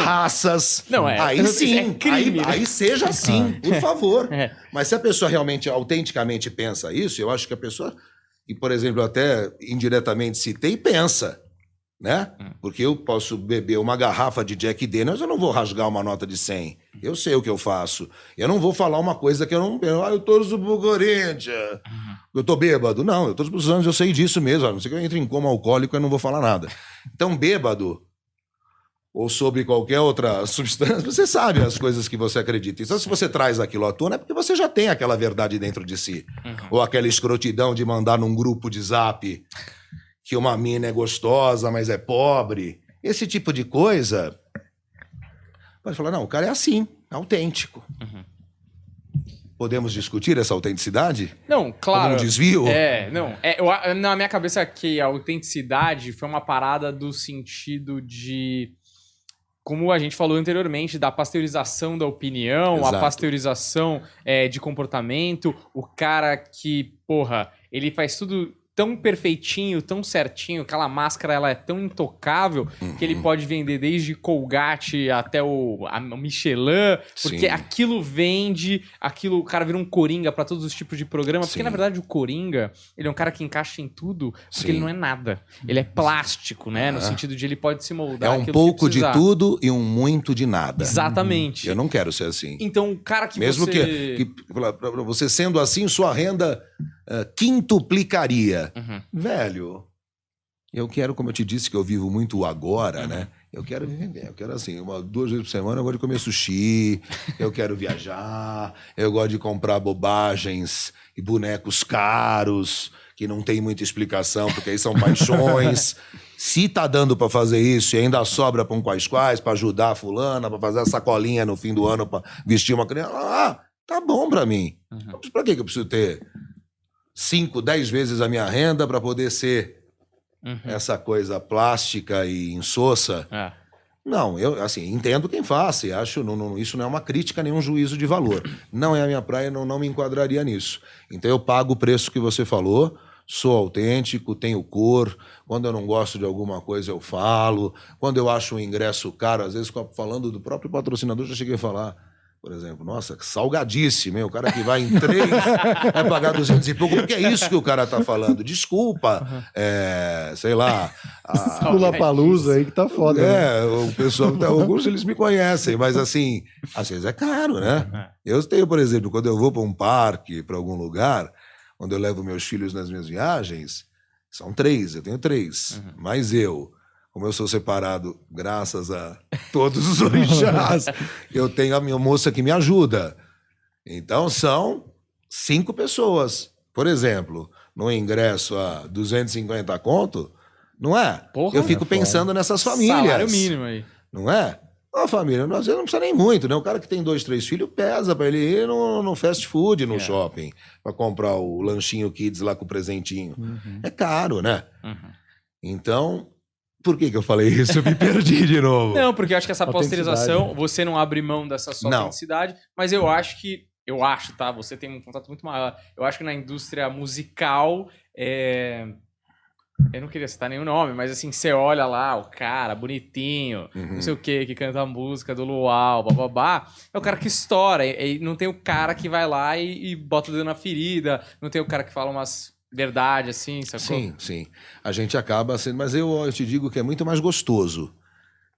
Raças. Aí sim, é crime, aí seja assim, por favor. Mas se a pessoa realmente, autenticamente pensa isso, eu acho que a pessoa, e por exemplo, até indiretamente citei, pensa, né? Porque eu posso beber uma garrafa de Jack Daniels, eu não vou rasgar uma nota de 100. Eu sei o que eu faço. Eu não vou falar uma coisa que eu não... eu torço pro Corinthians. Eu tô bêbado. Não, eu torço pros Santos, eu sei disso mesmo. A não ser que eu entre em coma alcoólico, eu não vou falar nada. Então, bêbado... ou sobre qualquer outra substância, você sabe as coisas que você acredita. Então, se você traz aquilo à tona, é porque você já tem aquela verdade dentro de si. Ou aquela escrotidão de mandar num grupo de zap que uma mina é gostosa, mas é pobre. Esse tipo de coisa, pode falar, não, o cara é assim, autêntico. Podemos discutir essa autenticidade? Não, claro. Como um desvio? Na minha cabeça aqui, a autenticidade foi uma parada do sentido de... como a gente falou anteriormente, da pasteurização da opinião, Exato. A pasteurização de comportamento, o cara que, ele faz tudo tão perfeitinho, tão certinho, aquela máscara ela é tão intocável que ele pode vender desde Colgate até a Michelin, porque aquilo vende, o cara vira um coringa pra todos os tipos de programa, porque na verdade o coringa, ele é um cara que encaixa em tudo, porque ele não é nada. Ele é plástico, né? No sentido de ele pode se moldar. É um pouco de tudo e um muito de nada. Exatamente. Eu não quero ser assim. Então, o cara que mesmo você... Mesmo que você sendo assim, sua renda quintuplicaria. Velho, eu quero, como eu te disse, que eu vivo muito agora, né? Eu quero viver bem. Eu quero assim, 2 vezes por semana eu gosto de comer sushi, eu quero viajar, eu gosto de comprar bobagens e bonecos caros, que não tem muita explicação, porque aí são paixões. Se tá dando pra fazer isso e ainda sobra pra um quais, pra ajudar a fulana, pra fazer a sacolinha no fim do ano, pra vestir uma criança, tá bom pra mim. Pra que eu preciso ter 5, 10 vezes a minha renda pra poder ser essa coisa plástica e insossa? Não, eu assim, entendo quem faça e acho, isso não é uma crítica nem um juízo de valor. Não é a minha praia, não me enquadraria nisso. Então eu pago o preço que você falou, sou autêntico, tenho cor, quando eu não gosto de alguma coisa eu falo, quando eu acho um ingresso caro, às vezes falando do próprio patrocinador, já cheguei a falar, por exemplo, nossa, salgadíssimo, hein? O cara que vai em 3 vai pagar 200 e pouco, porque é isso que o cara tá falando. Desculpa, sei lá... Pula-palusa aí que tá foda. O pessoal, alguns eles me conhecem, mas assim, às vezes é caro, né? Eu tenho, por exemplo, quando eu vou para um parque, para algum lugar, quando eu levo meus filhos nas minhas viagens, são 3, eu tenho 3, mas como eu sou separado, graças a todos os orixás, eu tenho a minha moça que me ajuda. Então, são 5 pessoas. Por exemplo, no ingresso a 250 conto, não é? Eu fico pensando nessas famílias. Salário mínimo aí. Não é? A família, às vezes não precisa nem muito, né? O cara que tem 2, 3 filhos pesa pra ele ir no fast food, no shopping, pra comprar o lanchinho kids lá com o presentinho. É caro, né? Então... Por que eu falei isso? Eu me perdi de novo. Não, porque eu acho que essa pasteurização, você não abre mão dessa sua autenticidade, mas eu acho, tá? Você tem um contato muito maior. Eu acho que na indústria musical, eu não queria citar nenhum nome, mas assim, você olha lá, o cara bonitinho, não sei o que canta a música do Luau, bababá, é o cara que estoura. E não tem o cara que vai lá e bota o dedo na ferida, não tem o cara que fala umas... verdade, assim, sacou? Sim. A gente acaba sendo... Mas eu te digo que é muito mais gostoso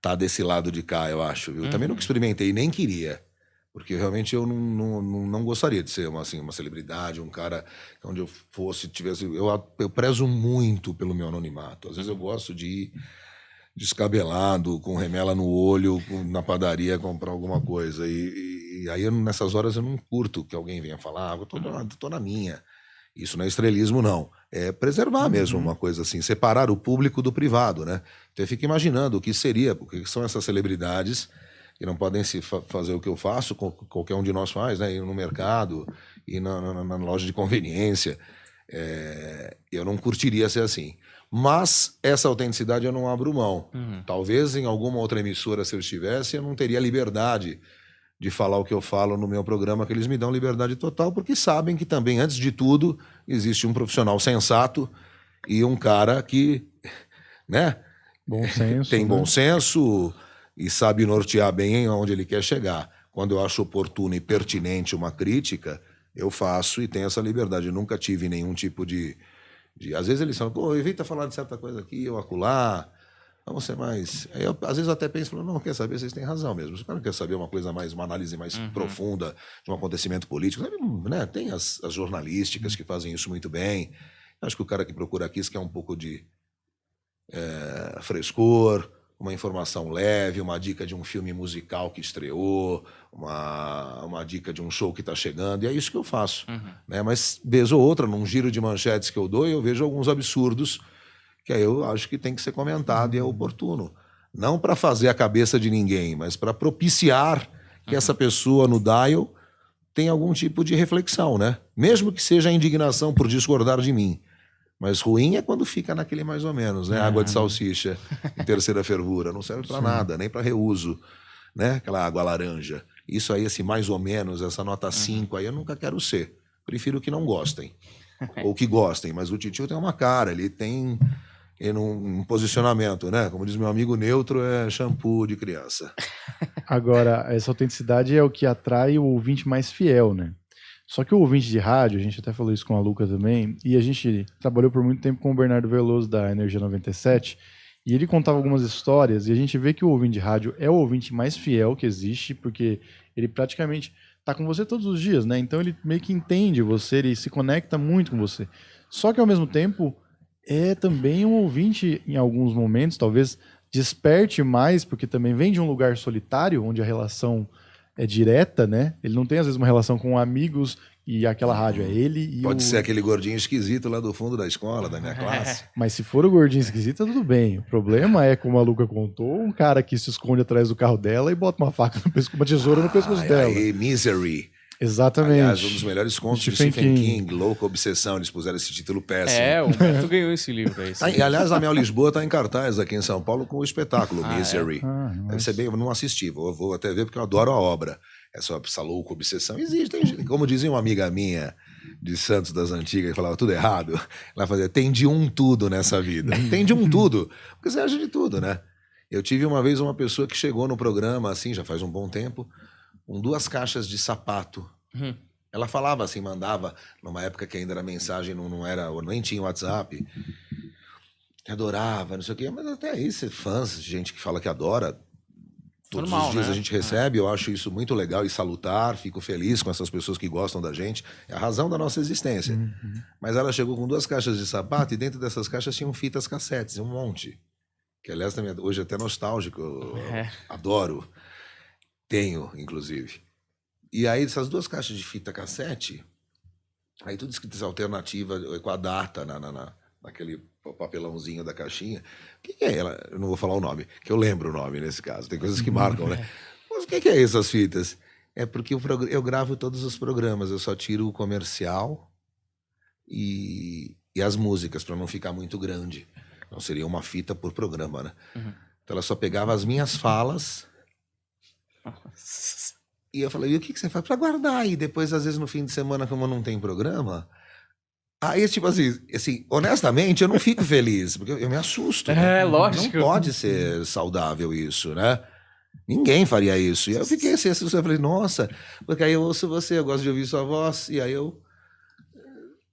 tá desse lado de cá, eu acho. Eu também nunca experimentei, nem queria. Porque realmente eu não gostaria de ser uma celebridade, um cara onde eu tivesse... Eu prezo muito pelo meu anonimato. Às vezes eu gosto de ir descabelado, com remela no olho, na padaria comprar alguma coisa. E aí, nessas horas, eu não curto que alguém venha falar, eu tô na minha. Isso não é estrelismo, não. É preservar mesmo uma coisa assim, separar o público do privado, né? Então eu fico imaginando o que seria, porque são essas celebridades que não podem fazer o que eu faço, qualquer um de nós faz, né? Ir no mercado, ir na loja de conveniência. Eu não curtiria ser assim. Mas essa autenticidade eu não abro mão. Talvez em alguma outra emissora, se eu estivesse, eu não teria liberdade de falar o que eu falo no meu programa, que eles me dão liberdade total, porque sabem que também, antes de tudo, existe um profissional sensato e um cara que, né, Bom senso, tem bom né? senso e sabe nortear bem onde ele quer chegar. Quando eu acho oportuno e pertinente uma crítica, eu faço e tenho essa liberdade. Eu nunca tive nenhum tipo de... Às vezes eles falam, pô, evita falar de certa coisa aqui ou acolá, vamos ser mais... Aí eu, às vezes, até penso, não, quer saber, vocês têm razão mesmo. Se o cara quer saber uma coisa mais, uma análise mais profunda de um acontecimento político, né? Tem as jornalísticas que fazem isso muito bem. Acho que o cara que procura aqui quer um pouco de frescor, uma informação leve, uma dica de um filme musical que estreou, uma dica de um show que está chegando, e é isso que eu faço. Né? Mas, vez ou outra, num giro de manchetes que eu dou, eu vejo alguns absurdos que aí eu acho que tem que ser comentado e é oportuno. Não para fazer a cabeça de ninguém, mas para propiciar que essa pessoa no dial tenha algum tipo de reflexão, né? Mesmo que seja a indignação por discordar de mim. Mas ruim é quando fica naquele mais ou menos, né? Água de salsicha em terceira fervura. Não serve para nada, nem para reuso, né? Aquela água laranja. Isso aí, assim, mais ou menos, essa nota 5 aí eu nunca quero ser. Prefiro que não gostem. Ou que gostem. Mas o titio tem uma cara, ele tem um posicionamento, né? Como diz meu amigo, neutro é shampoo de criança. Agora, essa autenticidade é o que atrai o ouvinte mais fiel, né? Só que o ouvinte de rádio, a gente até falou isso com a Luca também, e a gente trabalhou por muito tempo com o Bernardo Veloso da Energia 97, e ele contava algumas histórias, e a gente vê que o ouvinte de rádio é o ouvinte mais fiel que existe, porque ele praticamente tá com você todos os dias, né? Então ele meio que entende você, ele se conecta muito com você. Só que ao mesmo tempo é também um ouvinte, em alguns momentos, talvez desperte mais, porque também vem de um lugar solitário, onde a relação é direta, né? Ele não tem, às vezes, uma relação com amigos e aquela rádio é ele e Pode ser aquele gordinho esquisito lá do fundo da escola, da minha classe. Mas se for o gordinho esquisito, tudo bem. O problema é, como a Luca contou, um cara que se esconde atrás do carro dela e bota uma faca no pescoço, uma tesoura no pescoço dela. Aí, Misery. Exatamente. Aliás, um dos melhores contos de Stephen King, Louca Obsessão, eles puseram esse título péssimo. O Beto ganhou esse livro aí. E, aliás, a Mel Lisboa está em cartaz aqui em São Paulo com o espetáculo Misery. Deve ser bem, eu não assisti, vou até ver porque eu adoro a obra. Essa louca obsessão existe. Como dizia uma amiga minha de Santos das Antigas, que falava tudo errado, ela fazia, tem de um tudo nessa vida. Tem de um tudo. Porque você acha de tudo, né? Eu tive uma vez uma pessoa que chegou no programa, assim, já faz um bom tempo, com 2 caixas de sapato. Ela falava assim, mandava, numa época que ainda era mensagem, não era, nem tinha WhatsApp, adorava, não sei o quê, mas até aí, fãs, gente que fala que adora, todos os dias, né? A gente recebe, eu acho isso muito legal e salutar, fico feliz com essas pessoas que gostam da gente, é a razão da nossa existência. Mas ela chegou com 2 caixas de sapato e dentro dessas caixas tinham fitas cassetes, um monte. Que, aliás, também, hoje é até nostálgico, eu adoro. Tenho, inclusive. E aí, essas 2 caixas de fita cassete, aí tudo escrito alternativa, com a data naquele papelãozinho da caixinha. O que é ela? Eu não vou falar o nome, que eu lembro o nome nesse caso. Tem coisas que marcam, né? Mas o que é essas fitas? É porque eu gravo todos os programas, eu só tiro o comercial e as músicas, para não ficar muito grande. Não seria uma fita por programa, né? Então ela só pegava as minhas falas. E eu falei, e o que você faz? Para guardar. E depois, às vezes, no fim de semana, como não tem programa... Aí, tipo assim, honestamente, eu não fico feliz, porque eu me assusto. Né? Lógico. Não pode ser saudável isso, né? Ninguém faria isso. E eu fiquei assim, eu falei, nossa, porque aí eu ouço você, eu gosto de ouvir sua voz, e aí eu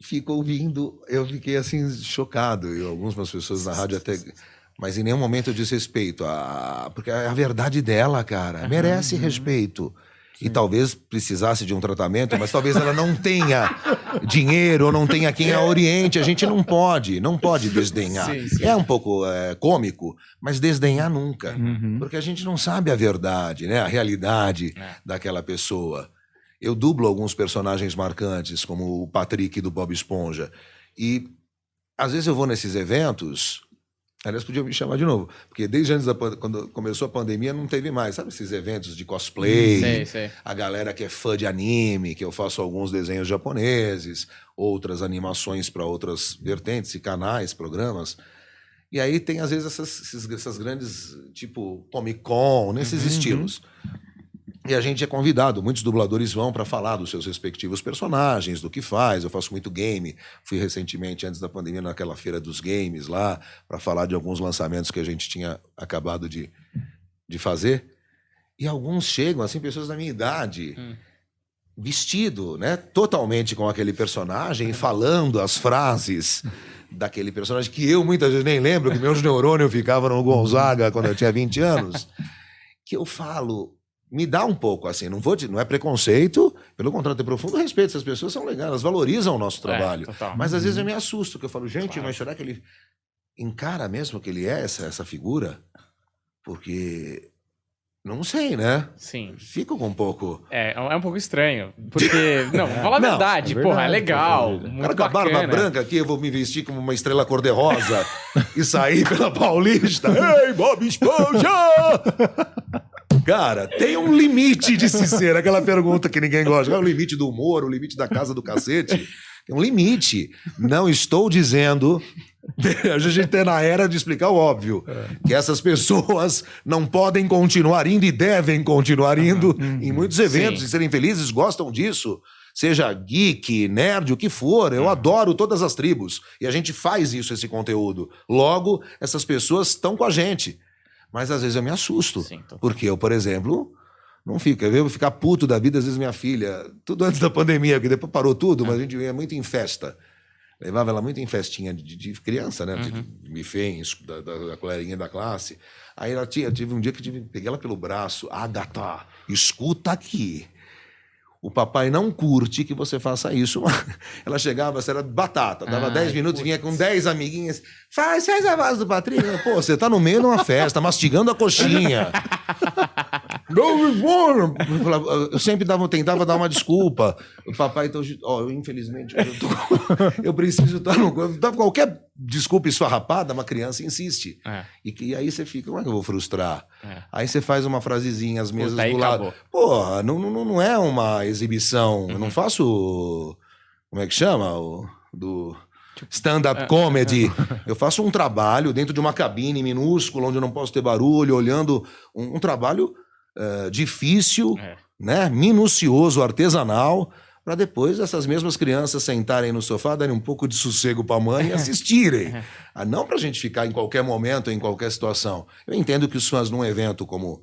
fico ouvindo, eu fiquei assim, chocado. E algumas pessoas na rádio até... Mas em nenhum momento eu desrespeito, porque é a verdade dela, cara, merece respeito. e talvez precisasse de um tratamento, mas talvez ela não tenha dinheiro ou não tenha quem a oriente. A gente não pode desdenhar. Sim. É um pouco cômico, mas desdenhar nunca. Uhum. Porque a gente não sabe a verdade, né? A realidade daquela pessoa. Eu dublo alguns personagens marcantes, como o Patrick do Bob Esponja. E às vezes eu vou nesses eventos... Aliás, podiam me chamar de novo. Porque desde antes quando começou a pandemia, não teve mais. Sabe esses eventos de cosplay? Sei. A galera que é fã de anime, que eu faço alguns desenhos japoneses, outras animações para outras vertentes e canais, programas. E aí tem, às vezes, essas grandes, tipo Comic Con, nesses estilos. E a gente é convidado, muitos dubladores vão para falar dos seus respectivos personagens, do que faz. Eu faço muito game. Fui recentemente, antes da pandemia, naquela feira dos games lá, para falar de alguns lançamentos que a gente tinha acabado de fazer. E alguns chegam, assim, pessoas da minha idade, vestido, né, totalmente com aquele personagem, falando as frases daquele personagem que eu muitas vezes nem lembro, que meus neurônios ficavam no Gonzaga quando eu tinha 20 anos, que eu falo... Me dá um pouco, assim, não é preconceito, pelo contrário, tem profundo respeito, essas pessoas são legais, elas valorizam o nosso trabalho. Mas às vezes eu me assusto, que eu falo, gente, mas será que ele encara mesmo que ele é essa figura? Porque, não sei, né? Sim. Fico com um pouco... É um pouco estranho, porque, não, fala a verdade, é porra, é verdade, legal, é verdade. muito Cara, com a barba bacana. branca aqui, eu vou me vestir como uma estrela cor-de-rosa e sair pela Paulista. Ei, Bob Esponja! Cara, tem um limite de se ser, aquela pergunta que ninguém gosta. É o limite do humor, o limite da casa do cacete. Tem um limite. Não estou dizendo... A gente está na era de explicar o óbvio. Que essas pessoas não podem continuar indo e devem continuar indo em muitos eventos e serem felizes, gostam disso. Seja geek, nerd, o que for. Eu adoro todas as tribos. E a gente faz isso, esse conteúdo. Logo, essas pessoas estão com a gente. Mas às vezes eu me assusto. Sim, porque eu, por exemplo, não fico. Eu vou ficar puto da vida, às vezes minha filha, tudo antes da pandemia, porque depois parou tudo, mas a gente ia muito em festa. Levava ela muito em festinha de criança, né? De buffet, da coleguinha da classe. Aí ela tive um dia que peguei ela pelo braço. Agatha, escuta aqui. O papai não curte que você faça isso. Ela chegava, você era batata, dava 10 minutos, vinha com 10 amiguinhas. Faz a voz do Patrick. Pô, você tá no meio de uma festa, mastigando a coxinha. Eu sempre tentava dar uma desculpa. O papai, então, infelizmente, eu preciso estar no... Qualquer desculpa esfarrapada, uma criança insiste. E aí você fica, como é que eu vou frustrar? Aí você faz uma frasezinha, as mesas do lado. Acabou. Porra, não é uma exibição. Eu não faço... Como é que chama? Do stand-up comedy. Eu faço um trabalho dentro de uma cabine minúscula, onde eu não posso ter barulho, olhando um trabalho difícil, né? Minucioso, artesanal, para depois essas mesmas crianças sentarem no sofá, darem um pouco de sossego para a mãe e assistirem. Não para a gente ficar em qualquer momento, em qualquer situação. Eu entendo que os fãs num evento como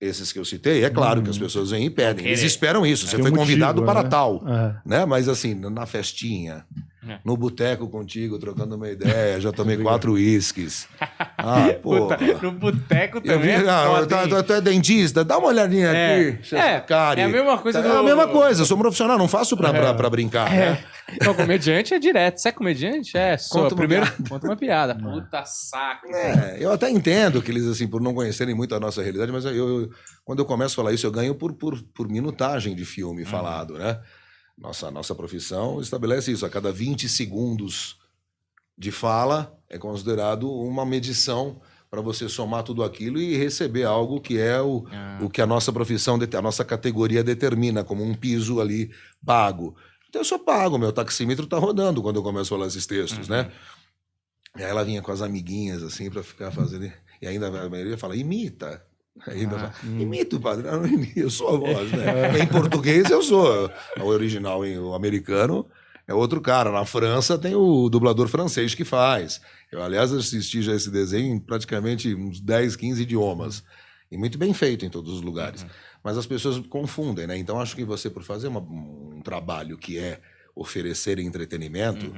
esses que eu citei, é claro que as pessoas vêm e pedem. Eles esperam isso. Você foi convidado para tal. Né? Mas assim, na festinha, no boteco contigo, trocando uma ideia, já tomei 4 uísques. Porra. No boteco também. Tu é dentista? Dá uma olhadinha aqui. É a mesma coisa. É a mesma coisa. Eu sou um profissional, não faço pra brincar. Né? Não, comediante é direto. Você é comediante? Conta uma piada. Puta saco. Eu até entendo que eles, assim, por não conhecerem muito a nossa realidade, mas quando eu começo a falar isso, eu ganho por minutagem de filme falado, né? Nossa profissão estabelece isso. A cada 20 segundos de fala é considerado uma medição para você somar tudo aquilo e receber algo que é o que a nossa profissão, a nossa categoria determina como um piso ali pago. Então eu só pago, meu taxímetro tá rodando quando eu começo a falar esses textos, né? E aí ela vinha com as amiguinhas, assim, para ficar fazendo... E ainda a maioria fala, imita. Imito o padre, não imito, eu sou a voz, né? Em português eu sou. O original, o americano, é outro cara. Na França tem o dublador francês que faz. Eu, aliás, assisti já esse desenho em praticamente uns 10, 15 idiomas. E muito bem feito em todos os lugares. Mas as pessoas confundem, né? Então, acho que você, por fazer um trabalho que é oferecer entretenimento,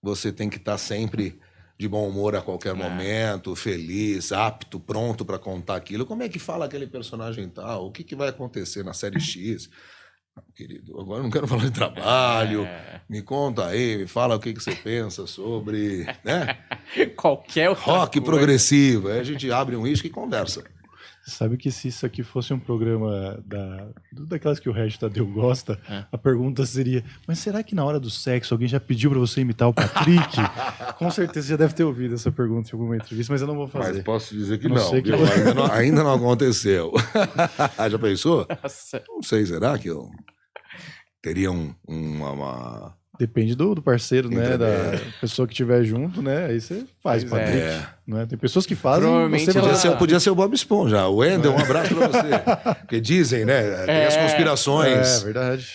você tem que estar sempre de bom humor a qualquer momento, feliz, apto, pronto para contar aquilo. Como é que fala aquele personagem tal? O que vai acontecer na série X? Querido, agora eu não quero falar de trabalho. Me conta aí, me fala o que você pensa sobre, né? Qualquer outra Rock coisa. progressivo. Aí a gente abre um uísque e conversa. Sabe que se isso aqui fosse um programa daquelas que o Regis Tadeu gosta, a pergunta seria, mas será que na hora do sexo alguém já pediu pra você imitar o Patrick? Com certeza você já deve ter ouvido essa pergunta em alguma entrevista, mas eu não vou fazer. Mas posso dizer que Não não, sei que- viu? Ainda não aconteceu. Já pensou? Nossa. Não sei, será que eu teria uma... Depende do parceiro, né? Da Entendeu? pessoa que estiver junto, né? Aí você faz, Pois Patrick. Né? Tem pessoas que fazem. Provavelmente Você ela- Podia ser o Bob Esponja. O Wendel, um abraço pra você. Porque dizem, né? Tem as É conspirações verdade.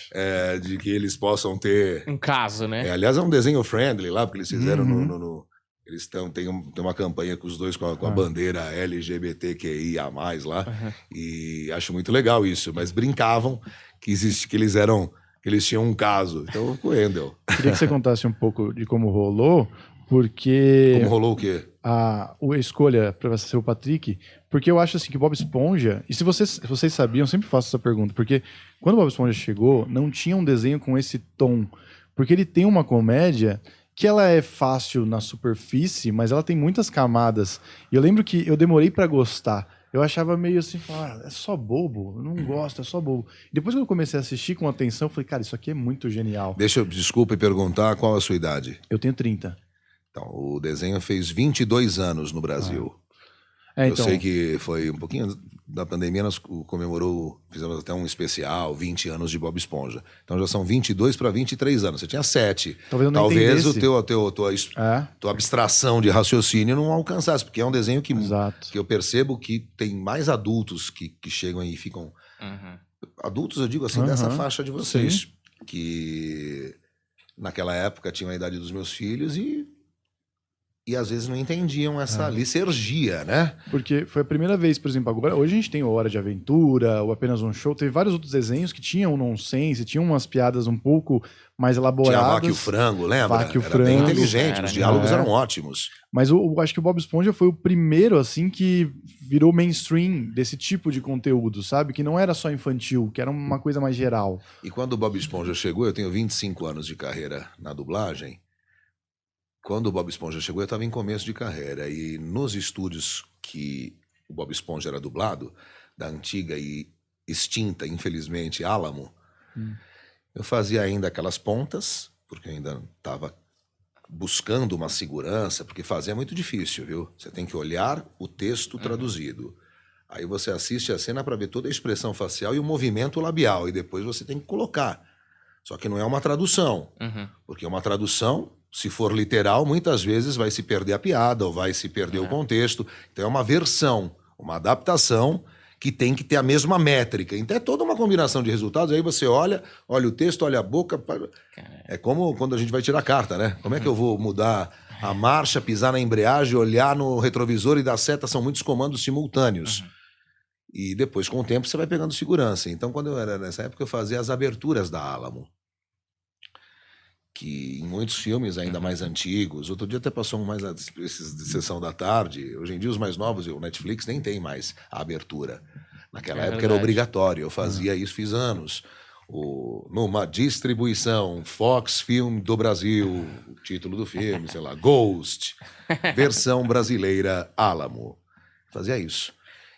de que eles possam ter... Um caso, né? aliás, é um desenho friendly lá, porque eles fizeram eles tem uma campanha com os dois com a bandeira LGBTQIA+, lá, e acho muito legal isso, mas brincavam que eles tinham um caso. Então, com o Wendel. Queria que você contasse um pouco de como rolou, porque Como rolou o quê? a escolha para ser o Patrick, porque eu acho assim que o Bob Esponja, e se vocês sabiam, eu sempre faço essa pergunta, porque quando o Bob Esponja chegou, não tinha um desenho com esse tom, porque ele tem uma comédia que ela é fácil na superfície, mas ela tem muitas camadas. E eu lembro que eu demorei para gostar. Eu achava meio assim, é só bobo, eu não gosto, é só bobo. Depois que eu comecei a assistir com atenção, eu falei, cara, isso aqui é muito genial. Desculpa perguntar qual a sua idade. Eu tenho 30. Então, o desenho fez 22 anos no Brasil. Então, Eu sei que foi um pouquinho antes da pandemia, nós fizemos até um especial, 20 anos de Bob Esponja. Então já são 22 para 23 anos. Você tinha 7. Talvez eu não Talvez entendesse. tua abstração de raciocínio não alcançasse, porque é um desenho que eu percebo que tem mais adultos que chegam aí e ficam... Adultos, eu digo assim, dessa faixa de vocês, que naquela época tinham a idade dos meus filhos e às vezes não entendiam essa licergia, né? Porque foi a primeira vez, por exemplo, agora, hoje a gente tem o Hora de Aventura, ou Apenas um Show, teve vários outros desenhos que tinham nonsense, tinham umas piadas um pouco mais elaboradas. Tinha a Vaca e o Frango, lembra? Vaca e o Era Frango. bem inteligente, os diálogos É. eram ótimos. Mas eu acho que o Bob Esponja foi o primeiro, assim, que virou mainstream desse tipo de conteúdo, sabe? Que não era só infantil, que era uma coisa mais geral. E quando o Bob Esponja chegou, eu tenho 25 anos de carreira na dublagem. Quando o Bob Esponja chegou, eu estava em começo de carreira. E nos estúdios que o Bob Esponja era dublado, da antiga e extinta, infelizmente, Alamo, eu fazia ainda aquelas pontas, porque eu ainda estava buscando uma segurança, porque fazer é muito difícil, viu? Você tem que olhar o texto traduzido. Aí você assiste a cena para ver toda a expressão facial e o movimento labial, e depois você tem que colocar. Só que não é uma tradução, porque uma tradução, se for literal, muitas vezes vai se perder a piada ou vai se perder o contexto. Então é uma versão, uma adaptação que tem que ter a mesma métrica. Então é toda uma combinação de resultados. Aí você olha o texto, olha a boca. É como quando a gente vai tirar carta, né? Como é que eu vou mudar a marcha, pisar na embreagem, olhar no retrovisor e dar seta? São muitos comandos simultâneos. E depois, com o tempo, você vai pegando segurança. Então, quando eu era nessa época, eu fazia as aberturas da Alamo. Que em muitos filmes ainda mais antigos, outro dia até passou mais esses de sessão da tarde, hoje em dia os mais novos, o Netflix nem tem mais a abertura. Naquela época era obrigatório, eu fazia isso, fiz anos. Numa distribuição Fox Film do Brasil, o título do filme, sei lá, Ghost, versão brasileira Alamo. Fazia isso.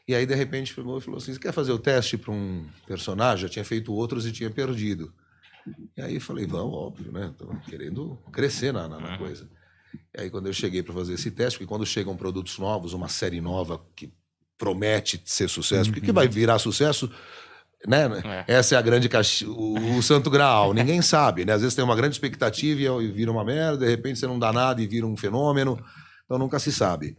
E aí, de repente, falou assim, você quer fazer o teste para um personagem? Já tinha feito outros e tinha perdido. E aí falei, vamos, óbvio, né? Tô querendo crescer na coisa. E aí quando eu cheguei para fazer esse teste, porque quando chegam produtos novos, uma série nova que promete ser sucesso, porque que vai virar sucesso, né? Essa é a grande o santo graal, ninguém sabe, né? Às vezes tem uma grande expectativa e vira uma merda, de repente você não dá nada e vira um fenômeno, então nunca se sabe.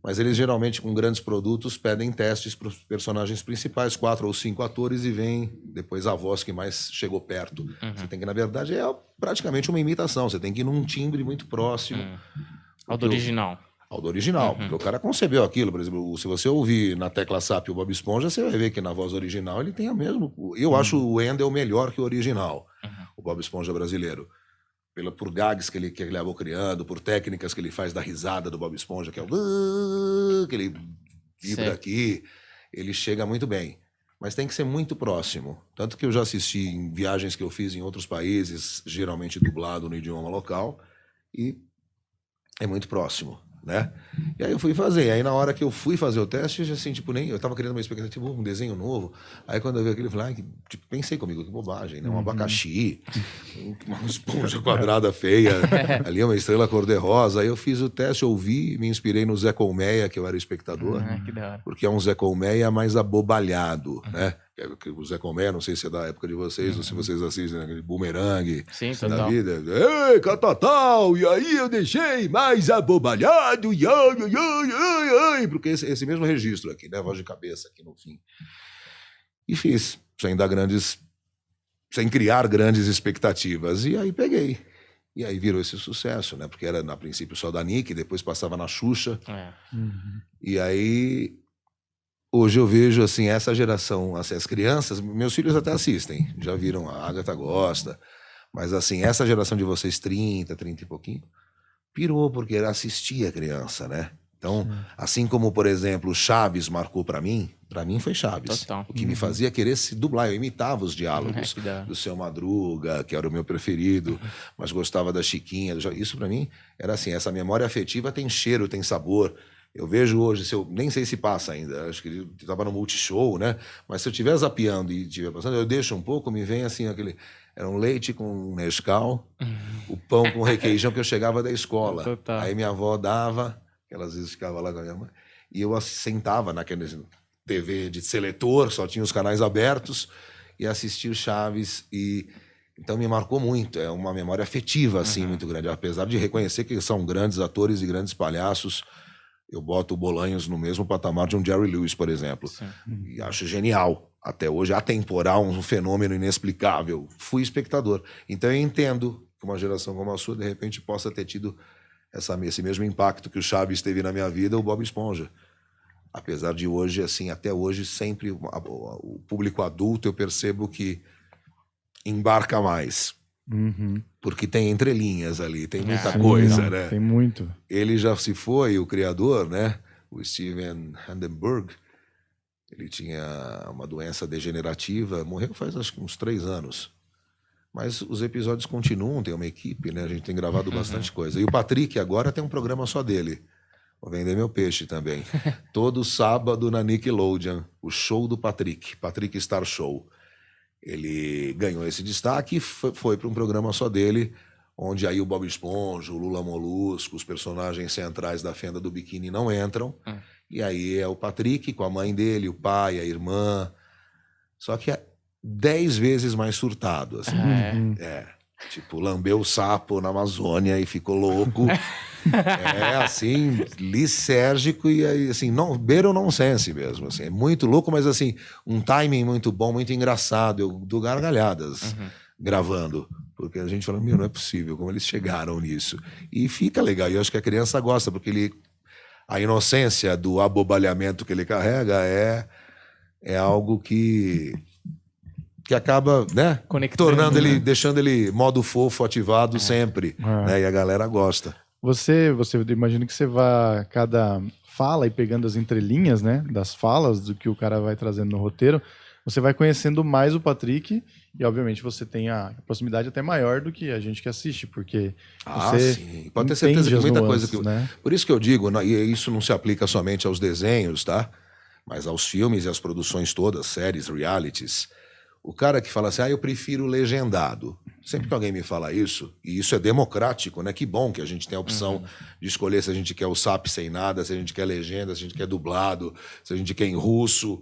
Mas eles geralmente, com grandes produtos, pedem testes para os personagens principais, 4 ou 5 atores, e vem depois a voz que mais chegou perto. Você tem que, na verdade, é praticamente uma imitação. Você tem que ir num timbre muito próximo. Ao do original. Ao do original. Porque o cara concebeu aquilo. Por exemplo, se você ouvir na tecla SAP o Bob Esponja, você vai ver que na voz original ele tem a mesma... Eu acho o Wendel melhor que o original. O Bob Esponja brasileiro. por gags que ele acabou criando, por técnicas que ele faz da risada do Bob Esponja, que é o... que ele vibra aqui. Ele chega muito bem. Mas tem que ser muito próximo. Tanto que eu já assisti em viagens que eu fiz em outros países, geralmente dublado no idioma local, e é muito próximo, né? E aí eu fui fazer. E aí na hora que eu fui fazer o teste, assim, tipo, eu tava criando uma expectativa, um desenho novo. Aí quando eu vi aquilo, eu falei, tipo, pensei comigo, que bobagem, né? Um abacaxi, uma esponja quadrada feia, ali uma estrela cor-de-rosa. Aí eu fiz o teste, ouvi, me inspirei no Zé Colmeia, que eu era espectador. Que da hora. Porque é um Zé Colmeia mais abobalhado, né? O Zé Colmeia, não sei se é da época de vocês, ou se vocês assistem aquele bumerangue da vida. Ei, catatal, e aí eu deixei mais abobalhado, porque esse mesmo registro aqui, né? Voz de cabeça aqui no fim. E fiz, sem criar grandes expectativas. E aí peguei. E aí virou esse sucesso, né? Porque era, a princípio, só da Nick, depois passava na Xuxa. E aí... Hoje eu vejo, assim, essa geração, assim, as crianças, meus filhos até assistem, já viram, a Agatha gosta, mas, assim, essa geração de vocês, 30 e pouquinho, pirou, porque assistia criança, né? Então, assim como, por exemplo, Chaves marcou pra mim foi Chaves. Total. O que me fazia querer se dublar, eu imitava os diálogos do Seu Madruga, que era o meu preferido, mas gostava da Chiquinha, isso pra mim era assim, essa memória afetiva tem cheiro, tem sabor. Eu vejo hoje, nem sei se passa ainda, acho que ele estava no Multishow, né? Mas se eu estiver zapeando e estiver passando, eu deixo um pouco, me vem assim aquele... Era um leite com Nescau, o pão com requeijão que eu chegava da escola. Total. Aí minha avó dava, que ela às vezes ficava lá com a minha mãe, e eu sentava naquele TV de seletor, só tinha os canais abertos, e assistia o Chaves e... Então me marcou muito, é uma memória afetiva, assim, muito grande. Apesar de reconhecer que são grandes atores e grandes palhaços, eu boto o Bolanhos no mesmo patamar de um Jerry Lewis, por exemplo. E acho genial. Até hoje, atemporal, um fenômeno inexplicável. Fui espectador. Então eu entendo que uma geração como a sua, de repente, possa ter tido esse mesmo impacto que o Chaves teve na minha vida, o Bob Esponja. Apesar de hoje, assim, até hoje, sempre o público adulto, eu percebo que embarca mais. Porque tem entrelinhas ali, tem muita coisa, né? Tem muito. Ele já se foi, o criador, né? O Steven Hindenburg, ele tinha uma doença degenerativa, morreu faz acho que uns 3 anos. Mas os episódios continuam, tem uma equipe, né? A gente tem gravado bastante coisa. E o Patrick agora tem um programa só dele. Vou vender meu peixe também. Todo sábado na Nickelodeon, o show do Patrick, Patrick Star Show. Ele ganhou esse destaque e foi para um programa só dele, onde aí o Bob Esponja, o Lula Molusco, os personagens centrais da Fenda do Biquíni não entram. E aí é o Patrick com a mãe dele, o pai, a irmã. Só que é 10 vezes mais surtado, assim. Tipo, lambeu o sapo na Amazônia e ficou louco. Assim, lisérgico e aí, assim, beira o nonsense mesmo, assim. É muito louco, mas assim, um timing muito bom, muito engraçado. Eu dou gargalhadas gravando, porque a gente fala, não é possível, como eles chegaram nisso. E fica legal, e eu acho que a criança gosta, porque a inocência do abobalhamento que ele carrega é algo que acaba, né, tornando ele, deixando ele modo fofo ativado sempre, né, e a galera gosta. Você imagina que você vai cada fala e pegando as entrelinhas, né, das falas do que o cara vai trazendo no roteiro, você vai conhecendo mais o Patrick e, obviamente, você tem a proximidade até maior do que a gente que assiste, porque você sim. Pode ter certeza que muita nuances, coisa que... né? Por isso que eu digo, e isso não se aplica somente aos desenhos, tá? Mas aos filmes e às produções todas, séries, realities. O cara que fala assim, eu prefiro legendado. Sempre que alguém me fala isso, e isso é democrático, né? Que bom que a gente tem a opção de escolher se a gente quer o SAP sem nada, se a gente quer legenda, se a gente quer dublado, se a gente quer em russo.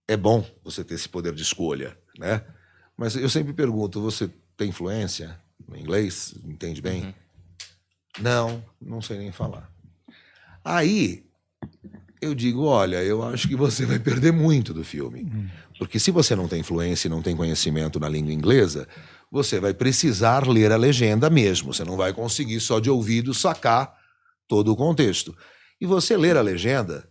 É bom você ter esse poder de escolha, né? Mas eu sempre pergunto, você tem influência no inglês? Entende bem? Não sei nem falar. Aí eu digo, olha, eu acho que você vai perder muito do filme. Porque se você não tem influência e não tem conhecimento na língua inglesa, você vai precisar ler a legenda mesmo. Você não vai conseguir só de ouvido sacar todo o contexto. E você ler a legenda,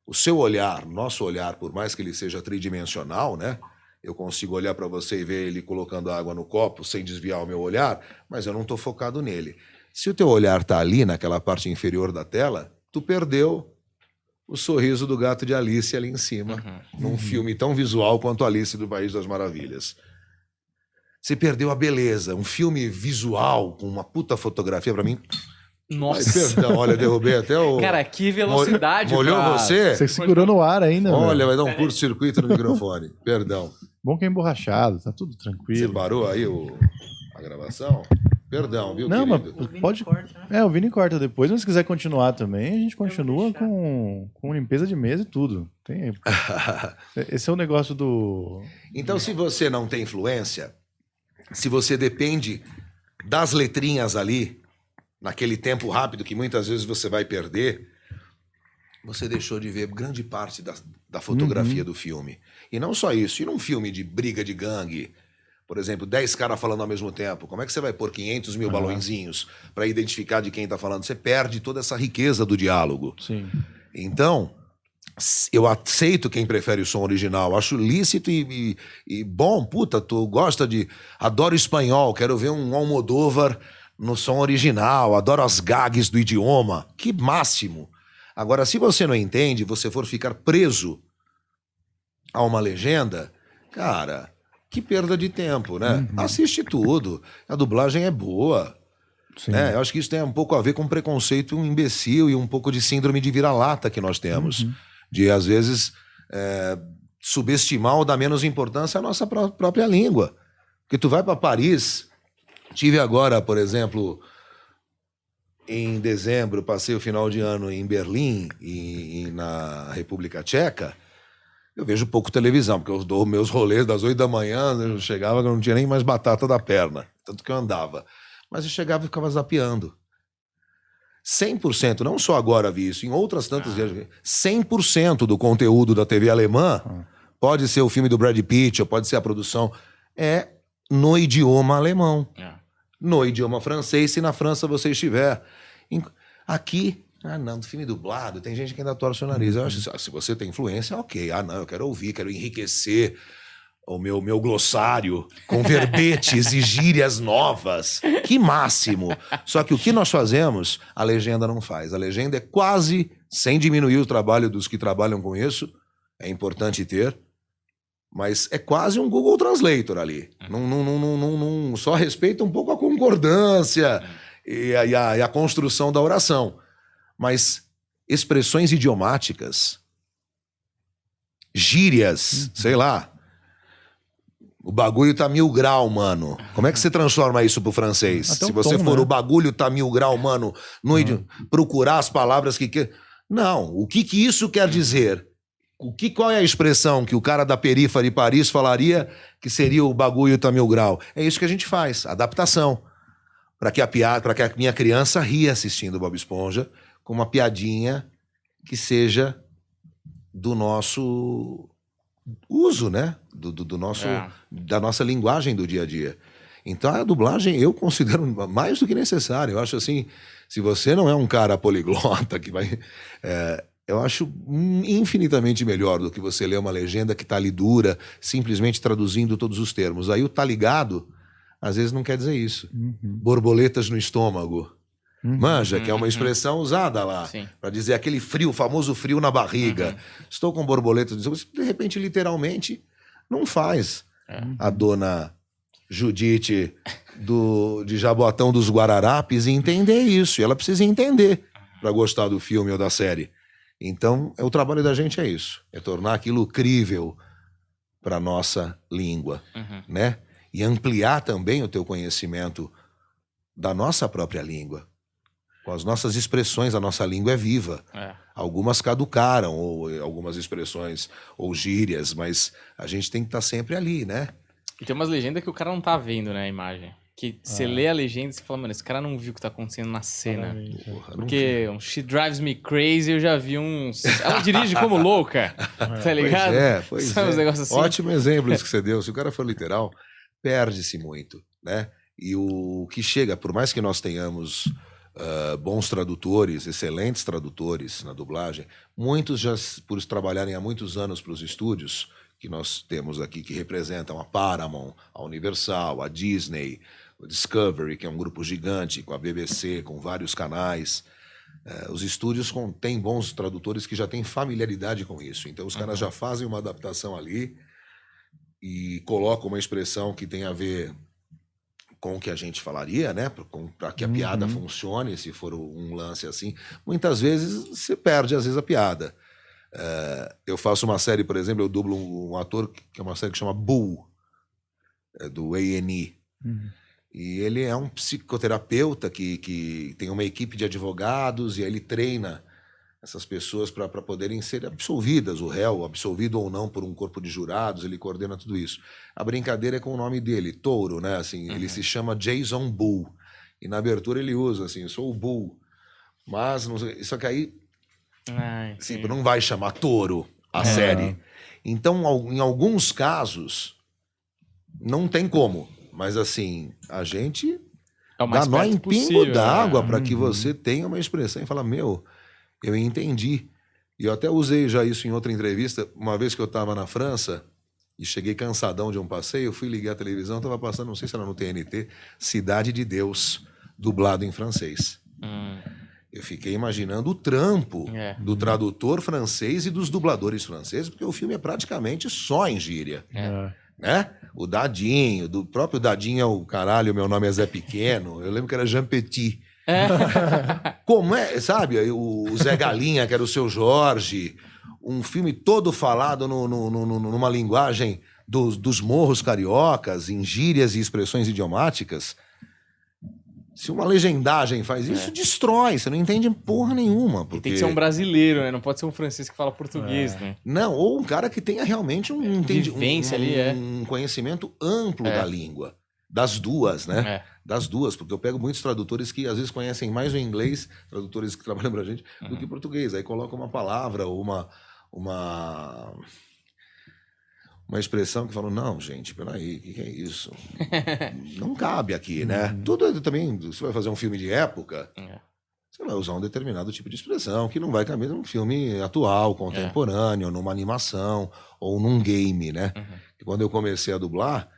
o seu olhar, nosso olhar, por mais que ele seja tridimensional, né? eu consigo olhar para você e ver ele colocando água no copo sem desviar o meu olhar, mas eu não estou focado nele. Se o teu olhar está ali, naquela parte inferior da tela, tu perdeu o sorriso do gato de Alice ali em cima, num filme tão visual quanto Alice do País das Maravilhas. Você perdeu a beleza. Um filme visual com uma puta fotografia, para mim... Nossa. Ai, perdão, olha, derrubei até o... Cara, que velocidade. Molhou você? Você segurou no ar ainda, Olha, velho. vai dar um curto-circuito no microfone. Perdão. Bom que é emborrachado, tá tudo Você tranquilo. parou aí a gravação? Perdão, viu, Não, querido? mas pode... O Vini corta depois, mas se quiser continuar também, a gente continua com limpeza de mesa e tudo. Esse é o negócio do... Então, se você não tem influência, se você depende das letrinhas ali, naquele tempo rápido que muitas vezes você vai perder, você deixou de ver grande parte da fotografia do filme. E não só isso, e num filme de briga de gangue, por exemplo, 10 caras falando ao mesmo tempo, como é que você vai pôr 500 mil balõezinhos para identificar de quem está falando? Você perde toda essa riqueza do diálogo. Sim. Então, eu aceito quem prefere o som original, acho lícito e bom, puta, tu gosta de... Adoro espanhol, quero ver um Almodóvar no som original, adoro as gags do idioma, que máximo. Agora, se você não entende, você for ficar preso a uma legenda, cara, que perda de tempo, né? Assiste tudo, a dublagem é boa. Sim. Né? Eu acho que isso tem um pouco a ver com preconceito imbecil e um pouco de síndrome de vira-lata que nós temos. De, às vezes, subestimar ou dar menos importância à nossa própria língua. Porque tu vai para Paris... Tive agora, por exemplo, em dezembro, passei o final de ano em Berlim e na República Tcheca. Eu vejo pouco televisão, porque eu dou meus rolês das 8 da manhã, eu chegava que eu não tinha nem mais batata da perna, tanto que eu andava. Mas eu chegava e ficava zapeando. 100%, não só agora vi isso, em outras tantas viagens, 100% do conteúdo da TV alemã, pode ser o filme do Brad Pitt, ou pode ser a produção, é no idioma alemão. No idioma francês, se na França você estiver. Aqui, não, filme dublado, tem gente que ainda torce o nariz. Eu acho, se você tem influência, ok. Não, eu quero ouvir, quero enriquecer o meu glossário com verbetes e gírias novas. Que máximo! Só que o que nós fazemos, a legenda não faz. A legenda é quase, sem diminuir o trabalho dos que trabalham com isso, é importante ter, mas é quase um Google Translator ali. Não só respeita um pouco a concordância e a construção da oração. Mas expressões idiomáticas, gírias, sei lá. O bagulho tá 1000 grau, mano. Como é que você transforma isso pro francês? Até Se o você tom, for né? o bagulho tá 1000 grau, mano, procurar as palavras que... Não, o que isso quer dizer? Qual é a expressão que o cara da perifa de Paris falaria que seria o bagulho tá 1000 grau? É isso que a gente faz, adaptação. Para que a minha criança ria assistindo Bob Esponja com uma piadinha que seja do nosso uso, né? Da nossa linguagem do dia a dia. Então a dublagem eu considero mais do que necessária. Eu acho assim, se você não é um cara poliglota que vai... eu acho infinitamente melhor do que você ler uma legenda que tá ali dura, simplesmente traduzindo todos os termos. Aí o tá ligado, às vezes não quer dizer isso. Borboletas no estômago. Manja, que é uma expressão usada lá, para dizer aquele frio, famoso frio na barriga. Estou com borboletas no estômago. De repente, literalmente, não faz. A dona Judite de Jaboatão dos Guararapes entender isso. E ela precisa entender para gostar do filme ou da série. Então, o trabalho da gente é isso. É tornar aquilo crível para nossa língua, né? E ampliar também o teu conhecimento da nossa própria língua. Com as nossas expressões, a nossa língua é viva. Algumas caducaram, ou algumas expressões, ou gírias, mas a gente tem que estar sempre ali, né? E tem umas legendas que o cara não tá vendo, né, a imagem. Que você lê a legenda e você fala, mano, esse cara não viu o que tá acontecendo na cena. Porra, Porque um She Drives Me Crazy eu já vi uns... Ela dirige como louca, tá ligado? Pois Sabe é. uns negócios assim? Ótimo exemplo isso que você deu. Se o cara for literal, perde-se muito, né? E o que chega, por mais que nós tenhamos bons tradutores, excelentes tradutores na dublagem, muitos já, por trabalharem há muitos anos para os estúdios, que nós temos aqui, que representam a Paramount, a Universal, a Disney, o Discovery, que é um grupo gigante, com a BBC, com vários canais. Os estúdios têm bons tradutores que já têm familiaridade com isso. Então, os caras já fazem uma adaptação ali e colocam uma expressão que tem a ver com o que a gente falaria, né? Para que a piada funcione, se for um lance assim. Muitas vezes você perde, às vezes, a piada. Eu faço uma série, por exemplo, eu dublo um ator que é uma série que chama Bull, do A&E. E ele é um psicoterapeuta que tem uma equipe de advogados e aí ele treina essas pessoas para poderem ser absolvidas, o réu, absolvido ou não por um corpo de jurados, ele coordena tudo isso. A brincadeira é com o nome dele, Touro, né? Assim, ele se chama Jason Bull. E na abertura ele usa assim, eu sou o Bull. Mas, não sei, só que aí assim, não vai chamar Touro a série. Então, em alguns casos, não tem como. Mas assim, a gente dá nó em pingo d'água para que você tenha uma expressão e fala, meu, eu entendi. E eu até usei já isso em outra entrevista. Uma vez que eu estava na França e cheguei cansadão de um passeio, fui ligar a televisão, estava passando, não sei se era no TNT, Cidade de Deus, dublado em francês. Eu fiquei imaginando o trampo do tradutor francês e dos dubladores franceses, porque o filme é praticamente só em gíria. Né? O Dadinho, do próprio Dadinho é o caralho, meu nome é Zé Pequeno. Eu lembro que era Jean Petit. Como é, sabe? O Zé Galinha, que era o Seu Jorge. Um filme todo falado numa linguagem dos morros cariocas, em gírias e expressões idiomáticas. Se uma legendagem faz isso, destrói. Você não entende porra nenhuma. Porque... Tem que ser um brasileiro, né? Não pode ser um francês que fala português, né? Não, ou um cara que tenha realmente um conhecimento amplo da língua. Das duas, né? Das duas, porque eu pego muitos tradutores que às vezes conhecem mais o inglês, tradutores que trabalham pra gente, do que o português. Aí coloca uma palavra ou uma expressão que falam, não, gente, peraí, o que é isso? Não cabe aqui, né? Tudo também, você vai fazer um filme de época, você vai usar um determinado tipo de expressão que não vai caber num filme atual, contemporâneo, numa animação ou num game, né? E quando eu comecei a dublar,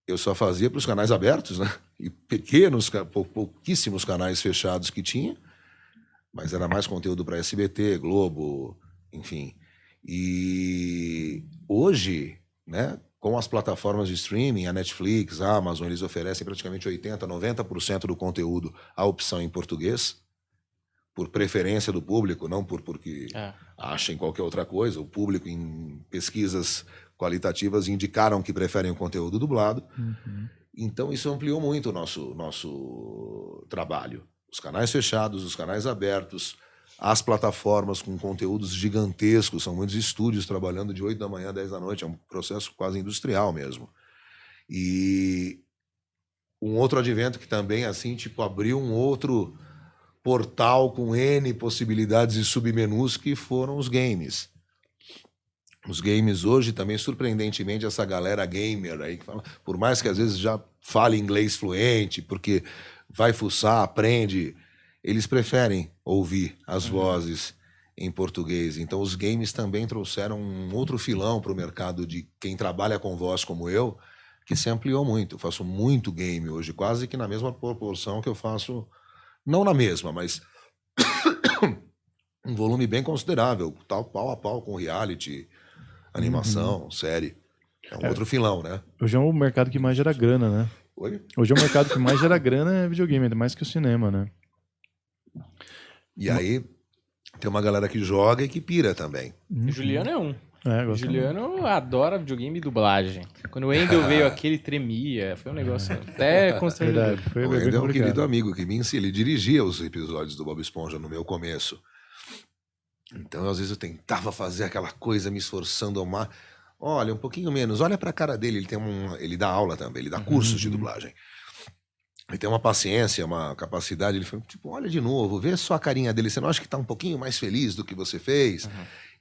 eu só fazia para os canais abertos, né? E pouquíssimos canais fechados que tinha, mas era mais conteúdo para SBT, Globo, enfim. E hoje, né, com as plataformas de streaming, a Netflix, a Amazon, eles oferecem praticamente 80%, 90% do conteúdo a opção em português, por preferência do público, não porque achem qualquer outra coisa. O público, em pesquisas qualitativas, indicaram que preferem o conteúdo dublado. Então, isso ampliou muito o nosso trabalho. Os canais fechados, os canais abertos, as plataformas com conteúdos gigantescos, são muitos estúdios trabalhando de 8 da manhã a 10 da noite, é um processo quase industrial mesmo. E um outro advento que também, assim, tipo, abriu um outro portal com N possibilidades e submenus, que foram os games. Os games hoje também, surpreendentemente, essa galera gamer aí, que fala, por mais que às vezes já fale inglês fluente, porque vai fuçar, aprende, eles preferem ouvir as vozes em português. Então, os games também trouxeram um outro filão para o mercado de quem trabalha com voz como eu, que se ampliou muito. Eu faço muito game hoje, quase que na mesma proporção que eu faço, não na mesma, mas um volume bem considerável, tal pau a pau com reality, animação, série. É um outro filão, né? Hoje é o mercado que mais gera grana, né? Oi? Hoje é o mercado que mais gera grana é videogame, ainda mais que o cinema, né? E aí, tem uma galera que joga e que pira também. O Juliano é um. É, O Juliano adora videogame e dublagem. Quando o Wendel veio aqui, ele tremia. Foi um negócio até constrangedor. Verdade, foi O bem Wendel é um complicado. querido amigo que me ensina. Ele dirigia os episódios do Bob Esponja no meu começo. Então, às vezes, eu tentava fazer aquela coisa, me esforçando ao mar. Olha, um pouquinho menos. Olha pra cara dele. Ele dá aula também, ele dá cursos de dublagem. Ele tem uma paciência, uma capacidade. Ele foi tipo, olha de novo, vê só a carinha dele. Você não acha que tá um pouquinho mais feliz do que você fez?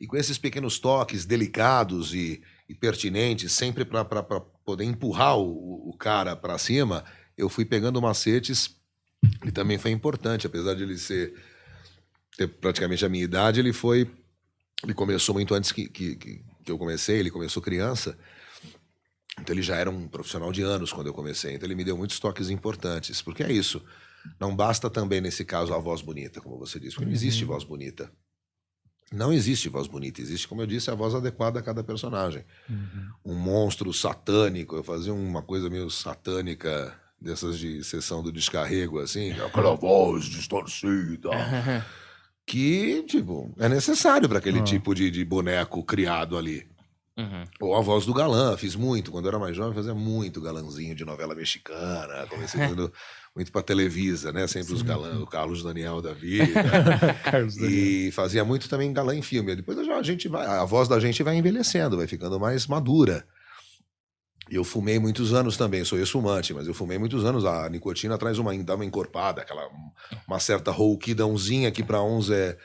E com esses pequenos toques delicados e pertinentes, sempre para poder empurrar o cara para cima, eu fui pegando macetes. E também foi importante, apesar de ele ter praticamente a minha idade, ele começou muito antes que que eu comecei, ele começou criança, então ele já era um profissional de anos quando eu comecei, então ele me deu muitos toques importantes, porque é isso, não basta também nesse caso a voz bonita, como você disse, porque não existe voz bonita. Não existe voz bonita, existe, como eu disse, a voz adequada a cada personagem. Um monstro satânico, eu fazia uma coisa meio satânica, dessas de sessão do descarrego, assim, aquela voz distorcida, que, tipo, é necessário para aquele tipo de boneco criado ali. Ou a voz do galã, fiz muito, quando eu era mais jovem, fazia muito galãzinho de novela mexicana, comecei fazendo muito pra Televisa, né, sempre os galãs, o Carlos Daniel da vida, e fazia muito também galã em filme, depois a voz da gente vai envelhecendo, vai ficando mais madura. Eu fumei muitos anos também, sou ex-fumante, mas eu fumei muitos anos, a nicotina traz dá uma encorpada, uma certa rouquidãozinha que pra uns é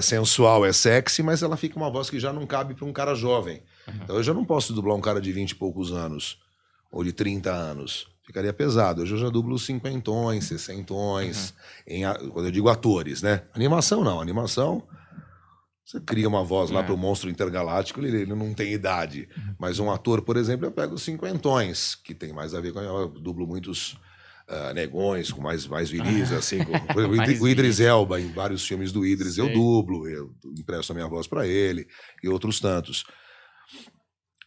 sensual, é sexy, mas ela fica uma voz que já não cabe pra um cara jovem. Então eu já não posso dublar um cara de 20 e poucos anos, ou de 30 anos. Ficaria pesado. Hoje eu já dublo 50, 60. Quando eu digo atores, né? Animação não. Animação, você cria uma voz lá pro monstro intergaláctico, ele não tem idade. Mas um ator, por exemplo, eu pego os 50, que tem mais a ver com... Eu dublo muitos negões, com mais viris, assim. O Idris Elba, em vários filmes do Idris, eu dublo, eu empresto a minha voz para ele, e outros tantos.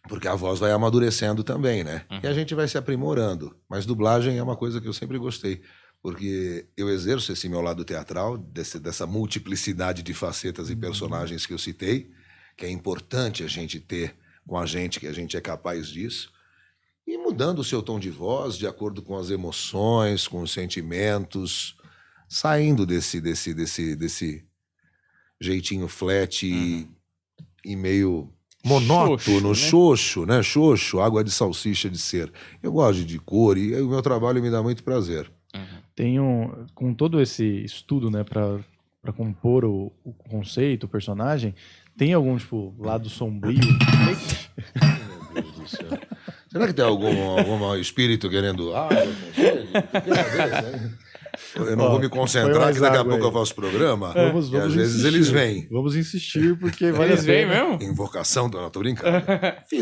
Porque a voz vai amadurecendo também, né? E a gente vai se aprimorando. Mas dublagem é uma coisa que eu sempre gostei. Porque eu exerço esse meu lado teatral, dessa multiplicidade de facetas e personagens que eu citei, que é importante a gente ter com a gente, que a gente é capaz disso. E mudando o seu tom de voz de acordo com as emoções, com os sentimentos, saindo desse jeitinho flat e meio... monótono, xoxo, né? Xoxo, água de salsicha de ser. Eu gosto de cor e o meu trabalho me dá muito prazer. Com todo esse estudo, né, para compor o conceito, o personagem, tem algum, tipo, lado sombrio? Meu Deus do céu. Será que tem algum espírito querendo... eu não vou me concentrar, que daqui a pouco eu faço programa. Vamos e às vezes insistir. eles vêm. Vamos insistir, porque vale Eles vêm mesmo? Invocação, não, tô brincando.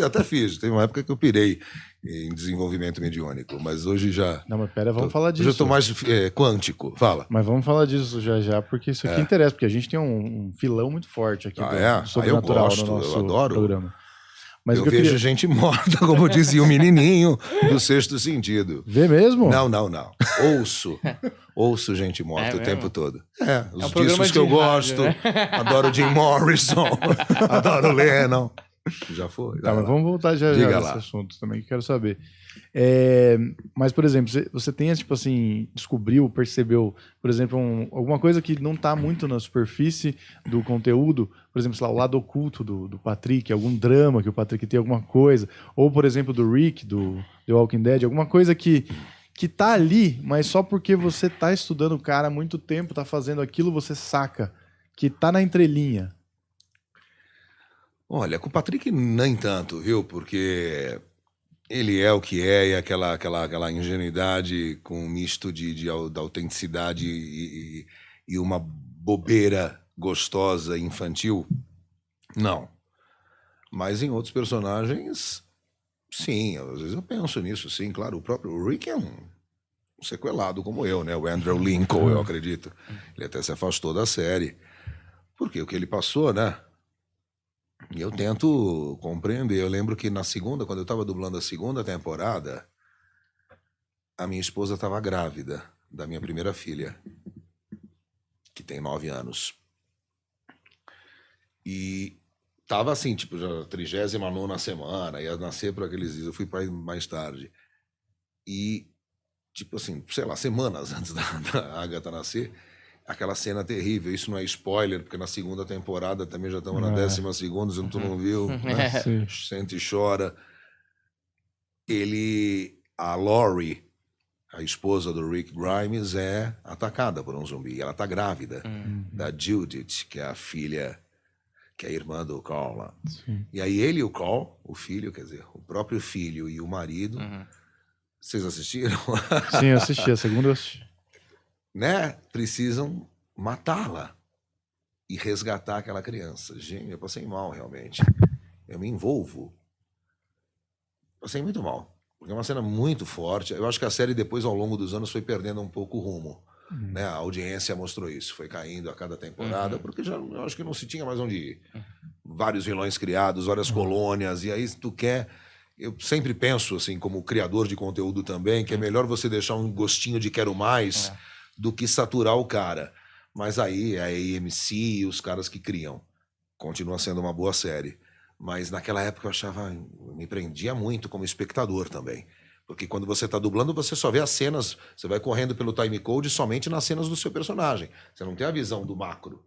Até fiz. Teve uma época que eu pirei em desenvolvimento mediúnico, mas hoje já... Não, mas pera, vamos falar disso. Hoje eu tô mais quântico. Fala. Mas vamos falar disso já, porque isso aqui interessa, porque a gente tem um filão muito forte aqui do sobrenatural eu gosto, no nosso eu adoro. programa. Mas eu vejo gente morta, como dizia o menininho do Sexto Sentido. Vê mesmo? Não. Ouço gente morta o tempo todo. Os um discos que eu rádio, gosto. né? Adoro Jim Morrison. Adoro Lennon. Já foi. Tá, mas vamos voltar já Diga nesse lá. assunto também, que eu quero saber. Mas, por exemplo, você tem, tipo assim, percebeu, por exemplo, alguma coisa que não tá muito na superfície do conteúdo, por exemplo, sei lá, o lado oculto do Patrick, algum drama que o Patrick tem, alguma coisa, ou, por exemplo, do Rick, do The Walking Dead, alguma coisa que tá ali, mas só porque você tá estudando o cara há muito tempo, tá fazendo aquilo, você saca, que tá na entrelinha. Olha, com o Patrick nem tanto, viu? Porque ele é o que é, e aquela ingenuidade com um misto de autenticidade e uma bobeira gostosa, infantil, não. Mas em outros personagens, sim, às vezes eu penso nisso, sim, claro. O próprio Rick é um sequelado como eu, né? O Andrew Lincoln, eu acredito. Ele até se afastou da série. Porque o que ele passou, né? E eu tento compreender. Eu lembro que quando eu estava dublando a segunda temporada, a minha esposa estava grávida da minha primeira filha, que tem 9 anos. E tava assim, tipo, já 39ª semana, ia nascer por aqueles dias. Eu fui para mais tarde. E, tipo assim, sei lá, semanas antes da Agatha nascer, aquela cena terrível. Isso não é spoiler, porque na segunda temporada também já estamos na 12ª, tu não viu, né? Sente e chora. A Laurie, a esposa do Rick Grimes, é atacada por um zumbi. Ela tá grávida da Judith, que é a filha, que é a irmã do Carl lá. E aí ele e o Carl, o filho, quer dizer, o próprio filho e o marido, vocês assistiram? Sim, eu assisti, a segunda eu assisti. Né? Precisam matá-la e resgatar aquela criança. Gente, eu passei mal, realmente. eu me envolvo, passei muito mal. Porque é uma cena muito forte. Eu acho que a série depois, ao longo dos anos, foi perdendo um pouco o rumo. Né? A audiência mostrou isso. Foi caindo a cada temporada, porque eu acho que não se tinha mais onde ir. Vários vilões criados, várias colônias, e aí tu quer... Eu sempre penso, assim, como criador de conteúdo também, que é melhor você deixar um gostinho de quero mais do que saturar o cara. Mas aí é a AMC e os caras que criam. Continua sendo uma boa série. Mas naquela época eu me prendia muito como espectador também. Porque quando você está dublando, você só vê as cenas, você vai correndo pelo timecode somente nas cenas do seu personagem. Você não tem a visão do macro.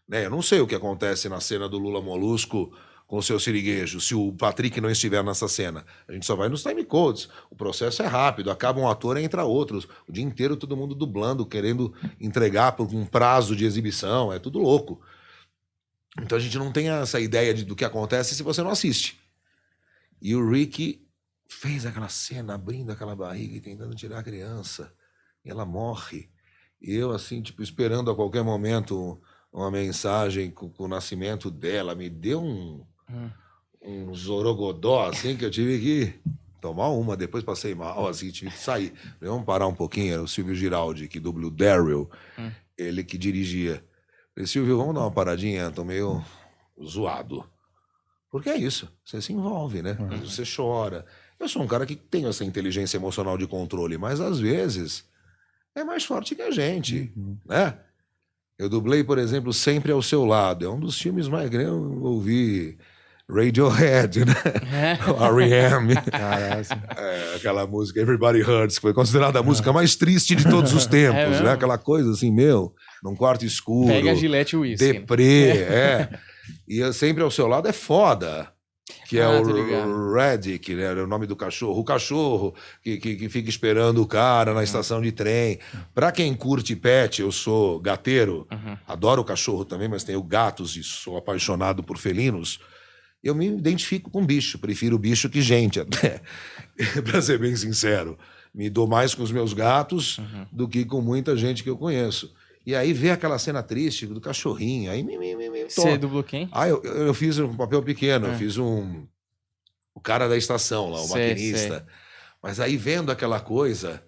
Né? Eu não sei o que acontece na cena do Lula Molusco com o seu siriguejo, se o Patrick não estiver nessa cena. A gente só vai nos timecodes. O processo é rápido, acaba um ator e entra outros. O dia inteiro todo mundo dublando, querendo entregar por um prazo de exibição. É tudo louco. Então a gente não tem essa ideia do que acontece se você não assiste. E o Rick fez aquela cena abrindo aquela barriga e tentando tirar a criança. E ela morre. E eu, assim, tipo, esperando a qualquer momento uma mensagem com o nascimento dela. Me deu um zorogodó, assim, que eu tive que tomar uma. Depois passei mal, assim, tive que sair. Vamos parar um pouquinho. Era o Silvio Giraldi, que dubla o Daryl. Ele que dirigia. Falei, Silvio, vamos dar uma paradinha, tô meio zoado. Porque é isso, você se envolve, né? Você chora. Eu sou um cara que tem essa inteligência emocional de controle, mas às vezes é mais forte que a gente, né? Eu dublei, por exemplo, Sempre ao Seu Lado. É um dos filmes mais grandes. Eu ouvi Radiohead, né? R.E.M. Aquela música Everybody Hurts, que foi considerada a música mais triste de todos os tempos, né? Aquela coisa assim, num quarto escuro. Pega a Gillette Whisky. Deprê, E Sempre ao Seu Lado é foda. Que é o Redick, né? O nome do cachorro. O cachorro que fica esperando o cara na estação de trem. Pra quem curte pet, eu sou gateiro. Adoro o cachorro também, mas tenho gatos e sou apaixonado por felinos. Eu me identifico com bicho. Prefiro bicho que gente, até. Pra ser bem sincero. Me dou mais com os meus gatos do que com muita gente que eu conheço. E aí vê aquela cena triste do cachorrinho. Aí Você dublou quem? Eu fiz um papel pequeno. Eu fiz o cara da estação lá, o maquinista. Mas aí vendo aquela coisa...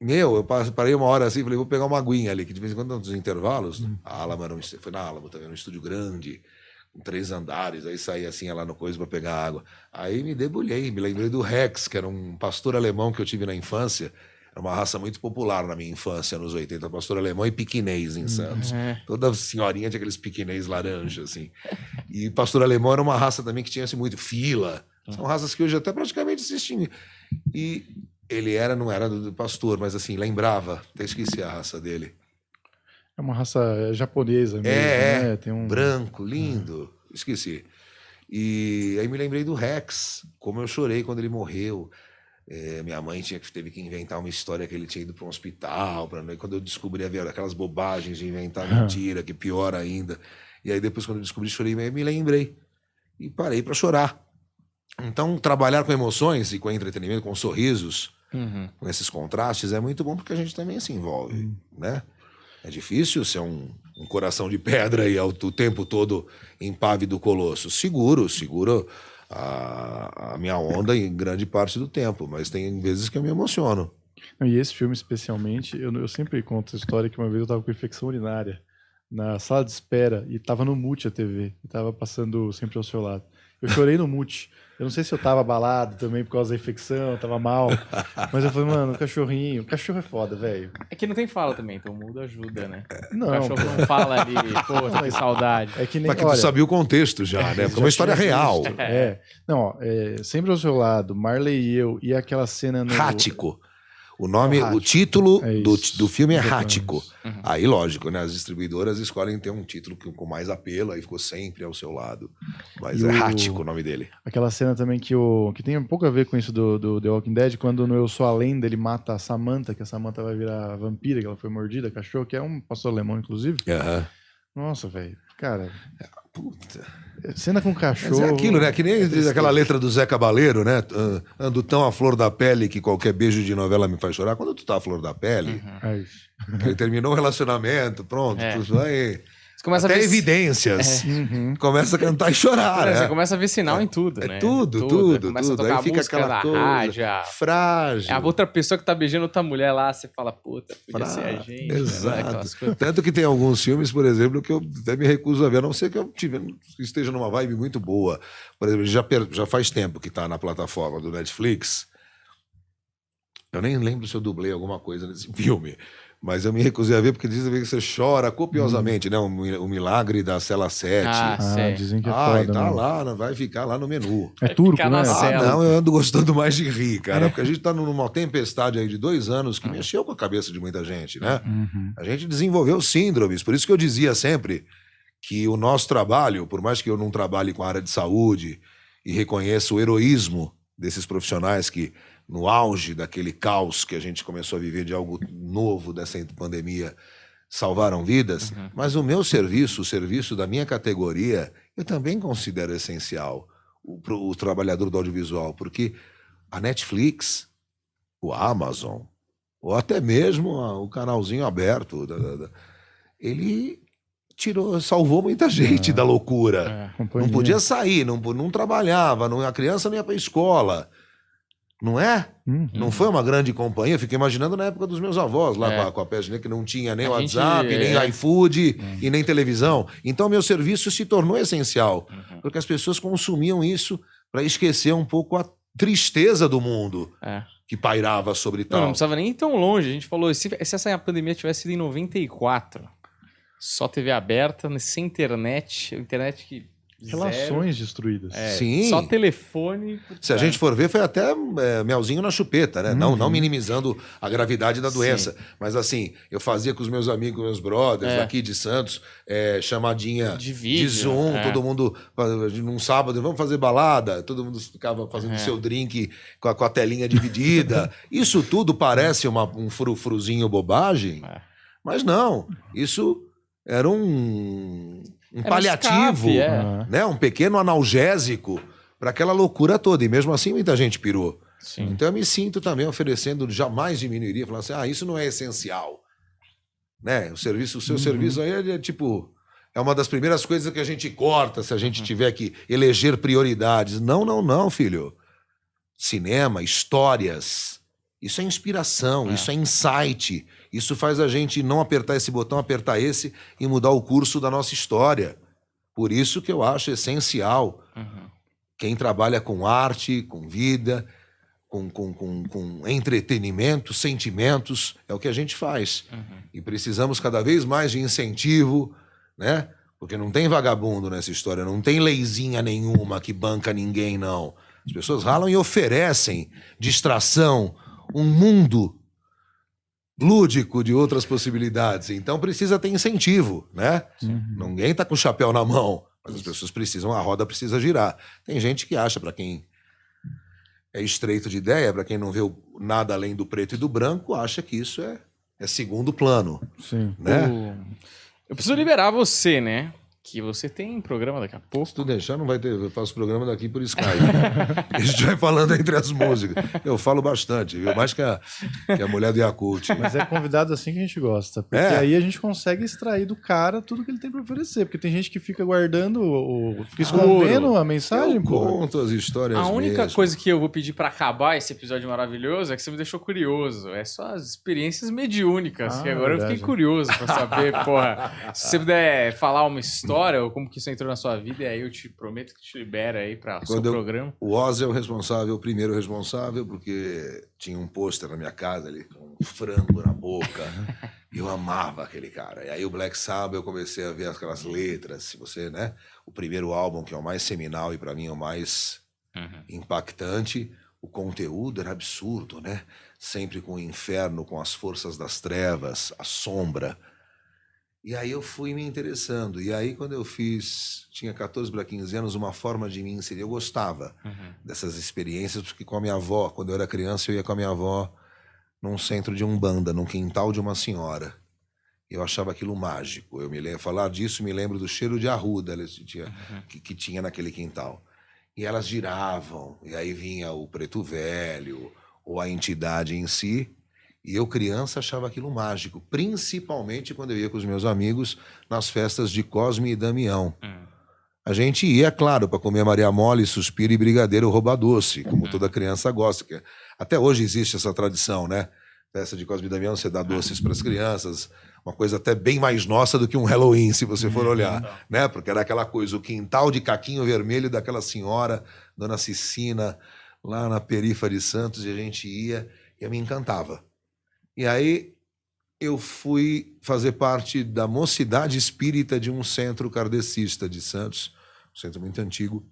eu parei uma hora assim, falei, vou pegar uma aguinha ali, que de vez em quando nos intervalos, a Alamo foi na Alamo também, um estúdio grande, com 3 andares, aí saí assim lá no coisa para pegar água. Aí me debulhei, me lembrei do Rex, que era um pastor alemão que eu tive na infância. Era uma raça muito popular na minha infância, nos 80, pastor alemão e piquinês em Santos. Toda senhorinha tinha aqueles piquinês laranja, assim. E pastor alemão era uma raça também que tinha assim, muito fila. São raças que hoje até praticamente se extinguem. E ele não era do pastor, mas assim, lembrava. Até esqueci a raça dele. É uma raça japonesa mesmo, né? Tem um... branco, lindo. Esqueci. E aí me lembrei do Rex, como eu chorei quando ele morreu. Minha mãe teve que inventar uma história que ele tinha ido para um hospital. Quando eu descobri aquelas bobagens de inventar mentira, que pior ainda. E aí depois, quando eu descobri, chorei, me lembrei. E parei para chorar. Então, trabalhar com emoções e com entretenimento, com sorrisos, com esses contrastes, é muito bom porque a gente também se envolve, né? É difícil ser um coração de pedra e o tempo todo impávido colosso. Seguro a minha onda em grande parte do tempo, mas tem vezes que eu me emociono. E esse filme especialmente, eu sempre conto essa história que uma vez eu estava com infecção urinária na sala de espera e estava no mute a TV, e estava passando Sempre ao Seu Lado. Eu chorei no mute. Eu não sei se eu tava abalado também por causa da infecção, tava mal. Mas eu falei, mano, o cachorro é foda, velho. É que não tem fala também, então o mudo ajuda, né? Não, o cachorro não fala ali, pô, tá com saudade. É que nem, mas que tu sabia o contexto já, né? Porque é uma história real. Não, Sempre ao Seu Lado, Marley e Eu, e aquela cena no... Háttico. O título do filme é Háttico. Aí, lógico, né? As distribuidoras escolhem ter um título com mais apelo, aí ficou Sempre ao Seu Lado. Mas Háttico o nome dele. Aquela cena também que tem um pouco a ver com isso do The Walking Dead, quando no Eu Sou a Lenda ele mata a Samantha, que a Samantha vai virar vampira, que ela foi mordida, cachorro, que é um pastor alemão, inclusive. Nossa, velho. Cara... Puta... Cena com cachorro... Mas é aquilo, né? Que nem aquela letra do Zé Cabaleiro, né? Ando tão à flor da pele que qualquer beijo de novela me faz chorar. Quando tu tá à flor da pele, ele terminou o relacionamento, pronto, tu vai... Você começa até a ver evidências. Começa a cantar e chorar, né? Você começa a ver sinal em tudo, né? Tudo. Começa a tocar Aí a fica música aquela da coisa rádio. frágil. A outra pessoa que tá beijando outra mulher lá, você fala, puta, podia ser a gente. Exato. Né? Aquelas coisas. Tanto que tem alguns filmes, por exemplo, que eu até me recuso a ver, a não ser que eu esteja numa vibe muito boa. Por exemplo, já faz tempo que tá na plataforma do Netflix. Eu nem lembro se eu dublei alguma coisa nesse filme. Mas eu me recusei a ver porque dizem que você chora copiosamente, né? O Milagre da Cela 7. Sei. Dizem que é Ai, foda, tá né? lá, vai ficar lá no menu. É turco, ficar né? na cela. Não, eu ando gostando mais de rir, cara. Porque a gente tá numa tempestade aí de 2 anos que mexeu com a cabeça de muita gente, né? A gente desenvolveu síndromes. Por isso que eu dizia sempre que o nosso trabalho, por mais que eu não trabalhe com a área de saúde e reconheça o heroísmo desses profissionais que, no auge daquele caos que a gente começou a viver de algo novo dessa pandemia, salvaram vidas, mas o meu serviço, o serviço da minha categoria, eu também considero essencial, o trabalhador do audiovisual, porque a Netflix, o Amazon, ou até mesmo o canalzinho aberto, ele salvou muita gente da loucura. Não podia sair, não trabalhava, a criança não ia para a escola. Não é? Não foi uma grande companhia. Fiquei imaginando na época dos meus avós, lá com a peste, né, que não tinha nem WhatsApp, nem iFood e nem televisão. Então, meu serviço se tornou essencial, porque as pessoas consumiam isso para esquecer um pouco a tristeza do mundo que pairava sobre tal. Não precisava nem ir tão longe. A gente falou, se essa pandemia tivesse sido em 94, só TV aberta, sem internet, que... Relações destruídas. Sim. Só telefone. Se a gente for ver, foi até melzinho na chupeta, né? Não minimizando a gravidade da doença. Mas assim, eu fazia com os meus amigos, meus brothers aqui de Santos, chamadinha de vídeo, de Zoom, todo mundo, num sábado, vamos fazer balada, todo mundo ficava fazendo seu drink com a telinha dividida. Isso tudo parece um frufruzinho bobagem, mas não. Isso era um paliativo, né? Um pequeno analgésico para aquela loucura toda. E mesmo assim, muita gente pirou. Sim. Então eu me sinto também oferecendo, jamais diminuiria, falando assim, isso não é essencial. Né? O seu serviço aí é uma das primeiras coisas que a gente corta se a gente tiver que eleger prioridades. Não, filho. Cinema, histórias, isso é inspiração, isso é insight. Isso faz a gente não apertar esse botão, apertar esse e mudar o curso da nossa história. Por isso que eu acho essencial quem trabalha com arte, com vida, com entretenimento, sentimentos, é o que a gente faz. E precisamos cada vez mais de incentivo, né? Porque não tem vagabundo nessa história, não tem leizinha nenhuma que banca ninguém, não. As pessoas ralam e oferecem distração, um mundo lúdico de outras possibilidades. Então precisa ter incentivo, né? Ninguém tá com o chapéu na mão, mas as pessoas precisam, a roda precisa girar. Tem gente que acha, para quem é estreito de ideia, para quem não vê nada além do preto e do branco, acha que isso é segundo plano. Sim. Né? Eu preciso liberar você, né? Que você tem programa daqui a pouco. Se tu deixar, não vai ter. Eu faço programa daqui por Skype. A gente vai falando entre as músicas. Eu falo bastante, viu? Mais que a mulher do Yakult. Mas é convidado assim que a gente gosta. Porque aí a gente consegue extrair do cara tudo que ele tem pra oferecer. Porque tem gente que fica guardando, fica escondendo a mensagem, eu conto as histórias A única mesmo. coisa que eu vou pedir pra acabar esse episódio maravilhoso é que você me deixou curioso. É só as experiências mediúnicas. Que agora eu fiquei curioso pra saber, porra. Se você puder falar uma história ou como que isso entrou na sua vida, e aí eu te prometo que te libera aí para o seu programa. O Oz é o primeiro responsável, porque tinha um pôster na minha casa ali, com um frango na boca. E eu amava aquele cara. E aí o Black Sabbath, eu comecei a ver aquelas letras, se você, né? O primeiro álbum, que é o mais seminal e para mim é o mais impactante, o conteúdo era absurdo, né? Sempre com o inferno, com as forças das trevas, a sombra. E aí eu fui me interessando. E aí quando eu tinha 14 para 15 anos, uma forma de me inserir. Eu gostava dessas experiências, porque com a minha avó, quando eu era criança, eu ia com a minha avó num centro de umbanda, num quintal de uma senhora. Eu achava aquilo mágico. Eu me lembro, falar disso, me lembro do cheiro de arruda que tinha naquele quintal. E elas giravam, e aí vinha o preto velho, ou a entidade em si, E eu, criança, achava aquilo mágico, principalmente quando eu ia com os meus amigos nas festas de Cosme e Damião. A gente ia, claro, para comer Maria Mole, Suspiro e Brigadeiro Rouba-Doce, como toda criança gosta. Até hoje existe essa tradição, né? Festa de Cosme e Damião, você dá doces para as crianças, uma coisa até bem mais nossa do que um Halloween, se você for olhar, né? Porque era aquela coisa, o quintal de caquinho vermelho daquela senhora, Dona Cicina, lá na perifa de Santos, e a gente ia, e eu me encantava. E aí eu fui fazer parte da mocidade espírita de um centro kardecista de Santos, um centro muito antigo,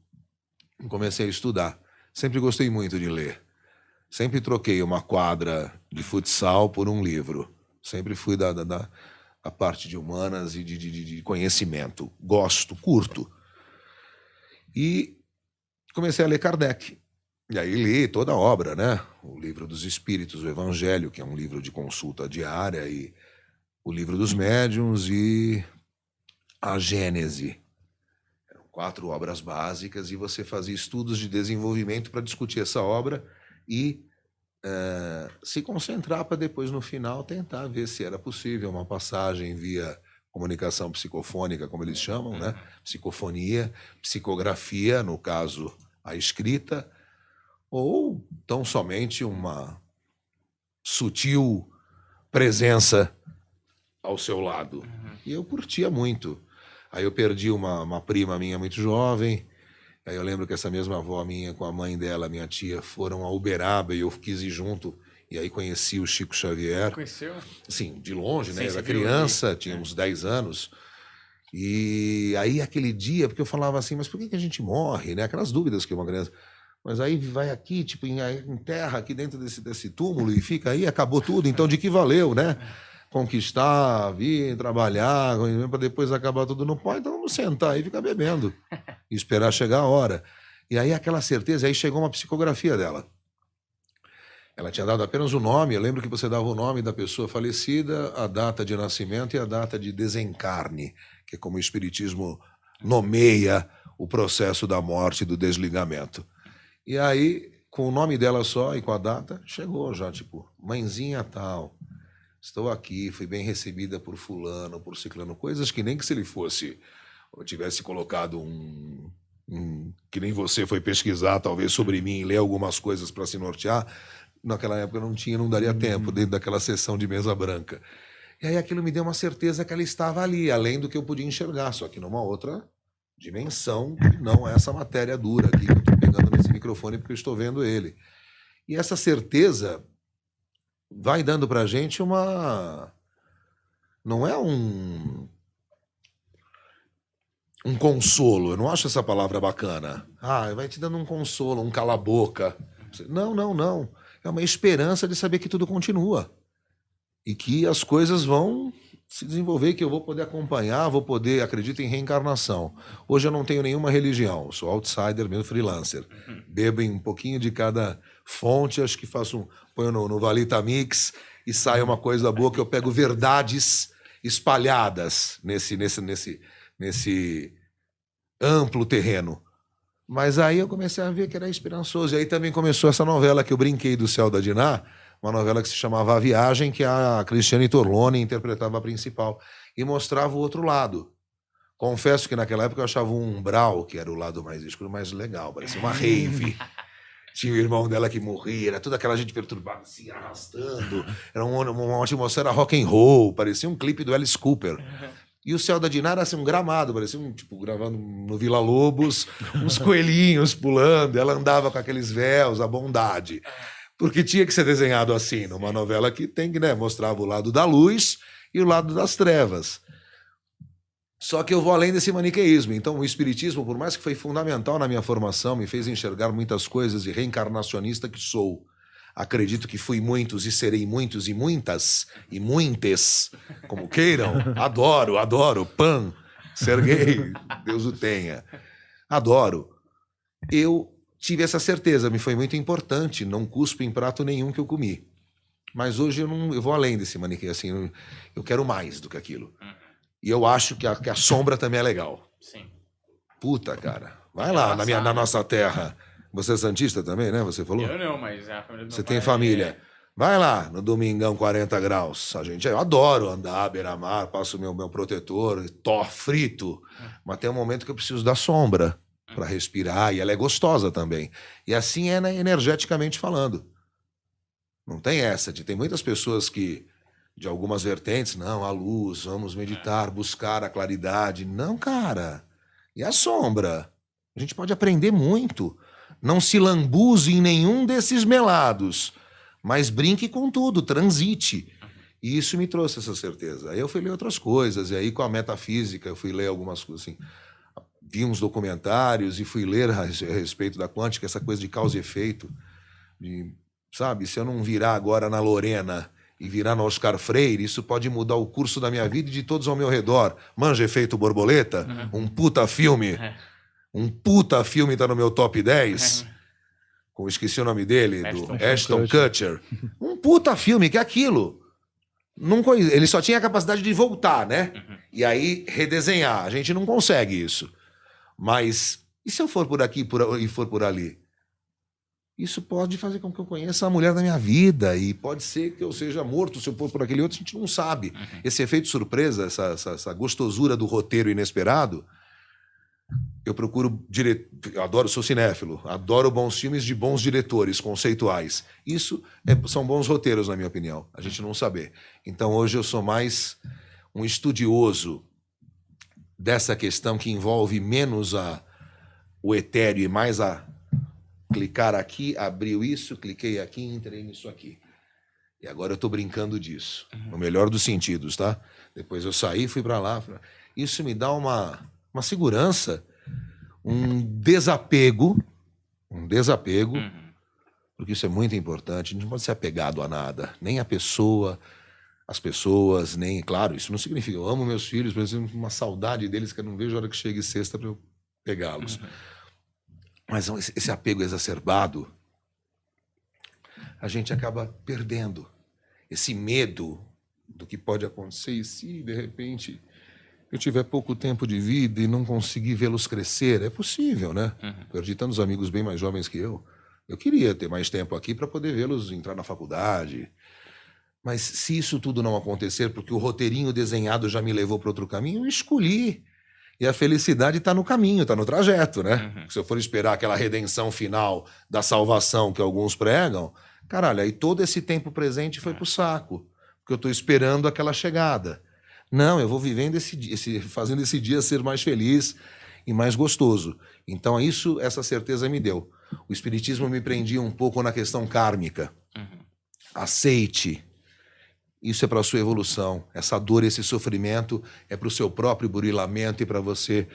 e comecei a estudar. Sempre gostei muito de ler. Sempre troquei uma quadra de futsal por um livro. Sempre fui da parte de humanas e de conhecimento. Gosto, curto. E comecei a ler Kardec. E aí li toda a obra, né? O Livro dos Espíritos, o Evangelho, que é um livro de consulta diária, e o Livro dos Médiuns e a Gênese. Eram 4 obras básicas e você fazia estudos de desenvolvimento para discutir essa obra e se concentrar para depois, no final, tentar ver se era possível uma passagem via comunicação psicofônica, como eles chamam, né? Psicofonia, psicografia, no caso, a escrita, ou tão somente uma sutil presença ao seu lado. E eu curtia muito. Aí eu perdi uma prima minha muito jovem. Aí eu lembro que essa mesma avó minha, com a mãe dela, minha tia, foram a Uberaba e eu quis ir junto. E aí conheci o Chico Xavier. Conheceu? Sim, de longe, né? Sim, Era criança, tinha uns 10 anos. E aí aquele dia, porque eu falava assim, mas por que a gente morre, né? Aquelas dúvidas que uma criança... Mas aí vai aqui, tipo, em terra, aqui dentro desse túmulo, e fica aí, acabou tudo. Então, de que valeu, né? Conquistar, vir, trabalhar, para depois acabar tudo, não pode. Então, vamos sentar aí e ficar bebendo. E esperar chegar a hora. E aí, aquela certeza, aí chegou uma psicografia dela. Ela tinha dado apenas o nome, eu lembro que você dava o nome da pessoa falecida, a data de nascimento e a data de desencarne, que é como o Espiritismo nomeia o processo da morte e do desligamento. E aí, com o nome dela só e com a data, chegou já, tipo, mãezinha tal, estou aqui, fui bem recebida por fulano, por ciclano, coisas que nem que se ele fosse, ou tivesse colocado que nem você foi pesquisar, talvez, sobre mim, ler algumas coisas para se nortear, naquela época não daria tempo, dentro daquela sessão de mesa branca. E aí aquilo me deu uma certeza que ela estava ali, além do que eu podia enxergar, só que numa outra dimensão, não essa matéria dura aqui que eu estou pegando nesse microfone porque eu estou vendo ele. E essa certeza vai dando para a gente uma... Não é um consolo, eu não acho essa palavra bacana. Vai te dando um consolo, um cala-boca. Não. É uma esperança de saber que tudo continua. E que as coisas vão se desenvolver, que eu vou poder acompanhar, acredito em reencarnação. Hoje eu não tenho nenhuma religião, sou outsider, mesmo freelancer. Bebo em um pouquinho de cada fonte, acho que ponho no Valita Mix e sai uma coisa boa, que eu pego verdades espalhadas nesse amplo terreno. Mas aí eu comecei a ver que era esperançoso. E aí também começou essa novela que eu brinquei do Céu da Diná, uma novela que se chamava A Viagem, que a Cristiane Torlone interpretava a principal, e mostrava o outro lado. Confesso que naquela época eu achava um umbral, que era o lado mais escuro, mais legal, parecia uma rave. Tinha o irmão dela que morria, era toda aquela gente perturbada, se arrastando. Era uma atmosfera rock and roll, parecia um clipe do Alice Cooper. E o Céu da Diná era assim, um gramado, parecia gravando no Vila Lobos, uns coelhinhos pulando, ela andava com aqueles véus, a bondade. Porque tinha que ser desenhado assim, numa novela que tem que, né, mostrava o lado da luz e o lado das trevas. Só que eu vou além desse maniqueísmo. Então, o espiritismo, por mais que foi fundamental na minha formação, me fez enxergar muitas coisas, e reencarnacionista que sou. Acredito que fui muitos e serei muitos e muitas e muitas, como queiram. Adoro. Pan, Serguei, Deus o tenha. Adoro. Eu tive essa certeza, me foi muito importante, não cuspo em prato nenhum que eu comi. Mas hoje eu vou além desse maniqueísmo, assim, eu quero mais do que aquilo. E eu acho que a sombra também é legal. Sim. Puta, cara. Vai lá, na nossa terra. Você é santista também, né? Você falou? Eu não, mas a família do meu Você pai tem família. Vai lá, no domingão, 40 graus. Eu adoro andar à beira-mar, passo o meu protetor, frito. Mas tem um momento que eu preciso da sombra para respirar, e ela é gostosa também. E assim é, né, energeticamente falando. Não tem essa. Tem muitas pessoas que, de algumas vertentes, não, a luz, vamos meditar, buscar a claridade. Não, cara. E a sombra? A gente pode aprender muito. Não se lambuze em nenhum desses melados, mas brinque com tudo, transite. E isso me trouxe essa certeza. Aí eu fui ler outras coisas, e aí com a metafísica eu fui ler algumas coisas assim. Vi uns documentários e fui ler a respeito da quântica, essa coisa de causa e efeito. Sabe, se eu não virar agora na Lorena e virar no Oscar Freire, isso pode mudar o curso da minha vida e de todos ao meu redor. Manja Efeito Borboleta? Um puta filme. Um puta filme tá no meu top 10. Esqueci o nome dele, do Ashton Kutcher. Um puta filme, que é aquilo. Ele só tinha a capacidade de voltar, né? E aí redesenhar. A gente não consegue isso. Mas, e se eu for por aqui e for por ali? Isso pode fazer com que eu conheça a mulher da minha vida. E pode ser que eu seja morto se eu for por aquele outro, a gente não sabe. Esse efeito surpresa, essa gostosura do roteiro inesperado, eu procuro... Eu adoro, sou cinéfilo, adoro bons filmes de bons diretores conceituais. Isso são bons roteiros, na minha opinião. A gente não saber. Então, hoje eu sou mais um estudioso dessa questão que envolve menos o etéreo e mais a clicar aqui, abriu isso, cliquei aqui, entrei nisso aqui. E agora eu estou brincando disso, no melhor dos sentidos, tá? Depois eu saí, fui para lá. Isso me dá uma segurança, um desapego, porque isso é muito importante. A gente não pode ser apegado a nada, nem a pessoa, as pessoas, nem... Claro, isso não significa... Eu amo meus filhos, mas eu tenho uma saudade deles que eu não vejo a hora que chegue sexta para eu pegá-los. Mas esse apego exacerbado, a gente acaba perdendo. Esse medo do que pode acontecer e se, de repente, eu tiver pouco tempo de vida e não conseguir vê-los crescer. É possível, né? Perdi tantos amigos bem mais jovens que eu. Eu queria ter mais tempo aqui para poder vê-los entrar na faculdade. Mas se isso tudo não acontecer, porque o roteirinho desenhado já me levou para outro caminho, eu escolhi. E a felicidade está no caminho, está no trajeto, né? Se eu for esperar aquela redenção final da salvação que alguns pregam, caralho, aí todo esse tempo presente foi pro saco, porque eu estou esperando aquela chegada. Não, eu vou vivendo fazendo esse dia ser mais feliz e mais gostoso. Então essa certeza me deu. O Espiritismo me prendia um pouco na questão kármica. Aceite. Isso é para a sua evolução. Essa dor, esse sofrimento é para o seu próprio burilamento e para você...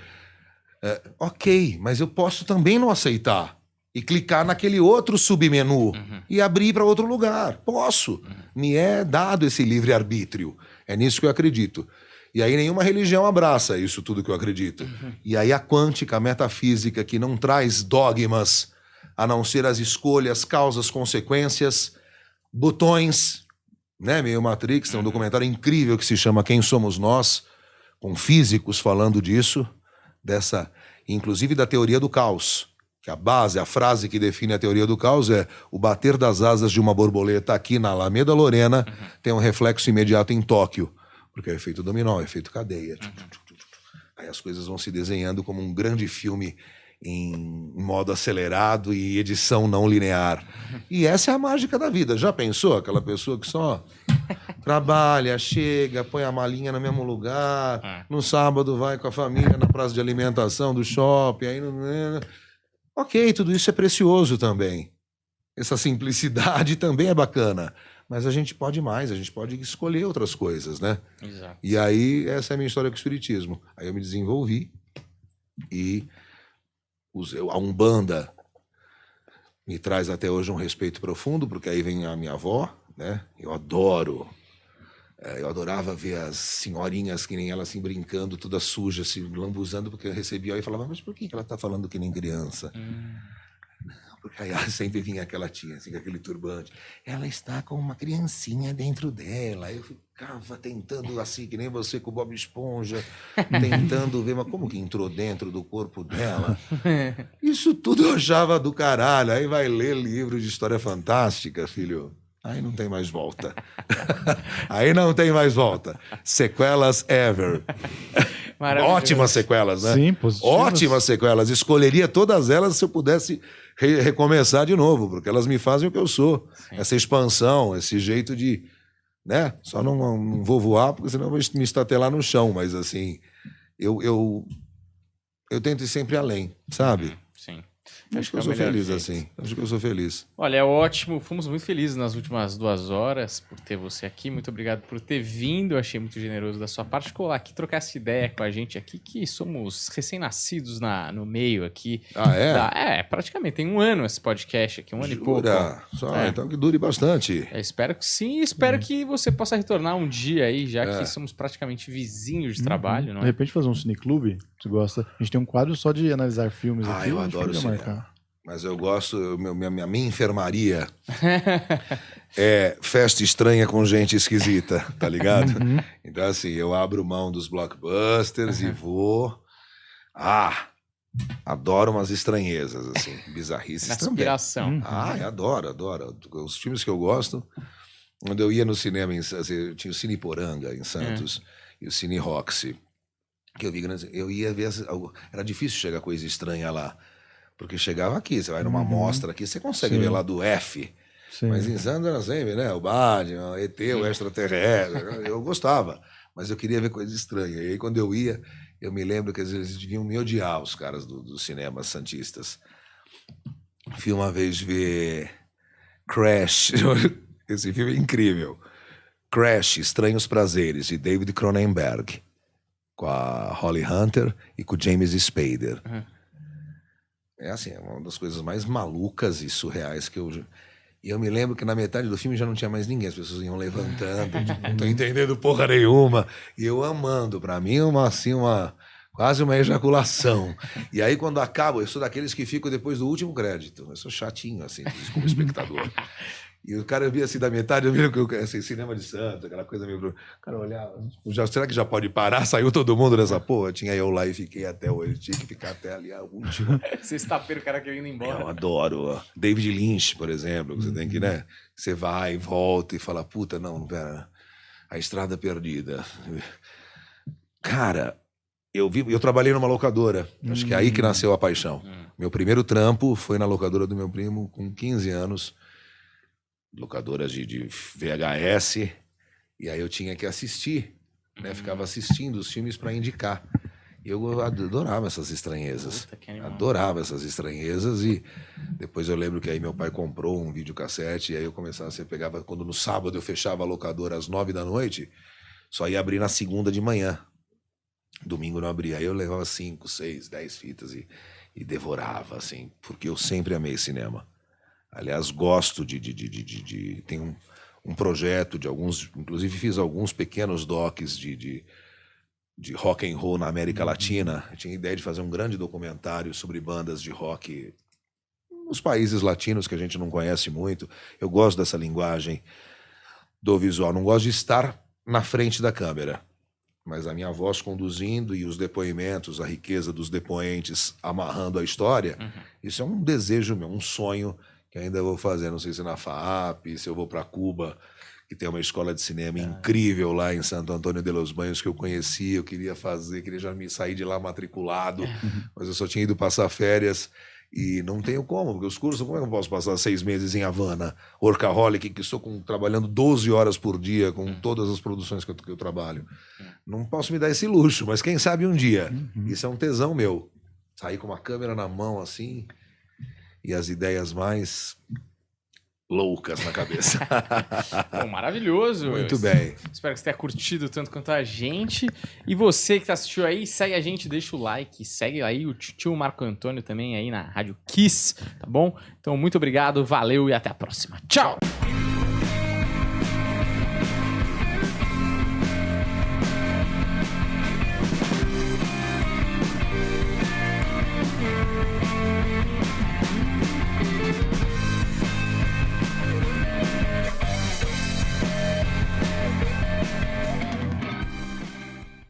ok, mas eu posso também não aceitar e clicar naquele outro submenu e abrir para outro lugar. Posso. Me é dado esse livre-arbítrio. É nisso que eu acredito. E aí nenhuma religião abraça isso tudo que eu acredito. E aí a quântica, a metafísica, que não traz dogmas, a não ser as escolhas, causas, consequências, botões... Né? Meio Matrix, tem um documentário incrível que se chama Quem Somos Nós, com físicos falando disso, inclusive da teoria do caos, que a frase que define a teoria do caos é: o bater das asas de uma borboleta aqui na Alameda Lorena tem um reflexo imediato em Tóquio, porque é efeito dominó, é efeito cadeia. Aí as coisas vão se desenhando como um grande filme em modo acelerado e edição não linear. E essa é a mágica da vida. Já pensou? Aquela pessoa que só trabalha, chega, põe a malinha no mesmo lugar, no sábado vai com a família na praça de alimentação do shopping, aí ok, tudo isso é precioso também. Essa simplicidade também é bacana. Mas a gente pode mais, a gente pode escolher outras coisas, né? Exato. E aí, essa é a minha história com o Espiritismo. Aí eu me desenvolvi e... A Umbanda me traz até hoje um respeito profundo, porque aí vem a minha avó, né? Eu adorava ver as senhorinhas que nem ela assim brincando, toda suja, se lambuzando, porque eu recebia e falava, mas por que ela está falando que nem criança? Não, porque aí sempre vinha aquela tia, assim, com aquele turbante. Ela está com uma criancinha dentro dela. Eu ficava tentando, assim, que nem você com o Bob Esponja, tentando ver, mas como que entrou dentro do corpo dela? Isso tudo eu achava do caralho. Aí vai ler livro de história fantástica, filho. Aí não tem mais volta. Aí não tem mais volta. Sequelas ever. Ótimas sequelas, né? Sim, positivas. Ótimas sequelas. Escolheria todas elas se eu pudesse recomeçar de novo, porque elas me fazem o que eu sou. Sim. Essa expansão, esse jeito de... né? Só não vou voar, porque senão eu vou me estatelar no chão. Mas, assim, eu tento ir sempre além, sabe? Sim. Acho que eu sou feliz assim. Acho que eu sou feliz. Olha, é ótimo. Fomos muito felizes nas últimas 2 horas por ter você aqui. Muito obrigado por ter vindo. Achei muito generoso da sua parte. Colar aqui, trocar essa ideia com a gente aqui, que somos recém-nascidos no meio aqui. Ah, é? Praticamente. Tem 1 ano esse podcast aqui, 1 ano e pouco. Então que dure bastante. Espero que sim. Espero que você possa retornar um dia aí, já que somos praticamente vizinhos de trabalho. Não é? De repente fazer um cineclube, você gosta? A gente tem um quadro só de analisar filmes aqui. Eu adoro cinema. Mas eu gosto, minha enfermaria é festa estranha com gente esquisita, tá ligado? Então, assim, eu abro mão dos blockbusters e vou... adoro umas estranhezas, assim, bizarrices também. Inspiração. Adoro. Os filmes que eu gosto, quando eu ia no cinema, eu tinha o Cine Poranga, em Santos, e o Cine Roxy, que eu ia ver... Era difícil chegar coisa estranha lá. Porque chegava aqui, você vai numa mostra aqui, você consegue ver lá do F. Sim. Mas em Santos era sempre, né? O Batman, o ET, o extraterrestre. Eu gostava, mas eu queria ver coisa estranha. E aí, quando eu ia, eu me lembro que às vezes eles deviam me odiar, os caras dos cinemas santistas. Fui uma vez ver Crash. Esse filme é incrível. Crash, Estranhos Prazeres, de David Cronenberg. Com a Holly Hunter e com o James Spader. É assim, é uma das coisas mais malucas e surreais que eu... E eu me lembro que na metade do filme já não tinha mais ninguém. As pessoas iam levantando, não tô entendendo porra nenhuma. E eu amando. Pra mim, quase uma ejaculação. E aí, quando acaba, eu sou daqueles que ficam depois do último crédito. Eu sou chatinho, assim, como espectador. E o cara via assim da metade, eu vi que assim, cinema de Santos, aquela coisa meio... O cara olhava, será que já pode parar? Saiu todo mundo dessa porra? Tinha eu lá e fiquei até hoje, tinha que ficar até ali a última. Você estapeiro o cara querendo ir embora. Eu adoro. David Lynch, por exemplo, você tem que, né? Você vai e volta e fala, puta, não, pera, A Estrada Perdida. Cara, eu trabalhei numa locadora, acho que é aí que nasceu a paixão. Meu primeiro trampo foi na locadora do meu primo com 15 anos, locadora de VHS, e aí eu tinha que assistir, né? Ficava assistindo os filmes para indicar. E eu adorava essas estranhezas. Adorava essas estranhezas. E depois eu lembro que aí meu pai comprou um videocassete, e aí eu começava, você pegava, quando no sábado eu fechava a locadora às 9 da noite, só ia abrir na segunda de manhã. Domingo não abria. Aí eu levava 5, 6, 10 fitas e devorava, assim, porque eu sempre amei cinema. Aliás, gosto tem um projeto de alguns... Inclusive fiz alguns pequenos docs de rock and roll na América Latina. Eu tinha a ideia de fazer um grande documentário sobre bandas de rock nos países latinos que a gente não conhece muito. Eu gosto dessa linguagem do visual. Não gosto de estar na frente da câmera, mas a minha voz conduzindo e os depoimentos, a riqueza dos depoentes amarrando a história, isso é um desejo meu, um sonho que ainda vou fazer. Não sei se na FAAP, se eu vou para Cuba, que tem uma escola de cinema incrível lá em Santo Antônio de los Baños que eu conheci, eu queria fazer, queria já me sair de lá matriculado, mas eu só tinha ido passar férias e não tenho como, porque os cursos, como é que eu posso passar 6 meses em Havana, workaholic, que estou trabalhando 12 horas por dia com todas as produções que eu trabalho. Não posso me dar esse luxo, mas quem sabe um dia. Isso é um tesão meu. Sair com uma câmera na mão assim e as ideias mais loucas na cabeça. Bom, maravilhoso. Muito bem. Espero que você tenha curtido tanto quanto a gente. E você que assistiu aí, segue a gente, deixa o like, segue aí o tio Marco Antônio também aí na Rádio Kiss, tá bom? Então, muito obrigado, valeu e até a próxima. Tchau!